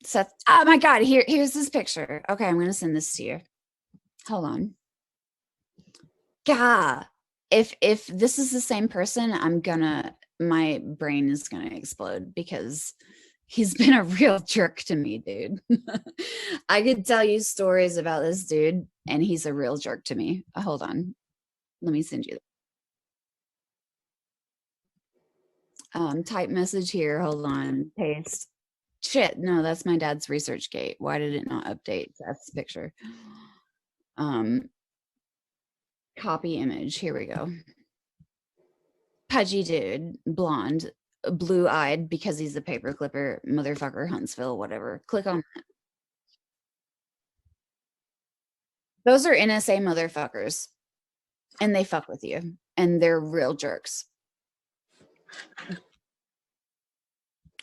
Seth. Oh my God. Here's this picture. Okay, I'm gonna send this to you. Hold on. God. If this is the same person, my brain is gonna explode because he's been a real jerk to me, dude. I could tell you stories about this dude, and he's a real jerk to me. Hold on. Let me send you. Type message here. Hold on. Paste. Shit, no, that's my dad's research gate. Why did it not update? That's the picture. Um, copy image. Here we go. Pudgy dude, blonde, blue-eyed because he's a paper clipper, motherfucker, Huntsville, whatever. Click on that. Those are NSA motherfuckers, and they fuck with you, and they're real jerks.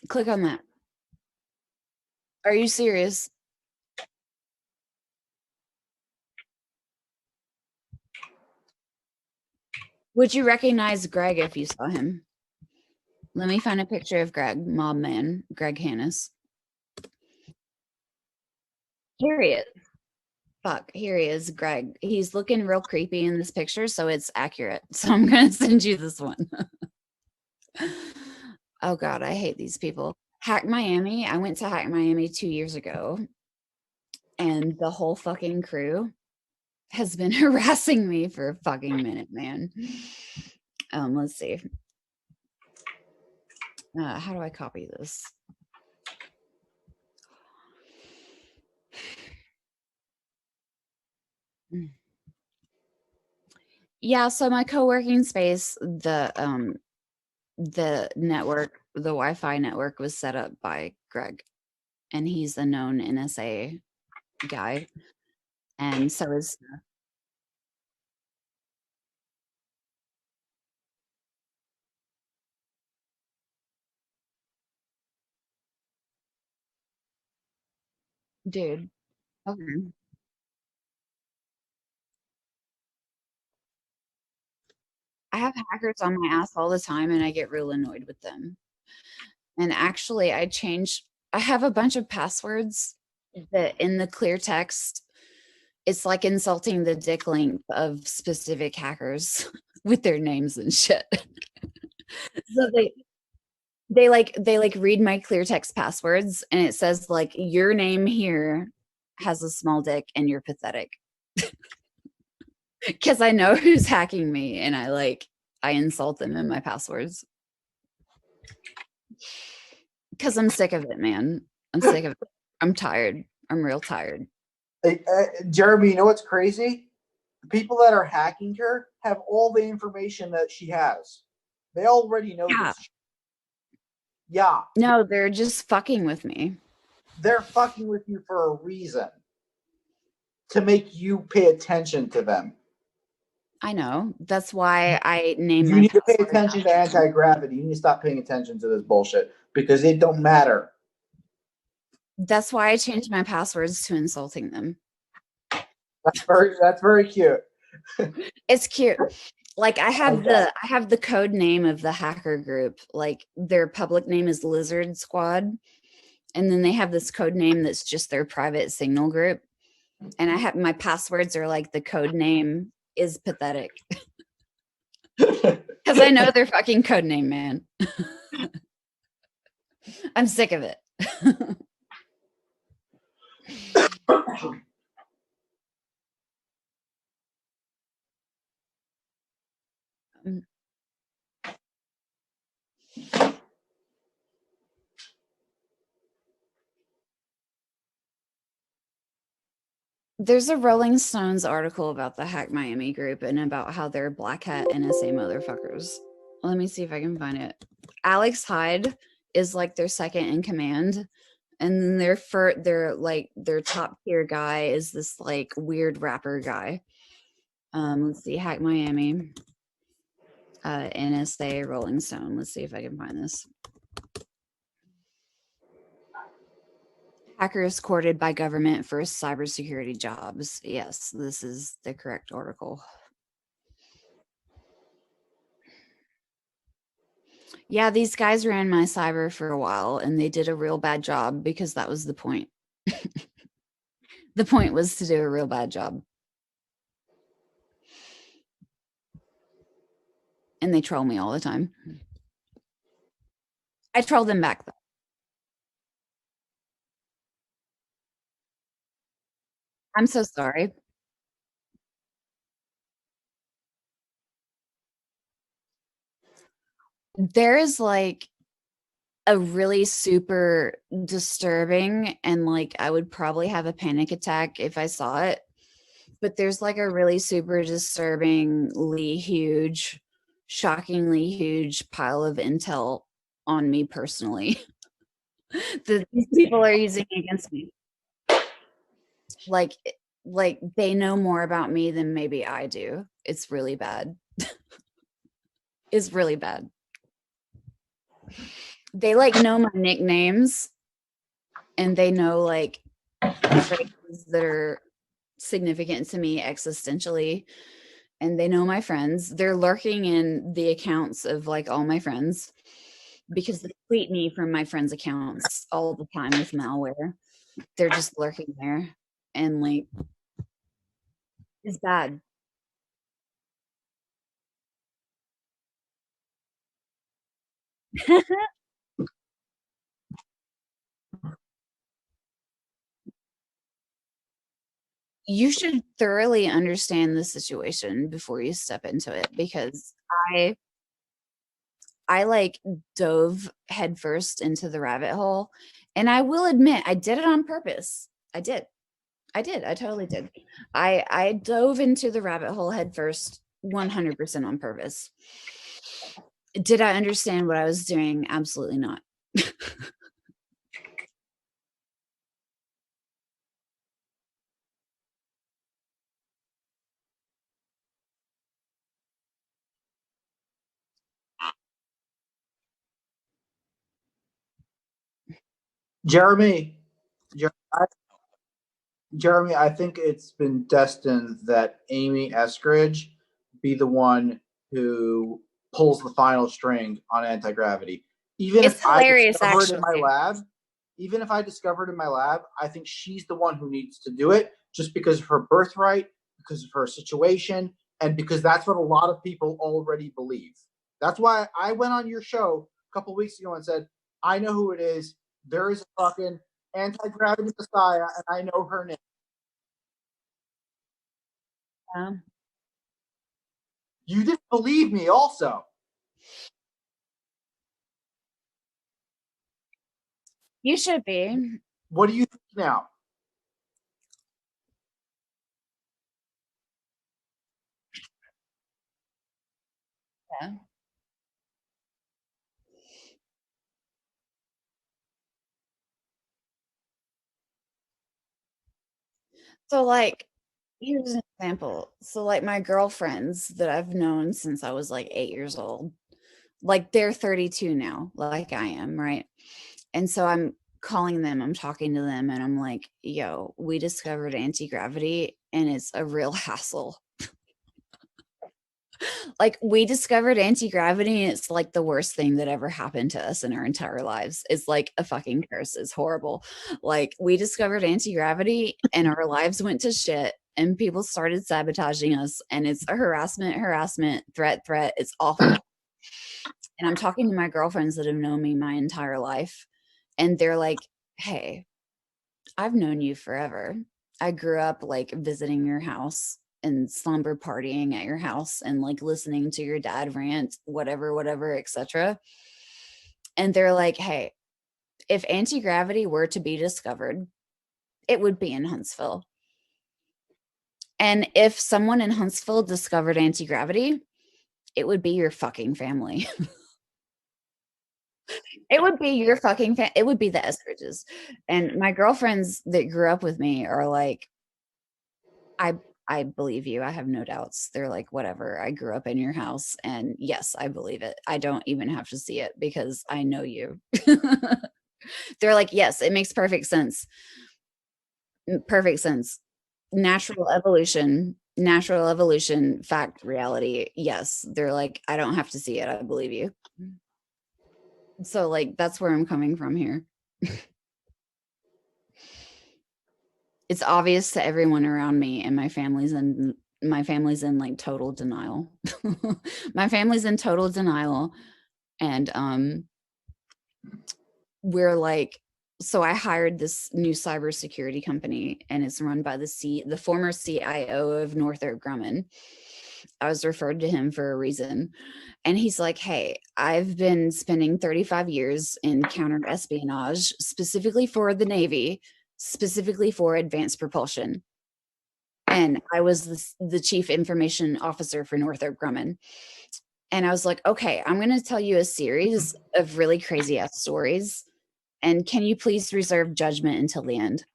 Click on that. Are you serious? Would you recognize Greg if you saw him? Let me find a picture of Greg, mob man, Greg Hannis. Here he is. Fuck, here he is, Greg. He's looking real creepy in this picture, so it's accurate. So I'm gonna send you this one. Oh God, I hate these people. Hack Miami. I went to Hack Miami 2 years ago, and the whole fucking crew has been harassing me for a fucking minute, man. Let's see. How do I copy this? Yeah, so my co-working space, the network, the Wi-Fi network was set up by Greg, and he's a known NSA guy. And so is dude. Okay. I have hackers on my ass all the time and I get real annoyed with them. And actually I have a bunch of passwords that in the clear text, it's like insulting the dick length of specific hackers with their names and shit. So they read my clear text passwords and it says like your name here has a small dick and you're pathetic. Because I know who's hacking me and I insult them in my passwords. Because I'm sick of it, man. I'm sick of it. I'm tired. I'm real tired. Jeremy, you know what's crazy? The people that are hacking her have all the information that she has. They already know Yeah. this. Yeah, No, they're just fucking with me. they're fucking with you for a reason, to make you pay attention to them. I know. That's why I name You my need to pay password. attention to anti-gravity. You need to stop paying attention to this bullshit because it don't matter. That's why I changed my passwords to insulting them. That's very cute. It's cute. Like Okay. I have the code name of the hacker group. Like their public name is Lizard Squad. And then they have this code name that's just their private signal group. And I have my passwords are like the code name is pathetic. Because I know their fucking code name, man. I'm sick of it. There's a Rolling Stones article about the Hack Miami group and about how they're black hat NSA motherfuckers. Let me see if I can find it. Alex Hyde is like their second in command. And then their top tier guy is this like weird rapper guy. Let's see, Hack Miami, NSA, Rolling Stone. Let's see if I can find this. Hackers courted by government for cybersecurity jobs. Yes, this is the correct article. Yeah, these guys ran my cyber for a while and they did a real bad job because that was the point. The point was to do a real bad job. And they troll me all the time. I troll them back though. I'm so sorry. There is like a really super disturbing and like I would probably have a panic attack if I saw it. But there's like a really super disturbingly huge, shockingly huge pile of intel on me personally that these people are using against me. Like like they know more about me than maybe I do. It's really bad. It's really bad. They like know my nicknames and they know like phrases that are significant to me existentially and they know my friends. They're lurking in the accounts of like all my friends because they tweet me from my friends' accounts all the time with malware. They're just lurking there and like it's bad. You should thoroughly understand the situation before you step into it because I I like dove headfirst into the rabbit hole and I will admit I did it on purpose. I did. I did. I totally did. I dove into the rabbit hole headfirst 100% on purpose. Did I understand what I was doing? Absolutely not. Jeremy, Jeremy, I think it's been destined that Amy Eskridge be the one who pulls the final string on anti-gravity. Even if It's I hilarious discover it in my actually. lab, even if I discover it in my lab, I think she's the one who needs to do it just because of her birthright, because of her situation, and because that's what a lot of people already believe. That's why I went on your show a couple weeks ago and said, I know who it is. There is a fucking anti-gravity messiah, and I know her name. Yeah. You didn't believe me, also. You should be. What do you think now? Yeah. So like here's an example. So like my girlfriends that I've known since I was like 8 years old, like they're 32 now, like I am, right? And so I'm calling them, I'm talking to them, and I'm like, yo, we discovered anti-gravity and it's a real hassle. Like we discovered anti-gravity and it's like the worst thing that ever happened to us in our entire lives. It's like a fucking curse. It's horrible. Like we discovered anti-gravity and our lives went to shit and people started sabotaging us and it's a harassment, threat. It's awful. And I'm talking to my girlfriends that have known me my entire life and they're like, "Hey, I've known you forever. I grew up like visiting your house and slumber partying at your house and like listening to your dad rant, whatever, etc." And they're like, "Hey, if anti-gravity were to be discovered, it would be in Huntsville. And if someone in Huntsville discovered anti-gravity, it would be your fucking family." It would be your fucking it would be the Eskridges. And my girlfriends that grew up with me are like, I I believe you. I have no doubts. They're like, whatever. I grew up in your house and yes, I believe it. I don't even have to see it because I know you. They're like, yes, it makes perfect sense. Perfect sense. Natural evolution, fact, reality. Yes. They're like, I don't have to see it. I believe you. So like that's where I'm coming from here. It's obvious to everyone around me and my family's in like total denial. My family's in total denial and we're like, so I hired this new cybersecurity company and it's run by the former CIO of Northrop Grumman. I was referred to him for a reason. And he's like, "Hey, I've been spending 35 years in counter espionage, specifically for the Navy, specifically for advanced propulsion. And I was the chief information officer for Northrop Grumman." And I was like, "Okay, I'm going to tell you a series of really crazy ass stories. And can you please reserve judgment until the end?"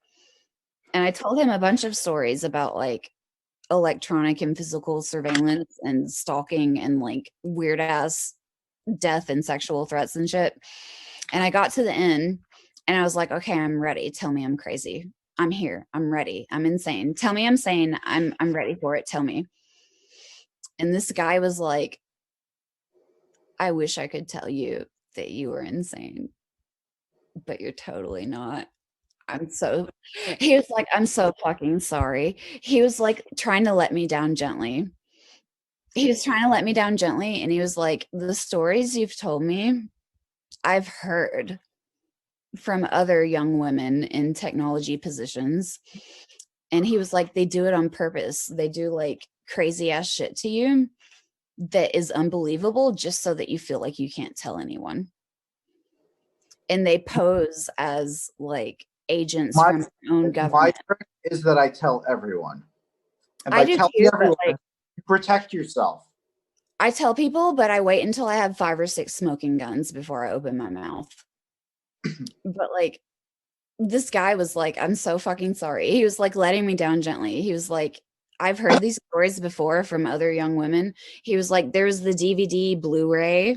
And I told him a bunch of stories about like electronic and physical surveillance and stalking and like weird ass death and sexual threats and shit. And I got to the end and I was like, "Okay, I'm ready. Tell me I'm crazy. I'm here. I'm ready. I'm insane. Tell me I'm sane. I'm ready for it. Tell me." And this guy was like, "I wish I could tell you that you were insane, but you're totally not." I'm so he was like, "I'm so fucking sorry." He was like trying to let me down gently. He was trying to let me down gently and he was like, "The stories you've told me, I've heard from other young women in technology positions." And he was like, "They do it on purpose. They do like crazy ass shit to you that is unbelievable just so that you feel like you can't tell anyone. And they pose as like agents My from their own my government." trick is that I tell everyone, and I by do telling too, but everyone, like you protect yourself. I tell people, but I wait until I have 5 or 6 smoking guns before I open my mouth. But like this guy was like, "I'm so fucking sorry." He was like letting me down gently. He was like, "I've heard these stories before from other young women." He was like, "There's the DVD Blu-ray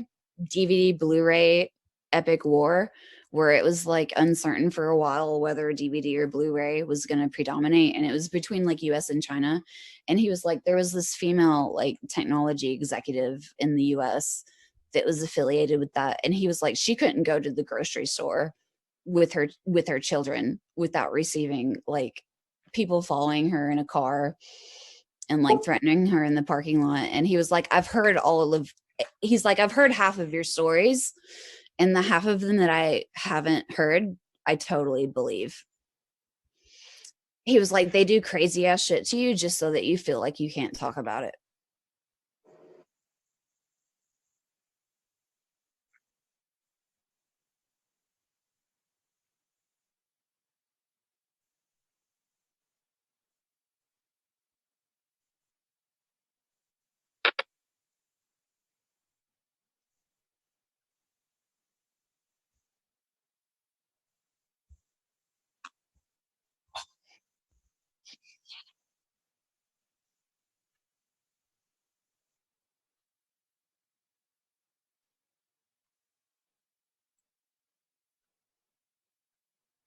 Epic War where it was like uncertain for a while whether DVD or Blu-ray was going to predominate and it was between like US and China." And he was like, "There was this female like technology executive in the US that was affiliated with that." And he was like, "She couldn't go to the grocery store with her children without receiving like people following her in a car and like threatening her in the parking lot." And he was like, "I've heard all of he's like, "I've heard half of your stories and the half of them that I haven't heard, I totally believe." He was like, "They do crazy ass shit to you just so that you feel like you can't talk about it."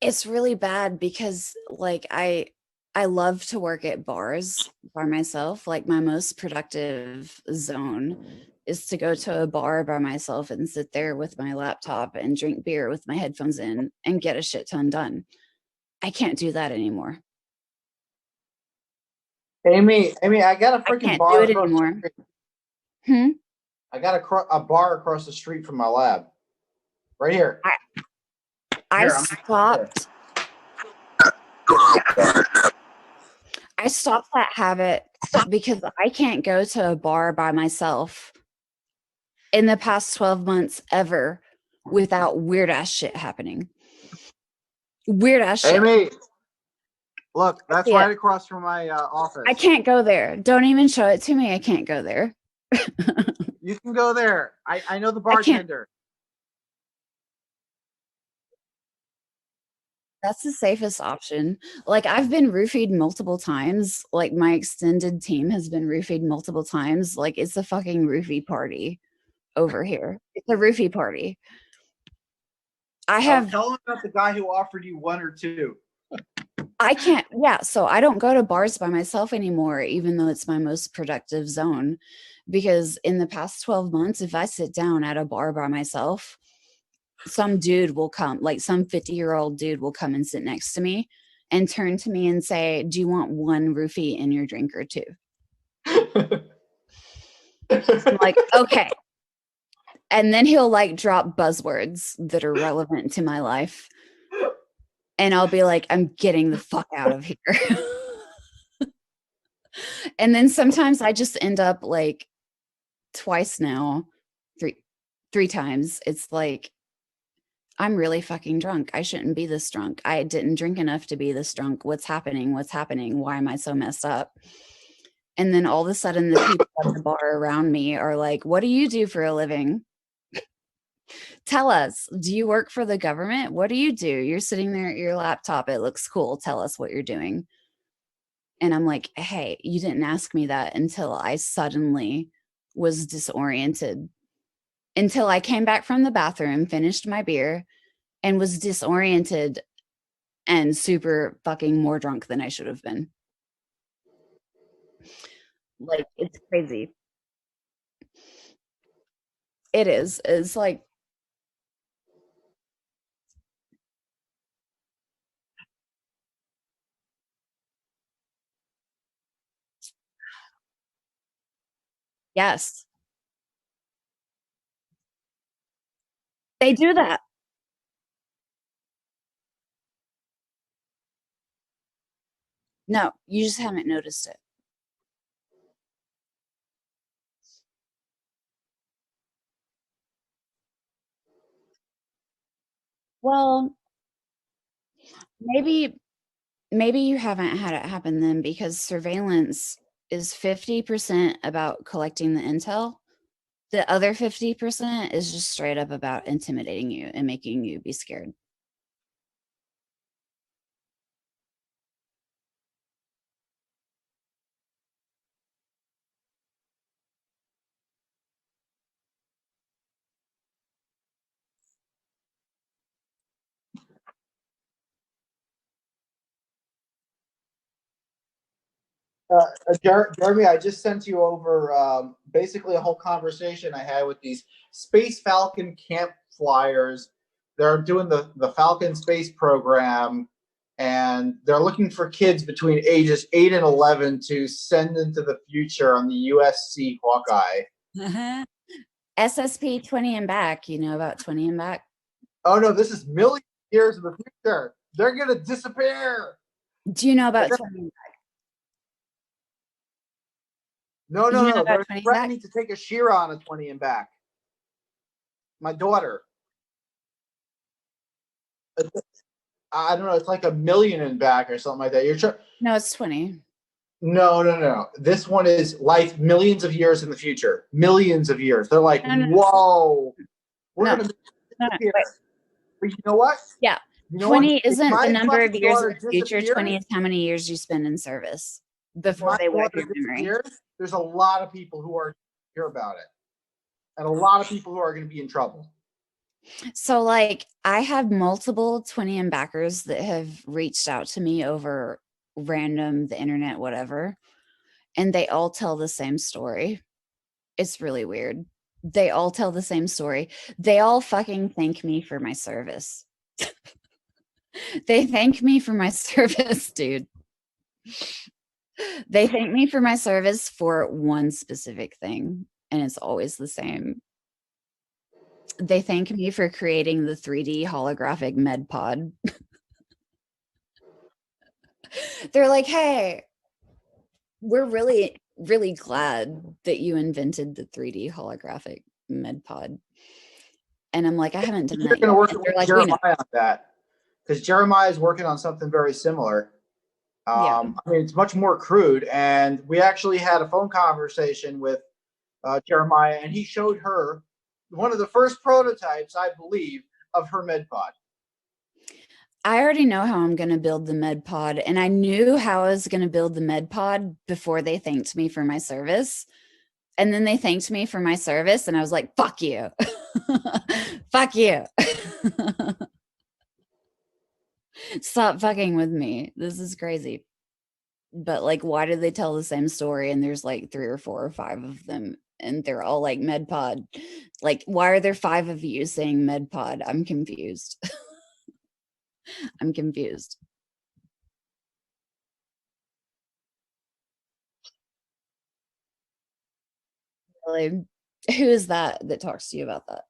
It's really bad because like I love to work at bars by myself. Like my most productive zone is to go to a bar by myself and sit there with my laptop and drink beer with my headphones in and get a shit ton done. I can't do that anymore. Amy, I got a I freaking can't do bar it across the anymore. street. Hmm? I got a bar across the street from my lab. Right here. I Here, I'm stopped I stopped that habit because I can't go to a bar by myself in the past 12 months ever without weird ass shit happening. Weird ass shit. Amy, look, that's See it. right across from my I office. can't go there. Don't even show it to me. I can't go there. You can go there. I know the I can't. bartender. That's the safest option. Like I've been roofied multiple times. Like my extended team has been roofied multiple times. Like it's a fucking roofie party over here. It's a roofie party. I Oh, have tell him about the guy who offered you one or two. I can't, yeah. So I don't go to bars by myself anymore, even though it's my most productive zone. Because in the past 12 months, if I sit down at a bar by myself, some dude will come, like some 50-year-old dude will come and sit next to me and turn to me and say, "Do you want one roofie in your drink or two?" I'm like, okay. And then he'll like drop buzzwords that are relevant to my life. And I'll be like, I'm getting the fuck out of here. And then sometimes I just end up like twice now, three times. It's like I'm really fucking drunk. I shouldn't be this drunk. I didn't drink enough to be this drunk. What's happening? What's happening? Why am I so messed up? And then all of a sudden the people at the bar around me are like, "What do you do for a living? Tell us. Do you work for the government? What do you do? You're sitting there at your laptop. It looks cool. Tell us what you're doing." And I'm like, "Hey, you didn't ask me that until I suddenly was disoriented, until I came back from the bathroom, finished my beer, and was disoriented and super fucking more drunk than I should have been." Like, it's crazy. It is. It's like, yes, they do that. No, you just haven't noticed it. Well, maybe maybe you haven't had it happen then because surveillance is 50% about collecting the intel. The other 50% is just straight up about intimidating you and making you be scared. Jeremy, I just sent you over basically a whole conversation I had with these Space Falcon camp flyers. They're doing the Falcon space program, and they're looking for kids between ages 8 and 11 to send into the future on the USC Hawkeye. SSP 20 and back. You know about 20 and back? Oh no, this is millions of years in the future. They're gonna disappear. Do you know about 20 and back? No, You no, know no. about They're 20 and back? threatening to take a Shira on a 20 and back. My daughter. I don't know. It's like a million and back or something like that. No, it's 20. No, no, no. This one is life millions of years in the future. Millions of years. They're like, No, no, whoa, we're no, gonna no, disappear. wait. But you know what? Yeah. You know what? 20 If isn't the my number of fucking years in daughter the future. 20 disappears, is how many years you spend in service if before my they wipe daughter your memory. disappears, there's a lot of people who are hear about it, and a lot of people who are going to be in trouble. So like I have multiple 20M backers that have reached out to me over random, the internet, whatever, and they all tell the same story. It's really weird. They all tell the same story. They all fucking thank me for my service. They thank me for my service, dude. They thank me for my service for one specific thing, and it's always the same. They thank me for creating the 3D holographic med pod. They're like, "Hey, we're really, really glad that you invented the 3D holographic med pod." And I'm like, "I haven't done You're that going to yet." work And with they're like, "We know." Jeremiah on that because Jeremiah is working on something very similar. Yeah. I mean, it's much more crude. And we actually had a phone conversation with Jeremiah, and he showed her one of the first prototypes, I believe, of her med pod. I already know how I'm going to build the med pod, and I knew how I was going to build the med pod before they thanked me for my service. And then they thanked me for my service, and I was like, fuck you. Fuck you. Stop fucking with me. This is crazy. But like, why did they tell the same story? And there's like 3 or 4 or 5 of them, and they're all like med pod. Like, why are there 5 of you saying med pod? I'm confused. I'm confused. Really? Who is that that talks to you about that?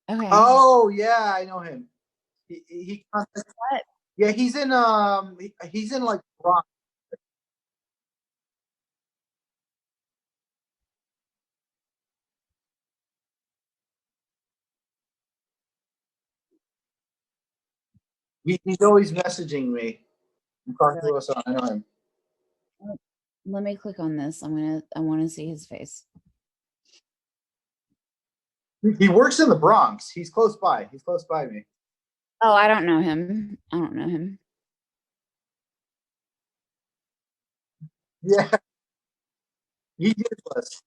Okay. Oh yeah, I know him. He What? yeah, he's in like rock. He's always messaging me. Really? Carlos, I know him. Let me click on this. I want to see his face. He works in the Bronx. He's close by. He's close by me. Oh, I don't know him. I don't know him. Yeah, he's useless,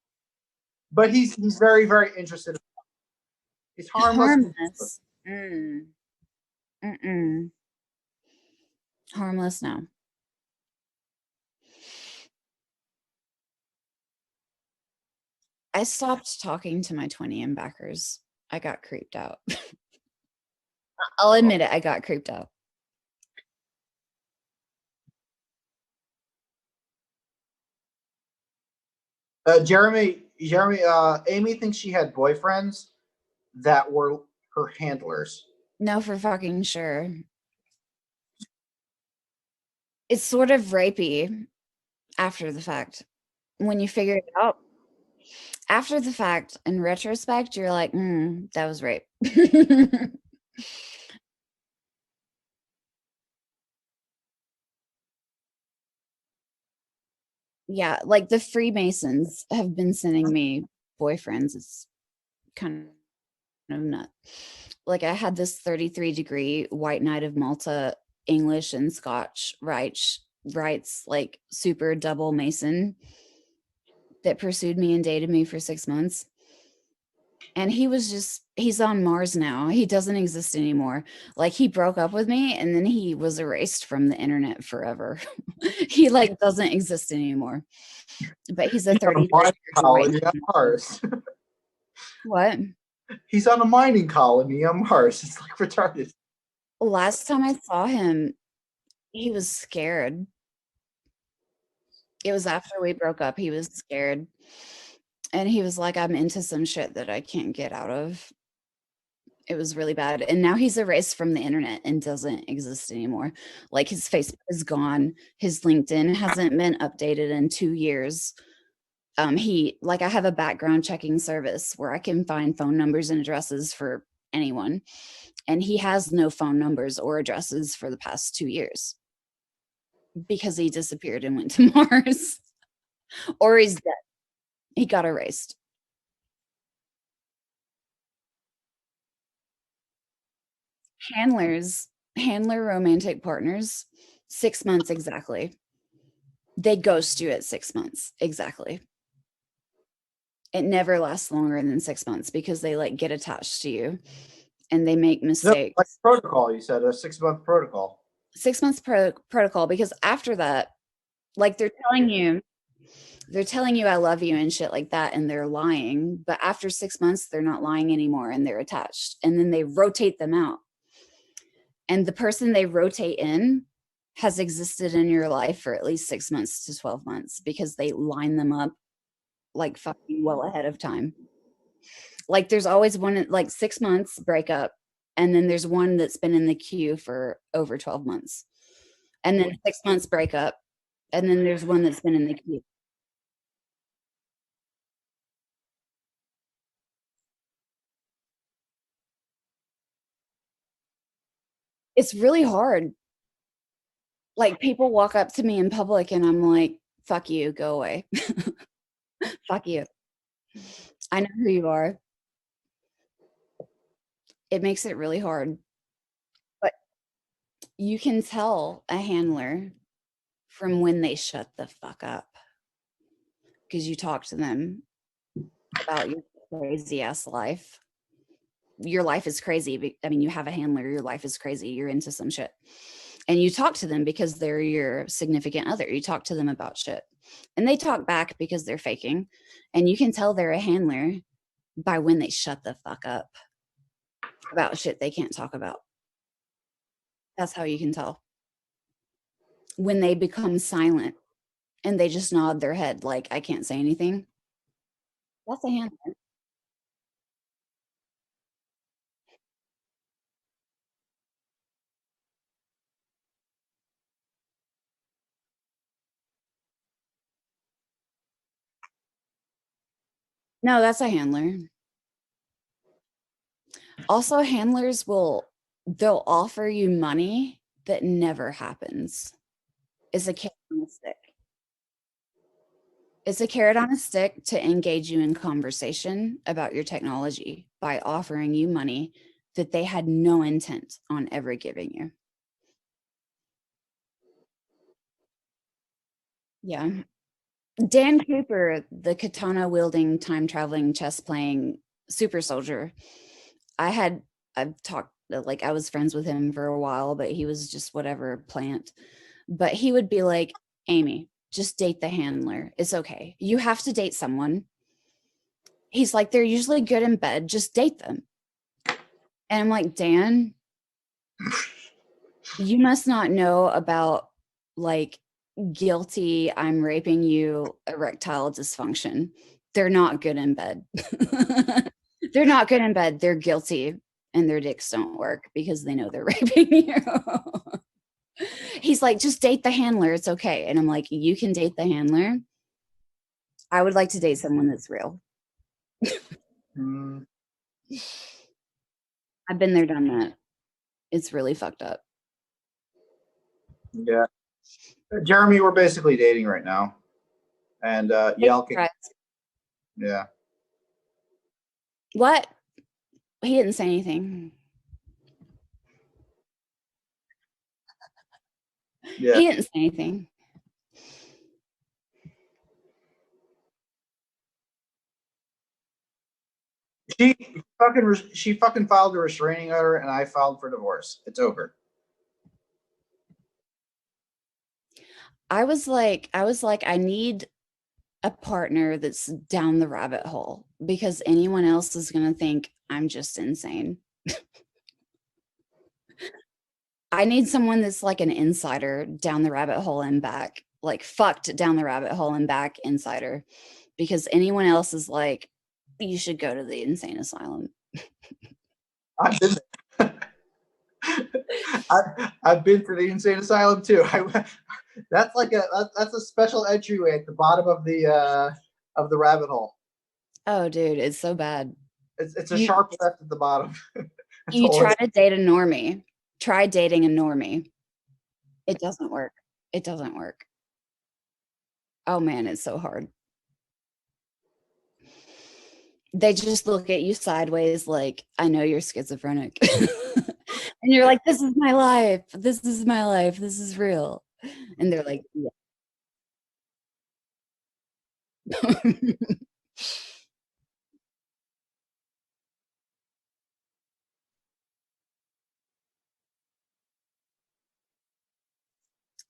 but he's very very interested. He's harmless. Harmless. Mm-mm. Harmless, no. I stopped talking to my 20M backers. I got creeped out. I'll admit it, I got creeped out. Jeremy, Amy thinks she had boyfriends that were her handlers. No, for fucking sure. It's sort of rapey after the fact. When you figure it out after the fact, in retrospect, you're like, that was rape. Yeah, like the Freemasons have been sending me boyfriends. It's kind of nut. Like I had this 33-degree White Knight of Malta English and Scotch rights like super double Mason that pursued me and dated me for 6 months. And he's on Mars now. He doesn't exist anymore. Like he broke up with me and then he was erased from the internet forever. He like doesn't exist anymore. But he's a He's on a 33 mining degree White colony on Knight. Mars. What? He's on a mining colony on Mars. It's like retarded. Last time I saw him, he was scared. It was after we broke up. He was scared. And he was like, I'm into some shit that I can't get out of. It was really bad. And now he's erased from the internet and doesn't exist anymore. Like his Facebook is gone. His LinkedIn hasn't been updated in 2 years. I have a background checking service where I can find phone numbers and addresses for anyone. And he has no phone numbers or addresses for the past 2 years because he disappeared and went to Mars. Or he's dead. He got erased. Handler romantic partners, 6 months exactly. They ghost you at 6 months exactly. It never lasts longer than 6 months because they like get attached to you and they make So, like mistakes. protocol, you said a 6-month protocol. 6 months protocol, because after that, like they're telling you I love you and shit like that, and they're lying. But after 6 months, they're not lying anymore and they're attached. And then they rotate them out. And the person they rotate in has existed in your life for at least 6 months to 12 months because they line them up like fucking well ahead of time. Like there's always one like 6 months breakup, and then there's one that's been in the queue for over 12 months. And then 6 months breakup, and then there's one that's been in the queue. It's really hard. Like people walk up to me in public and I'm like, fuck you, go away. Fuck you. I know who you are. It makes it really hard. But you can tell a handler from when they shut the fuck up because you talk to them about your crazy ass life. Your life is crazy. I mean, you have a handler, your life is crazy. You're into some shit. And you talk to them because they're your significant other. You talk to them about shit. And they talk back because they're faking. And you can tell they're a handler by when they shut the fuck up about shit they can't talk about. That's how you can tell. When they become silent and they just nod their head like, I can't say anything. That's a handler. No, that's a handler. Also, handlers they'll offer you money that never happens. It's a carrot on a stick. It's a carrot on a stick to engage you in conversation about your technology by offering you money that they had no intent on ever giving you. Yeah. Dan Cooper, the katana wielding, time traveling, chess playing super soldier. I've talked, like, I was friends with him for a while, but he was just whatever plant. But he would be like, Amy, just date the handler. It's okay. You have to date someone. He's like, they're usually good in bed. Just date them. And I'm like, Dan, you must not know about like guilty, I'm raping you, erectile dysfunction. They're not good in bed. They're not good in bed. They're guilty and their dicks don't work because they know they're raping you. He's like, just date the handler. It's okay. And I'm like, you can date the handler. I would like to date someone that's real. Mm, I've been there, done that. It's really fucked up. yeah. Jeremy, we're basically dating right now. And yeah. What? He didn't say anything. Yeah. He didn't say anything. She fucking filed a restraining order and I filed for divorce. It's over. I was like, I need a partner that's down the rabbit hole because anyone else is going to think I'm just insane. I need someone that's like an insider down the rabbit hole and back, like fucked down the rabbit hole and back insider, because anyone else is like, you should go to the insane asylum. I've been I've been to the insane asylum too. That's like that's a special entryway at the bottom of the rabbit hole. Oh, dude, it's so bad. It's a sharp left at the bottom. You try to date a normie. Try dating a normie. It doesn't work. It doesn't work. Oh man, it's so hard. They just look at you sideways like, I know you're schizophrenic. And you're like, this is my life. This is my life. This is real. And they're like, yeah.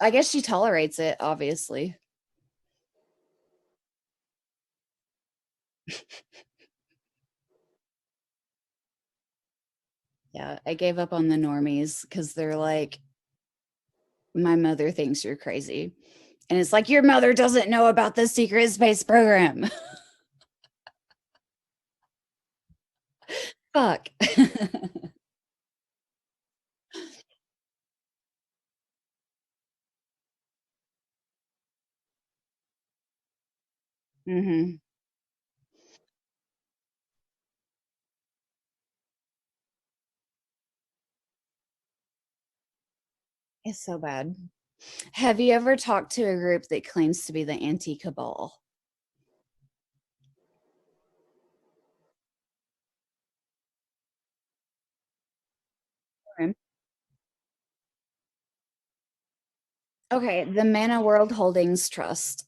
I guess she tolerates it, obviously. Yeah, I gave up on the normies because they're like, my mother thinks you're crazy. And it's like, your mother doesn't know about the secret space program. Fuck. Hmm. It's so bad. Have you ever talked to a group that claims to be the anti cabal? Okay, the Mana World Holdings Trust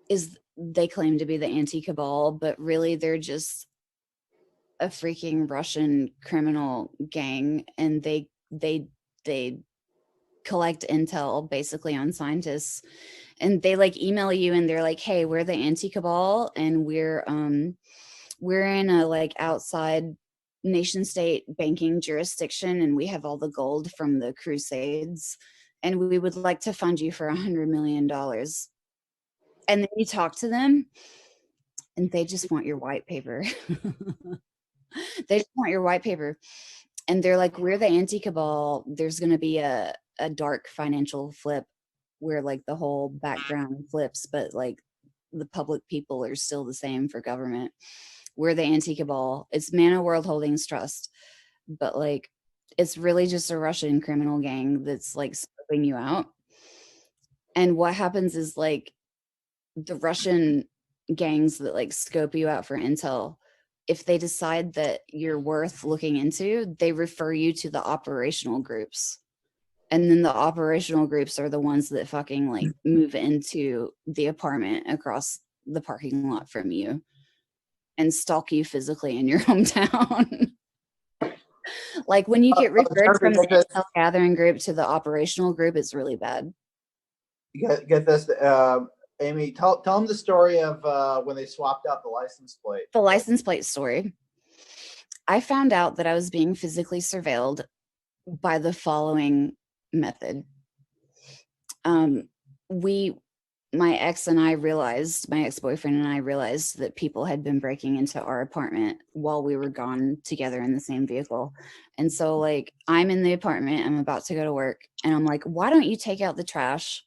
is, they claim to be the anti cabal, but really they're just a freaking Russian criminal gang, and they collect intel basically on scientists, and they like email you and they're like, hey, we're the anti cabal, and we're in a like outside nation state banking jurisdiction, and we have all the gold from the crusades, and we would like to fund you for $100 million. And then you talk to them and they just want your white paper. They just want your white paper. And they're like, we're the anti cabal. There's going to be a dark financial flip where like the whole background flips, but like the public people are still the same for government. We're the anti cabal. It's Mana World Holdings Trust, but like it's really just a Russian criminal gang that's like scoping you out. And what happens is like the Russian gangs that like scope you out for intel, if they decide that you're worth looking into, they refer you to the operational groups. And then the operational groups are the ones that fucking like move into the apartment across the parking lot from you and stalk you physically in your hometown. Like when you get referred Jennifer, from the get this. intel gathering group to the operational group, it's really bad. Get this. Amy, tell them the story of when they swapped out the license plate. The license plate story. I found out that I was being physically surveilled by the following method. Um, we, my ex and I realized, my ex-boyfriend and I realized that people had been breaking into our apartment while we were gone together in the same vehicle. And so like I'm in the apartment, I'm about to go to work, and I'm like, why don't you take out the trash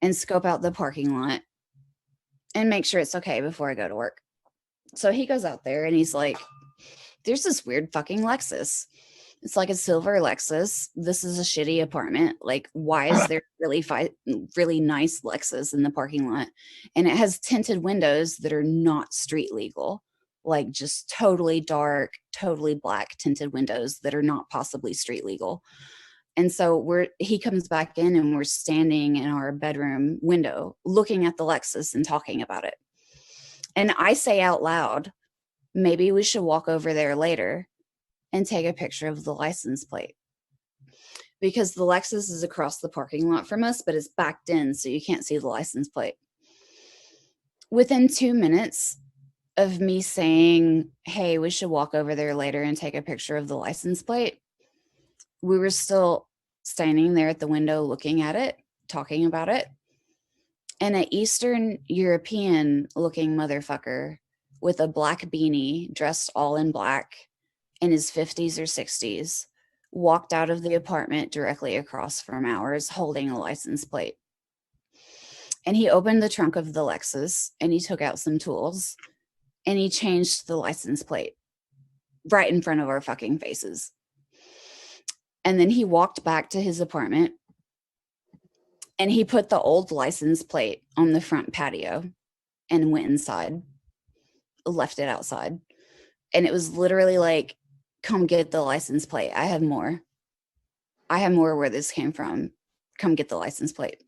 and scope out the parking lot and make sure it's okay before I go to work? So he goes out there and he's like, there's this weird fucking Lexus. It's like a silver Lexus. This is a shitty apartment. Like, why is there really nice Lexus in the parking lot? And it has tinted windows that are not street legal, like just totally dark, totally black tinted windows that are not possibly street legal. And so he comes back in and we're standing in our bedroom window looking at the Lexus and talking about it. And I say out loud, maybe we should walk over there later and take a picture of the license plate, because the Lexus is across the parking lot from us, but it's backed in, so you can't see the license plate. Within 2 minutes of me saying, hey, we should walk over there later and take a picture of the license plate, we were still standing there at the window looking at it, talking about it. And an Eastern European looking motherfucker with a black beanie, dressed all in black, in his 50s or 60s, walked out of the apartment directly across from ours holding a license plate. And he opened the trunk of the Lexus and he took out some tools and he changed the license plate right in front of our fucking faces. And then he walked back to his apartment and he put the old license plate on the front patio and went inside, left it outside. And it was literally like, come get the license plate. I have more. I have more where this came from. Come get the license plate.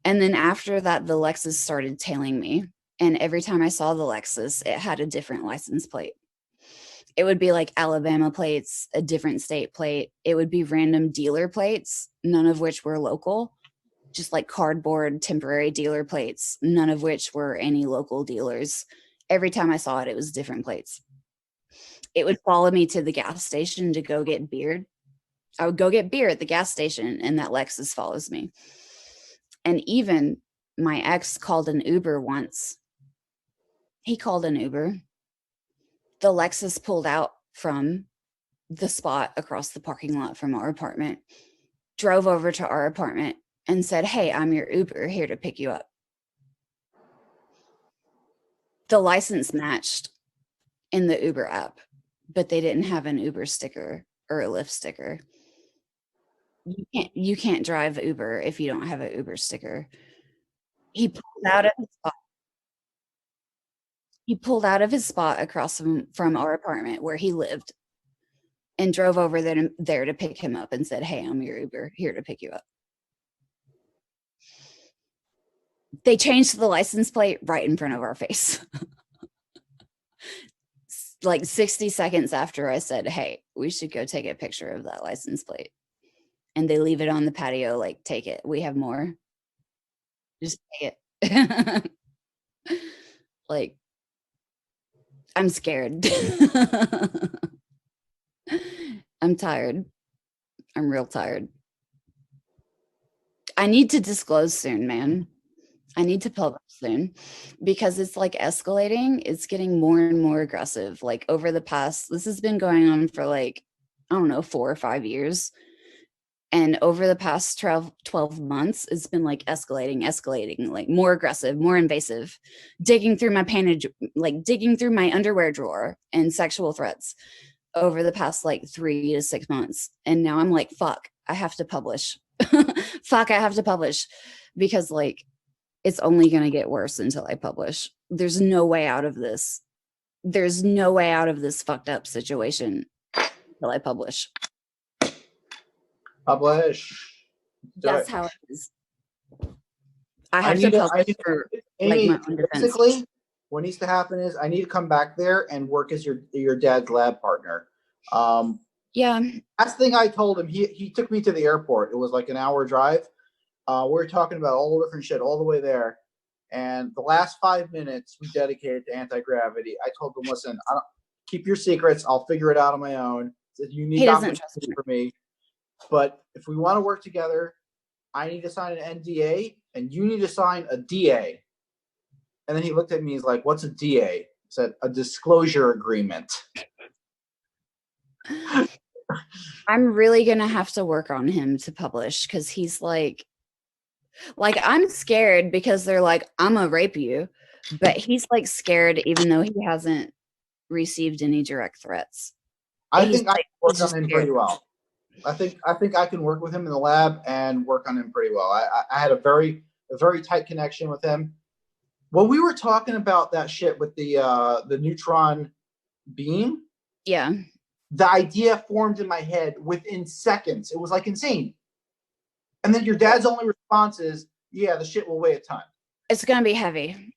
And then after that, the Lexus started tailing me. And every time I saw the Lexus, it had a different license plate. It would be like Alabama plates, a different state plate. It would be random dealer plates, none of which were local, just like cardboard temporary dealer plates, none of which were any local dealers. Every time I saw it, it was different plates. It would follow me to the gas station to go get beer. I would go get beer at the gas station, and that Lexus follows me. And even my ex called an Uber once. He called an Uber. The Lexus pulled out from the spot across the parking lot from our apartment, drove over to our apartment, and said, "Hey, I'm your Uber here to pick you up." The license matched in the Uber app, but they didn't have an Uber sticker or a Lyft sticker. You can't drive Uber if you don't have an Uber sticker. He pulled out of his spot. He pulled out of his spot across from our apartment where he lived and drove over there to pick him up and said, "Hey, I'm your Uber here to pick you up." They changed the license plate right in front of our face. Like 60 seconds after I said, "Hey, we should go take a picture of that license plate." And they leave it on the patio, like, "Take it. We have more. Just take it." Like, I'm scared. I'm tired. I'm real tired. I need to disclose soon, man. I need to publish soon because it's like escalating. It's getting more and more aggressive. Like over the past, this has been going on for like, I don't know, 4 or 5 years. And over the past 12 months, it's been like escalating, like more aggressive, more invasive, digging through my pantage, like digging through my underwear drawer and sexual threats over the past like 3 to 6 months. And now I'm like, fuck, I have to publish. Fuck, I have to publish because like it's only going to get worse until I publish. There's no way out of this. There's no way out of this fucked up situation until I publish. Publish. That's how it is. I have to publish for like my own defense. Basically, what needs to happen is I need to come back there and work as your dad's lab partner. Yeah. Last thing I told him, he took me to the airport. It was like an hour drive. We were talking about all the different shit all the way there. And the last 5 minutes we dedicated to anti-gravity. I told him, listen, I don't, keep your secrets. I'll figure it out on my own. It's a unique opportunity for me. But if we want to work together, I need to sign an NDA and you need to sign a DA. And then he looked at me, he's like, "What's a DA?" I said, "A disclosure agreement." I'm really going to have to work on him to publish because he's like I'm scared because they're like, "I'm gonna rape you," but he's like scared even though he hasn't received any direct threats. I think I can work on him pretty well. I think I can work with him in the lab and work on him pretty well. I had a very tight connection with him. When we were talking about that shit with the neutron beam, yeah, the idea formed in my head within seconds. It was like insane. And then your dad's only response is, "Yeah, the shit will weigh a ton. It's gonna be heavy."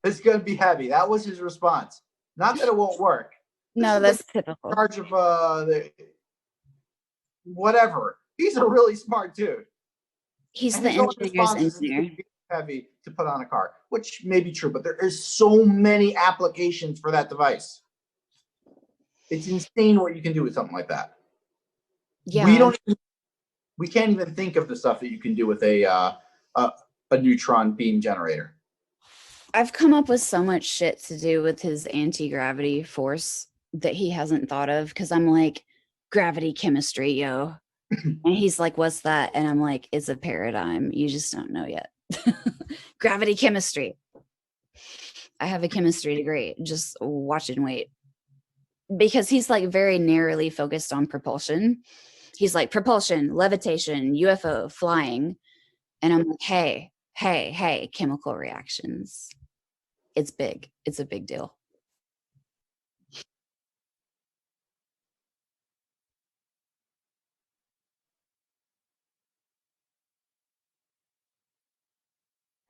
It's gonna be heavy. That was his response. Not that it won't work. No, that's typical. In charge of whatever. He's a really smart dude. He's the engineer's engineer. Heavy to put on a car, which may be true, but there is so many applications for that device. It's insane what you can do with something like that. Yeah, we can't even think of the stuff that you can do with a neutron beam generator. I've come up with so much shit to do with his anti-gravity force that he hasn't thought of because I'm like, gravity chemistry, yo. And he's like, "What's that?" And I'm like, "It's a paradigm. You just don't know yet." Gravity chemistry. I have a chemistry degree. Just watch and wait. Because he's like very narrowly focused on propulsion. He's like propulsion, levitation, UFO, flying. And I'm like, hey, chemical reactions. It's big. It's a big deal.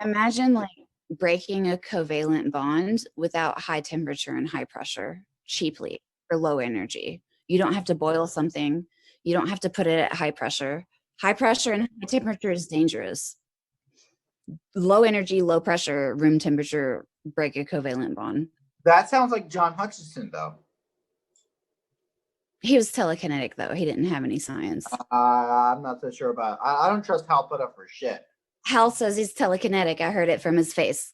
Imagine like breaking a covalent bond without high temperature and high pressure cheaply for low energy. You don't have to boil something. You don't have to put it at high pressure. High pressure and high temperature is dangerous. Low energy, low pressure, room temperature, break a covalent bond. That sounds like John Hutchison, though. He was telekinetic though. He didn't have any science. I'm not so sure about. I don't trust Hal put up for shit. Hal says he's telekinetic. I heard it from his face.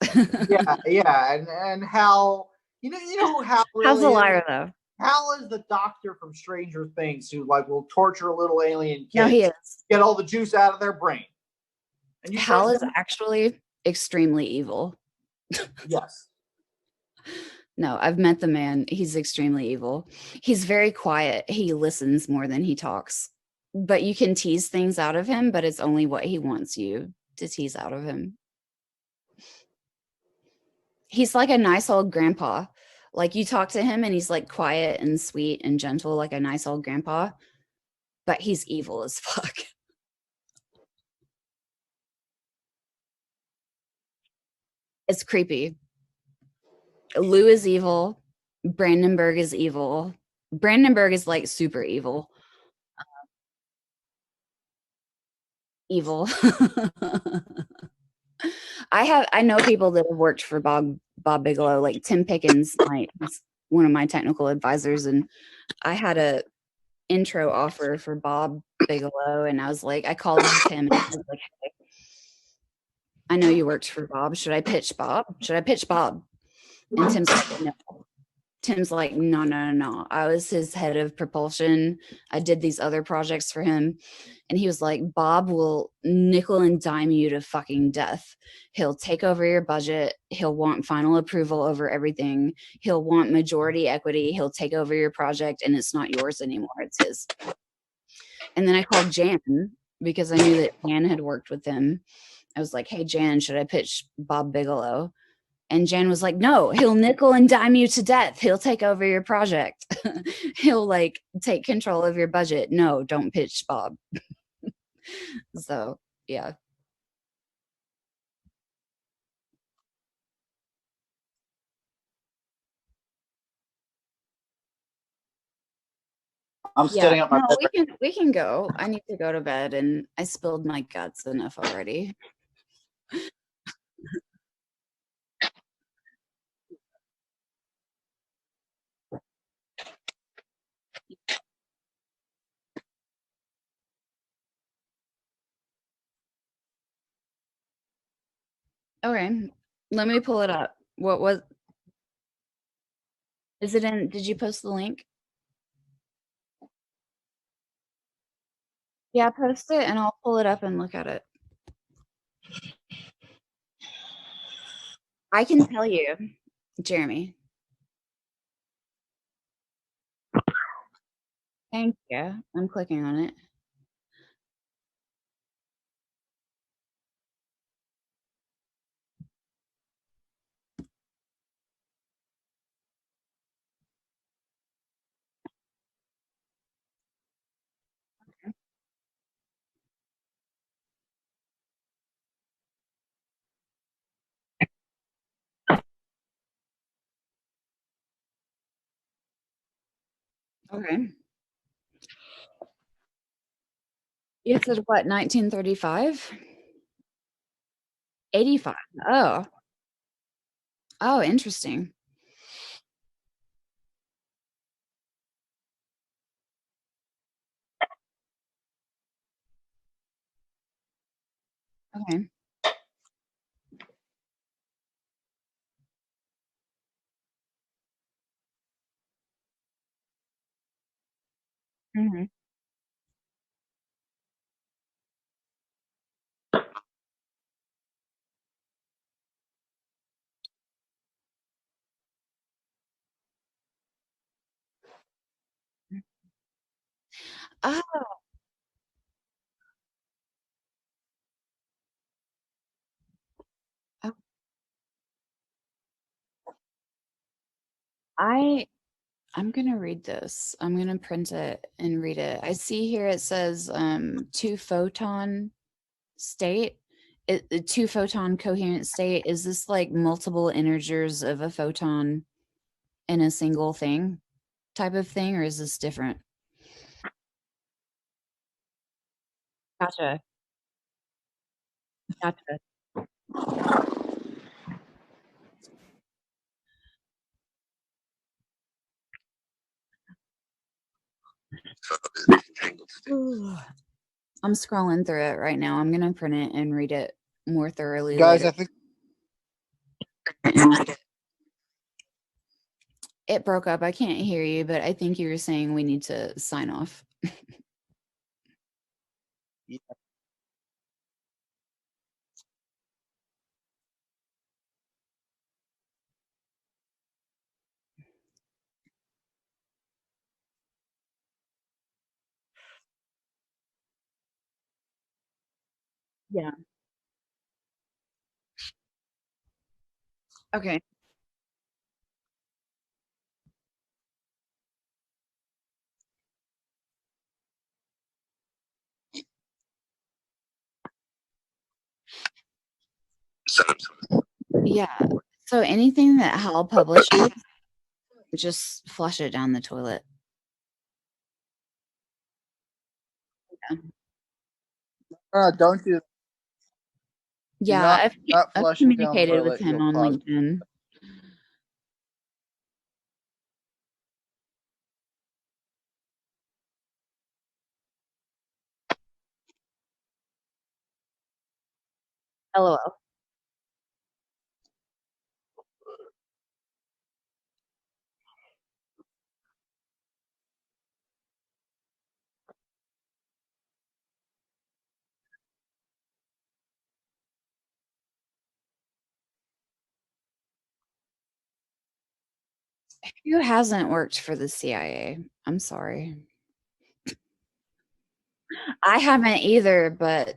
Yeah, and Hal, you know who Hal really Hal's a is? liar though. Hal is the doctor from Stranger Things who like will torture little alien kids. No, he is. Get all the juice out of their brain. And Hal is actually extremely evil. Yes. No, I've met the man. He's extremely evil. He's very quiet. He listens more than he talks. But you can tease things out of him, but it's only what he wants you to tease out of him. He's like a nice old grandpa. Like you talk to him and he's like quiet and sweet and gentle, like a nice old grandpa, but he's evil as fuck. It's creepy. Lou is evil. Brandenburg is evil. Brandenburg is like super evil. Evil. I know people that have worked for Bob Bigelow, like Tim Pickens, he's one of my technical advisors, and I had a intro offer for Bob Bigelow, and I was like, I called Tim and I was like, hey, I know you worked for Bob. Should I pitch Bob? Should I pitch Bob? And Tim's like, no. Tim's like, no. I was his head of propulsion. I did these other projects for him. And he was like, Bob will nickel and dime you to fucking death. He'll take over your budget. He'll want final approval over everything. He'll want majority equity. He'll take over your project and it's not yours anymore. It's his. And then I called Jan because I knew that Jan had worked with him. I was like, hey, Jan, should I pitch Bob Bigelow? And Jan was like, no, he'll nickel and dime you to death. He'll take over your project. He'll like take control of your budget. No, don't pitch Bob. So, yeah. I'm setting up my. No, we can go. I need to go to bed, and I spilled my guts enough already. Okay, let me pull it up. What was? Is it in? Did you post the link? Yeah, post it, and I'll pull it up and look at it. I can tell you, Jeremy. Thank you. I'm clicking on it. Okay. You said what, 1935? 85. Oh. Oh, interesting. Okay. Mhm. Oh, oh, I I'm gonna read this. I'm gonna print it and read it. I see here it says 2 photon state. a two photon coherent state, is this like multiple integers of a photon in a single thing type of thing, or is this different? Gotcha. Gotcha. Ooh. I'm scrolling through it right now. I'm gonna print it and read it more thoroughly Guys, later. I think It broke up. I can't hear you, but I think you were saying we need to sign off. Yeah. Okay. Yeah. So anything that Hal publishes, just flush it down the toilet. don't do Yeah, not I've flush it down the communicated with toilet. him You'll on cause. LinkedIn. LOL. Who hasn't worked for the CIA? I'm sorry. I haven't either, but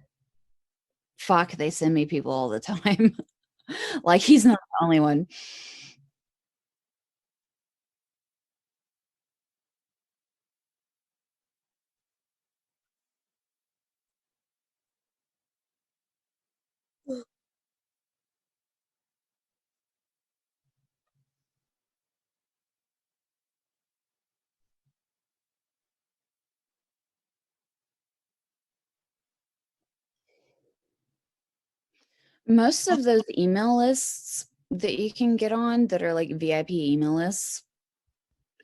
fuck, they send me people all the time. Like he's not the only one. Most of those email lists that you can get on that are like VIP email lists,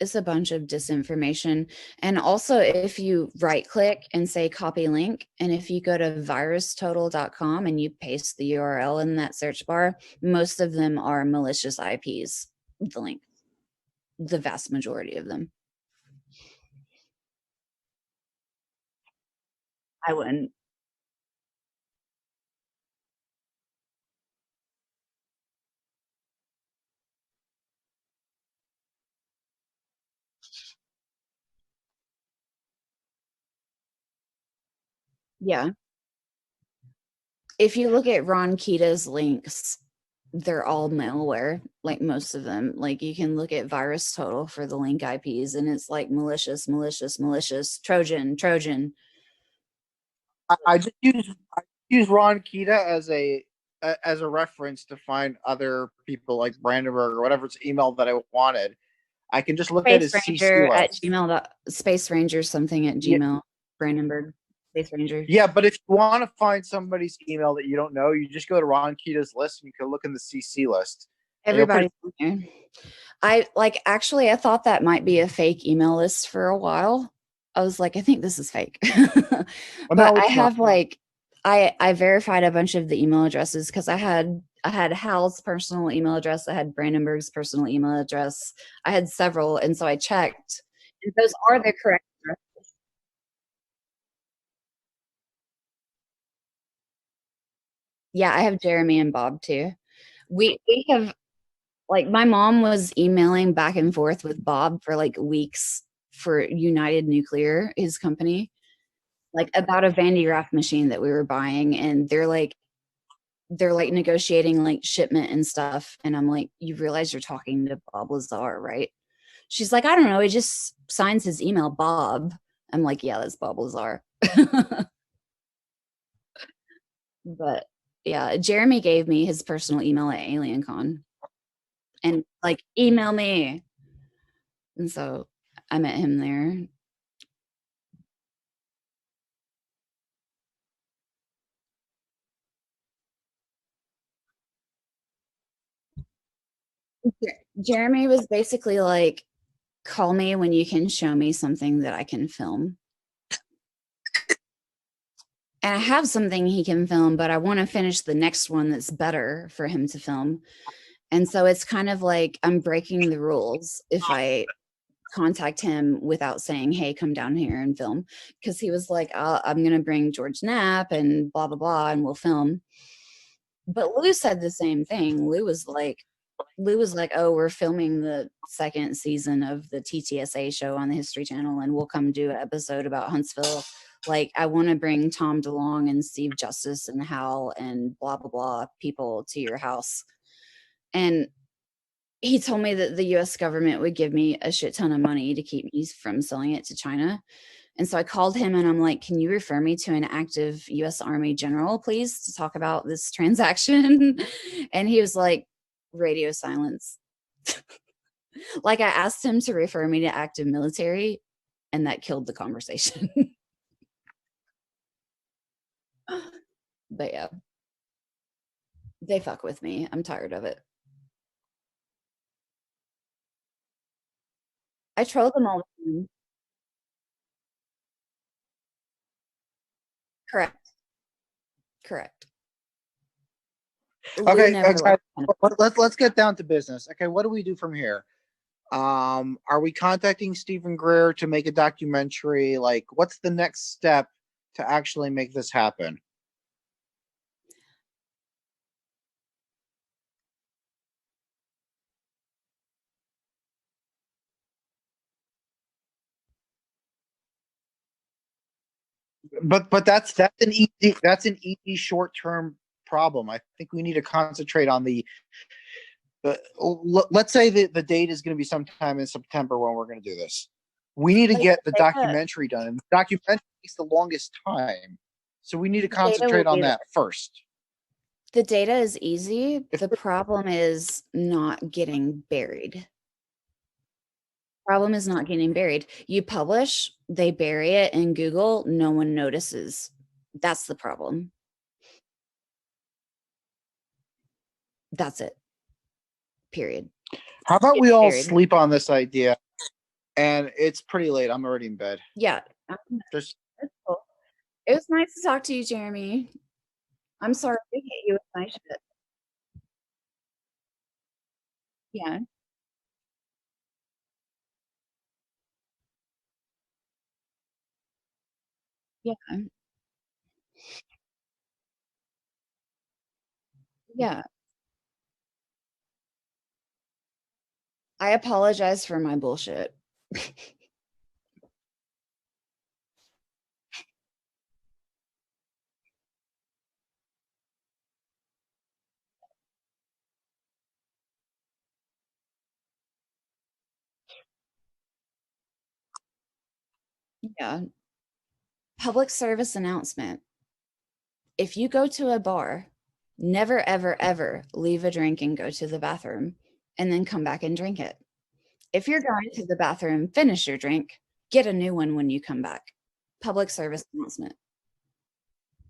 it's a bunch of disinformation. And also, if you right click and say copy link, and if you go to virustotal.com and you paste the URL in that search bar, most of them are malicious IPs. The link, the vast majority of them. I wouldn't. Yeah. If you look at Ron Kita's links, they're all malware, like most of them. Like you can look at virus total for the link IPs and it's like malicious, malicious, malicious, Trojan, Trojan. I just use Ron Kita as a reference to find other people like Brandenburg or whatever's email that I wanted. I can just look at Space his CC Ranger at list. Gmail. Space Ranger something at Yeah, Gmail. Brandenburg. Space Ranger. yeah, but if you want to find somebody's email that you don't know, you just go to Ron Kita's list and you can look in the CC list. And you'll Everybody's on there. I like actually I thought that might be a fake email list for a while. I was like, I think this is fake. Oh, But no, I it's not. have like I verified a bunch of the email addresses because I had Hal's personal email address, I had Brandenburg's personal email address, I had several, and so I checked. And those are the correct addresses. Yeah, I have Jeremy and Bob too. We have like my mom was emailing back and forth with Bob for like weeks for United Nuclear, his company, like about a Van de Graaff machine that we were buying, and they're like negotiating like shipment and stuff, and I'm like, you realize you're talking to Bob Lazar, right? She's like, I don't know, he just signs his email Bob. I'm like, yeah, that's Bob Lazar. But Yeah, Jeremy gave me his personal email at AlienCon and like, email me. And so I met him there. Jeremy was basically like, call me when you can show me something that I can film. And I have something he can film, but I want to finish the next one that's better for him to film. And so it's kind of like I'm breaking the rules if I contact him without saying, hey, come down here and film. Because he was like, I'm going to bring George Knapp and blah, blah, blah, and we'll film. But Lou said the same thing. Lou was like, oh, we're filming the second season of the TTSA show on the History Channel, and we'll come do an episode about Huntsville. Like, I want to bring Tom DeLonge and Steve Justice and Hal and blah, blah, blah people to your house. And he told me that the US government would give me a shit ton of money to keep me from selling it to China. And so I called him and I'm like, can you refer me to an active US Army general, please, to talk about this transaction? And he was like, radio silence. Like, I asked him to refer me to active military, and that killed the conversation. But yeah, they fuck with me. I'm tired of it. I troll them all the time. Correct. Correct. Lou Okay, never guys, liked let's get down to business. Okay, what do we do from here? Are we contacting Stephen Greer to make a documentary? Like, what's the next step to actually make this happen? But that's an easy short term problem. I think we need to concentrate on let's say the date is going to be sometime in September when we're going to do this. We need to get the documentary done, and the documentary takes the longest time. So we need to concentrate on that first. The data is easy. The problem is not getting buried. Problem is not getting buried. You publish, they bury it in Google, no one notices. That's the problem. That's it. Period. How about we all sleep on this idea? And it's pretty late. I'm already in bed. Yeah. Just cool. It was nice to talk to you, Jeremy. I'm sorry to hit you with my shit. Yeah. Yeah. Yeah. I apologize for my bullshit. Yeah. Public service announcement. If you go to a bar, never, ever, ever leave a drink and go to the bathroom and then come back and drink it. If you're going to the bathroom, finish your drink, get a new one when you come back. Public service announcement.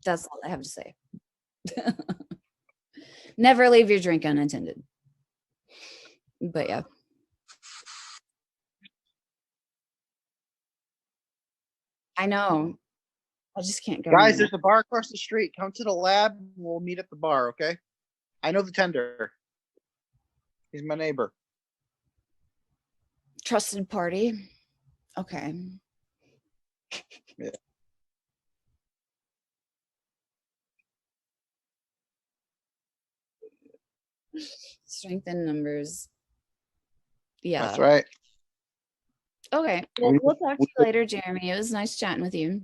That's all I have to say. Never leave your drink unattended. But yeah. I know. I just can't go. Guys, there's a bar across the street. Come to the lab. We'll meet at the bar, okay? I know the tender. He's my neighbor. Trusted party. Okay. Yeah. Strength in numbers. Yeah. That's right. Okay. Well, we'll talk to you later, Jeremy. It was nice chatting with you.